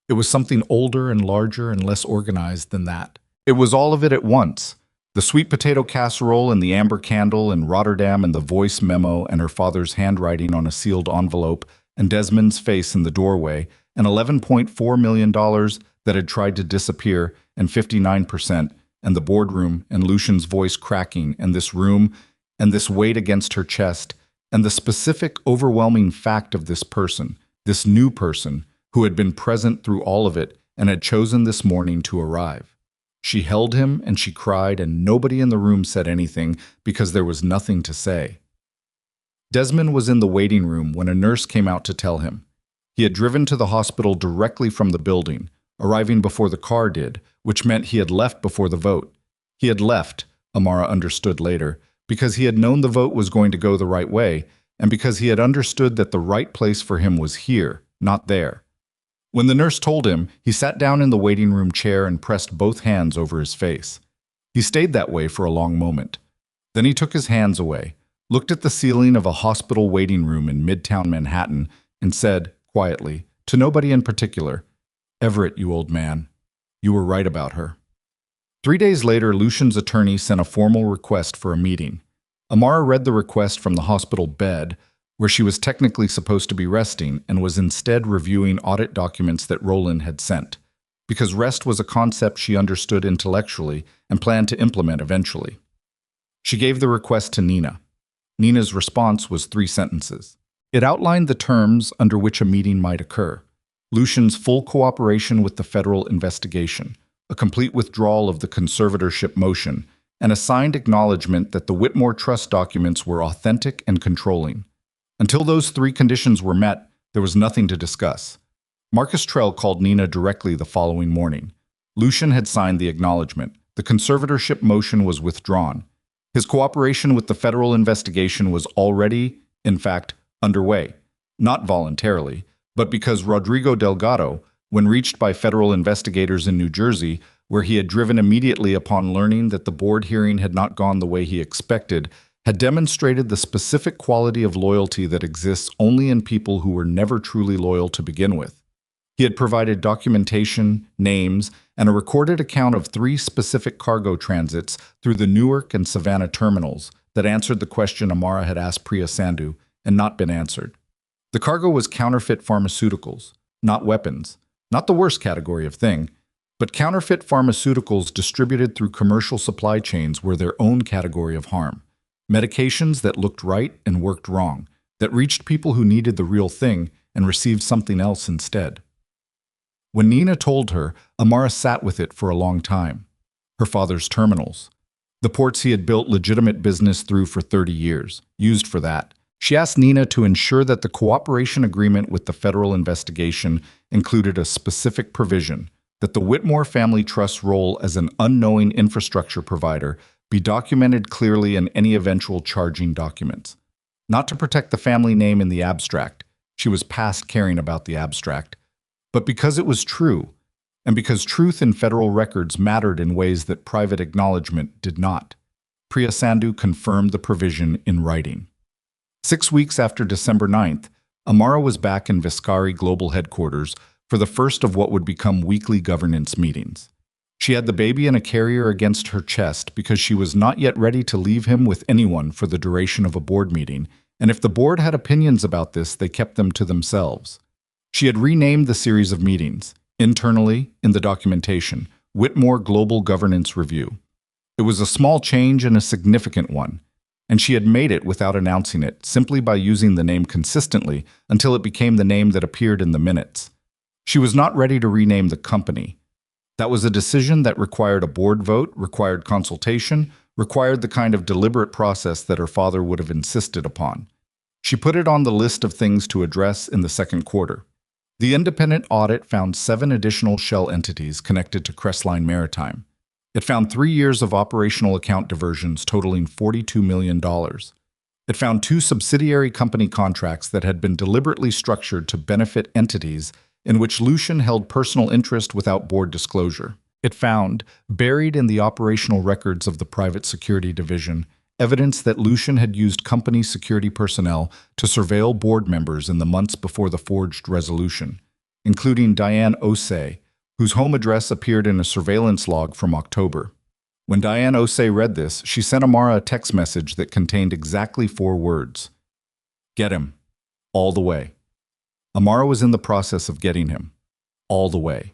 It was something older and larger and less organized than that. It was all of it at once. The sweet potato casserole and the amber candle and Rotterdam and the voice memo and her father's handwriting on a sealed envelope and Desmond's face in the doorway and $11.4 million that had tried to disappear and 59% and the boardroom and Lucian's voice cracking and this room and this weight against her chest and the specific overwhelming fact of this person, this new person who had been present through all of it and had chosen this morning to arrive. She held him and she cried and nobody in the room said anything because there was nothing to say. Desmond was in the waiting room when a nurse came out to tell him. He had driven to the hospital directly from the building, arriving before the car did, which meant he had left before the vote. He had left, Amara understood later, because he had known the vote was going to go the right way, and because he had understood that the right place for him was here, not there. When the nurse told him, he sat down in the waiting room chair and pressed both hands over his face. He stayed that way for a long moment. Then he took his hands away, looked at the ceiling of a hospital waiting room in Midtown Manhattan, and said, quietly, to nobody in particular, "Everett, you old man, you were right about her." 3 days later, Lucian's attorney sent a formal request for a meeting. Amara read the request from the hospital bed, where she was technically supposed to be resting and was instead reviewing audit documents that Roland had sent, because rest was a concept she understood intellectually and planned to implement eventually. She gave the request to Nina. Nina's response was 3 sentences. It outlined the terms under which a meeting might occur: Lucian's full cooperation with the federal investigation, a complete withdrawal of the conservatorship motion, and a signed acknowledgement that the Whitmore Trust documents were authentic and controlling. Until those 3 conditions were met, there was nothing to discuss. Marcus Trell called Nina directly the following morning. Lucian had signed the acknowledgement. The conservatorship motion was withdrawn. His cooperation with the federal investigation was already, in fact, underway, not voluntarily, but because Rodrigo Delgado, when reached by federal investigators in New Jersey, where he had driven immediately upon learning that the board hearing had not gone the way he expected, had demonstrated the specific quality of loyalty that exists only in people who were never truly loyal to begin with. He had provided documentation, names, and a recorded account of 3 specific cargo transits through the Newark and Savannah terminals that answered the question Amara had asked Priya Sandhu and not been answered. The cargo was counterfeit pharmaceuticals, not weapons, not the worst category of thing, but counterfeit pharmaceuticals distributed through commercial supply chains were their own category of harm. Medications that looked right and worked wrong, that reached people who needed the real thing and received something else instead. When Nina told her, Amara sat with it for a long time. Her father's terminals. The ports he had built legitimate business through for 30 years, used for that. She asked Nina to ensure that the cooperation agreement with the federal investigation included a specific provision that the Whitmore Family Trust's role as an unknowing infrastructure provider be documented clearly in any eventual charging documents. Not to protect the family name in the abstract, she was past caring about the abstract, but because it was true, and because truth in federal records mattered in ways that private acknowledgement did not. Priya Sandhu confirmed the provision in writing. 6 weeks after December 9th, Amara was back in Viscari Global Headquarters for the first of what would become weekly governance meetings. She had the baby in a carrier against her chest because she was not yet ready to leave him with anyone for the duration of a board meeting, and if the board had opinions about this, they kept them to themselves. She had renamed the series of meetings, internally, in the documentation, Whitmore Global Governance Review. It was a small change and a significant one, and she had made it without announcing it, simply by using the name consistently until it became the name that appeared in the minutes. She was not ready to rename the company. That was a decision that required a board vote, required consultation, required the kind of deliberate process that her father would have insisted upon. She put it on the list of things to address in the second quarter. The independent audit found 7 additional shell entities connected to Crestline Maritime. It found 3 years of operational account diversions totaling $42 million. It found 2 subsidiary company contracts that had been deliberately structured to benefit entities in which Lucian held personal interest without board disclosure. It found, buried in the operational records of the private security division, evidence that Lucian had used company security personnel to surveil board members in the months before the forged resolution, including Diane Osei, whose home address appeared in a surveillance log from October. When Diane Osei read this, she sent Amara a text message that contained exactly 4 words. Get him. All the way. Amara was in the process of getting him. All the way.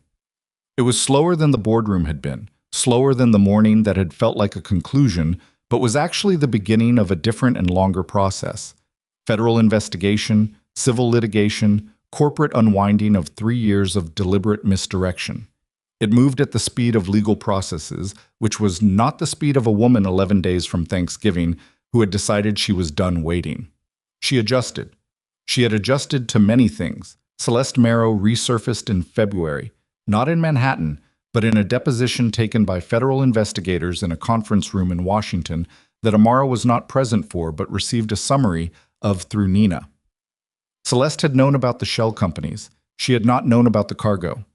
It was slower than the boardroom had been, slower than the morning that had felt like a conclusion, but was actually the beginning of a different and longer process. Federal investigation, civil litigation, corporate unwinding of 3 years of deliberate misdirection. It moved at the speed of legal processes, which was not the speed of a woman 11 days from Thanksgiving who had decided she was done waiting. She adjusted. She had adjusted to many things. Celeste Marrow resurfaced in February, not in Manhattan, but in a deposition taken by federal investigators in a conference room in Washington that Amara was not present for but received a summary of through Nina. Celeste had known about the shell companies. She had not known about the cargo.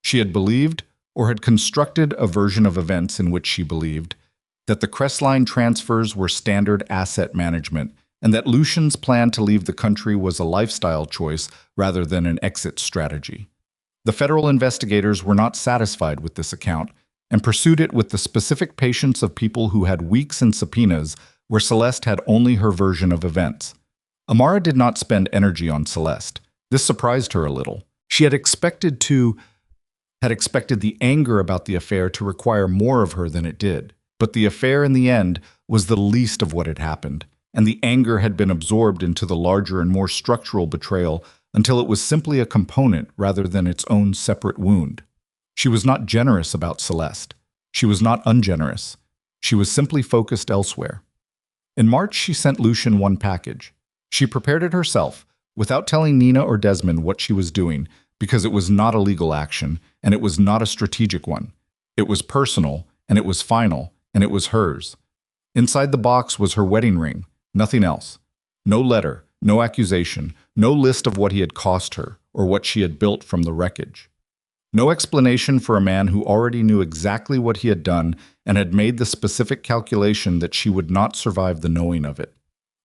She had believed, or had constructed a version of events in which she believed, that the Crestline transfers were standard asset management, and that Lucian's plan to leave the country was a lifestyle choice rather than an exit strategy. The federal investigators were not satisfied with this account and pursued it with the specific patience of people who had weeks in subpoenas where Celeste had only her version of events. Amara did not spend energy on Celeste. This surprised her a little. She had expected the anger about the affair to require more of her than it did. But the affair in the end was the least of what had happened, and the anger had been absorbed into the larger and more structural betrayal until it was simply a component rather than its own separate wound. She was not generous about Celeste. She was not ungenerous. She was simply focused elsewhere. In March, she sent Lucian 1 package. She prepared it herself, without telling Nina or Desmond what she was doing, because it was not a legal action, and it was not a strategic one. It was personal, and it was final, and it was hers. Inside the box was her wedding ring, nothing else. No letter, no accusation, no list of what he had cost her, or what she had built from the wreckage. No explanation for a man who already knew exactly what he had done and had made the specific calculation that she would not survive the knowing of it.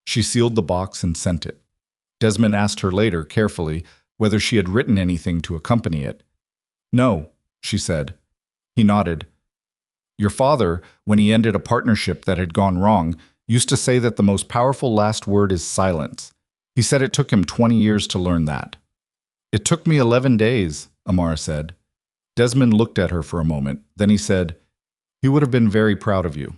She sealed the box and sent it. Desmond asked her later, carefully, whether she had written anything to accompany it. No, she said. He nodded. Your father, when he ended a partnership that had gone wrong, used to say that the most powerful last word is silence. He said it took him 20 years to learn that. It took me 11 days, Amara said. Desmond looked at her for a moment. Then he said, he would have been very proud of you.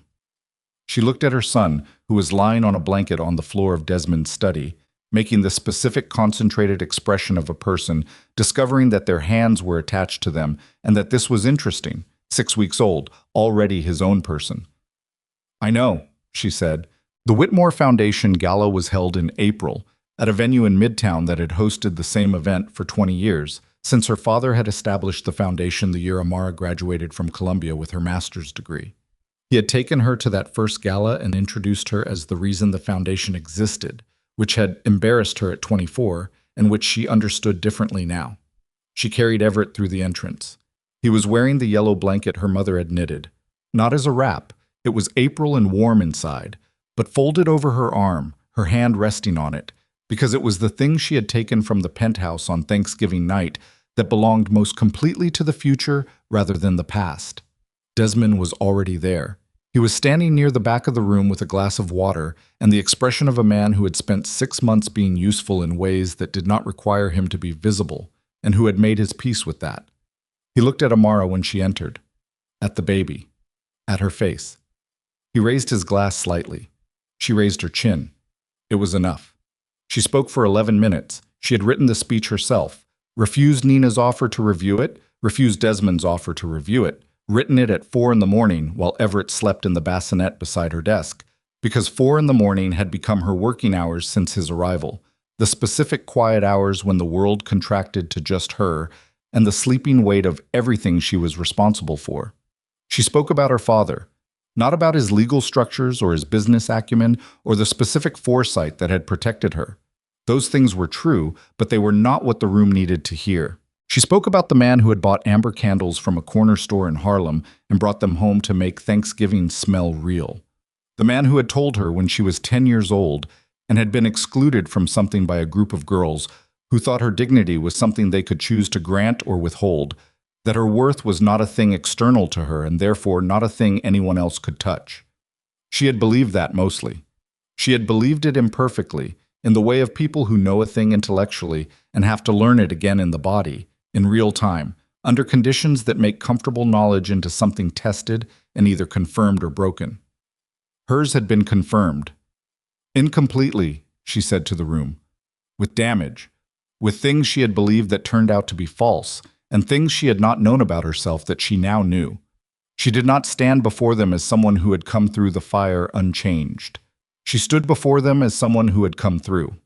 She looked at her son, who was lying on a blanket on the floor of Desmond's study, making the specific concentrated expression of a person, discovering that their hands were attached to them, and that this was interesting, 6 weeks old, already his own person. I know, she said. The Whitmore Foundation Gala was held in April, at a venue in Midtown that had hosted the same event for 20 years, since her father had established the foundation the year Amara graduated from Columbia with her master's degree. He had taken her to that first gala and introduced her as the reason the foundation existed, which had embarrassed her at 24, and which she understood differently now. She carried Everett through the entrance. He was wearing the yellow blanket her mother had knitted. Not as a wrap, it was April and warm inside, but folded over her arm, her hand resting on it, because it was the thing she had taken from the penthouse on Thanksgiving night that belonged most completely to the future rather than the past. Desmond was already there. He was standing near the back of the room with a glass of water and the expression of a man who had spent 6 months being useful in ways that did not require him to be visible, and who had made his peace with that. He looked at Amara when she entered, at the baby, at her face. He raised his glass slightly. She raised her chin. It was enough. She spoke for 11 minutes. She had written the speech herself, refused Nina's offer to review it, refused Desmond's offer to review it, written it at 4 in the morning while Everett slept in the bassinet beside her desk, because 4 in the morning had become her working hours since his arrival, the specific quiet hours when the world contracted to just her and the sleeping weight of everything she was responsible for. She spoke about her father, not about his legal structures or his business acumen or the specific foresight that had protected her. Those things were true, but they were not what the room needed to hear. She spoke about the man who had bought amber candles from a corner store in Harlem and brought them home to make Thanksgiving smell real. The man who had told her when she was 10 years old and had been excluded from something by a group of girls who thought her dignity was something they could choose to grant or withhold, that her worth was not a thing external to her and therefore not a thing anyone else could touch. She had believed that mostly. She had believed it imperfectly, in the way of people who know a thing intellectually and have to learn it again in the body, in real time, under conditions that make comfortable knowledge into something tested and either confirmed or broken. Hers had been confirmed. Incompletely, she said to the room. With damage. With things she had believed that turned out to be false, and things she had not known about herself that she now knew. She did not stand before them as someone who had come through the fire unchanged. She stood before them as someone who had come through.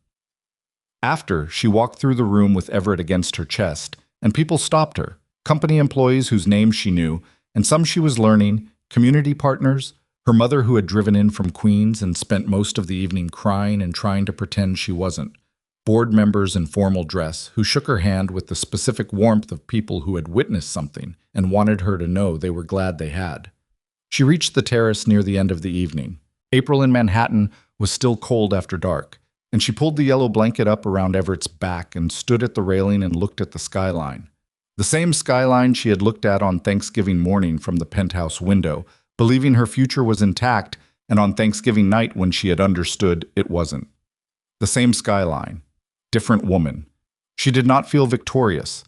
After, she walked through the room with Everett against her chest, and people stopped her, company employees whose names she knew, and some she was learning, community partners, her mother who had driven in from Queens and spent most of the evening crying and trying to pretend she wasn't, board members in formal dress who shook her hand with the specific warmth of people who had witnessed something and wanted her to know they were glad they had. She reached the terrace near the end of the evening. April in Manhattan was still cold after dark, and she pulled the yellow blanket up around Everett's back and stood at the railing and looked at the skyline. The same skyline she had looked at on Thanksgiving morning from the penthouse window, believing her future was intact, and on Thanksgiving night when she had understood it wasn't. The same skyline. Different woman. She did not feel victorious.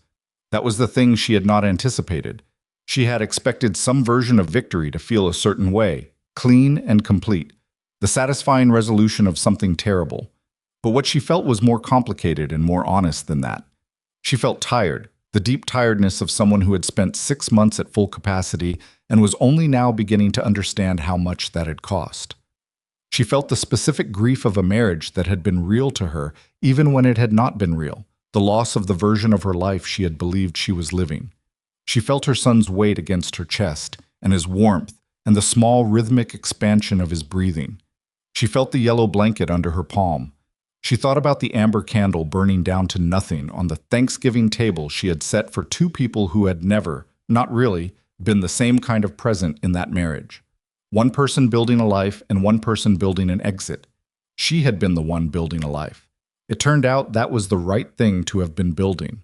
That was the thing she had not anticipated. She had expected some version of victory to feel a certain way, clean and complete, the satisfying resolution of something terrible. But what she felt was more complicated and more honest than that. She felt tired, the deep tiredness of someone who had spent 6 months at full capacity and was only now beginning to understand how much that had cost. She felt the specific grief of a marriage that had been real to her even when it had not been real, the loss of the version of her life she had believed she was living. She felt her son's weight against her chest, and his warmth, and the small rhythmic expansion of his breathing. She felt the yellow blanket under her palm. She thought about the amber candle burning down to nothing on the Thanksgiving table she had set for 2 people who had never, not really, been the same kind of present in that marriage. One person building a life and one person building an exit. She had been the one building a life. It turned out that was the right thing to have been building.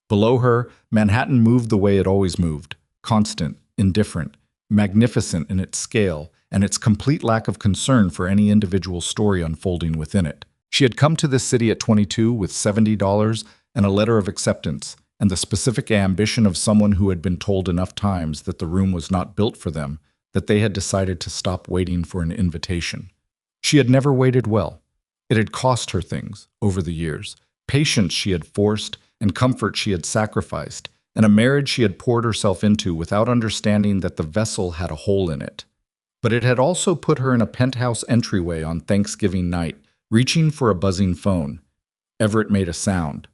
Below her, Manhattan moved the way it always moved, constant, indifferent, magnificent in its scale and its complete lack of concern for any individual story unfolding within it. She had come to this city at 22 with $70 and a letter of acceptance, and the specific ambition of someone who had been told enough times that the room was not built for them, that they had decided to stop waiting for an invitation. She had never waited well. It had cost her things over the years, patience she had forced and comfort she had sacrificed, and a marriage she had poured herself into without understanding that the vessel had a hole in it. But it had also put her in a penthouse entryway on Thanksgiving night, reaching for a buzzing phone. Everett made a sound.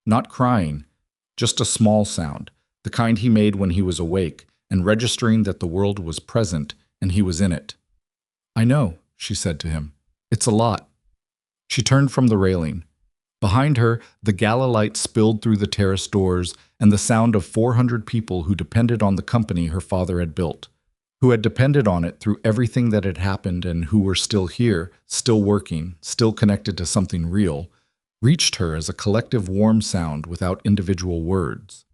Not crying, just a small sound, the kind he made when he was awake, and registering that the world was present and he was in it. "I know," she said to him. "It's a lot." She turned from the railing. Behind her, the gala light spilled through the terrace doors and the sound of 400 people who depended on the company her father had built, who had depended on it through everything that had happened and who were still here, still working, still connected to something real, reached her as a collective warm sound without individual words.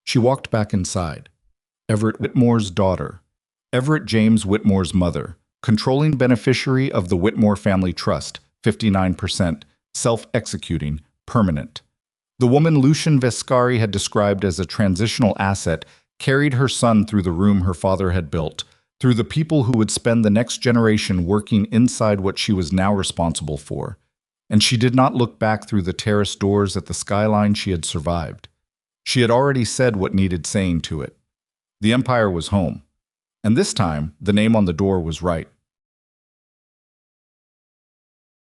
She walked back inside. Everett Whitmore's daughter. Everett James Whitmore's mother, controlling beneficiary of the Whitmore Family Trust, 59%, self-executing, permanent. The woman Lucian Vescari had described as a transitional asset carried her son through the room her father had built, through the people who would spend the next generation working inside what she was now responsible for. And she did not look back through the terrace doors at the skyline she had survived. She had already said what needed saying to it. The Empire was home. And this time, the name on the door was right.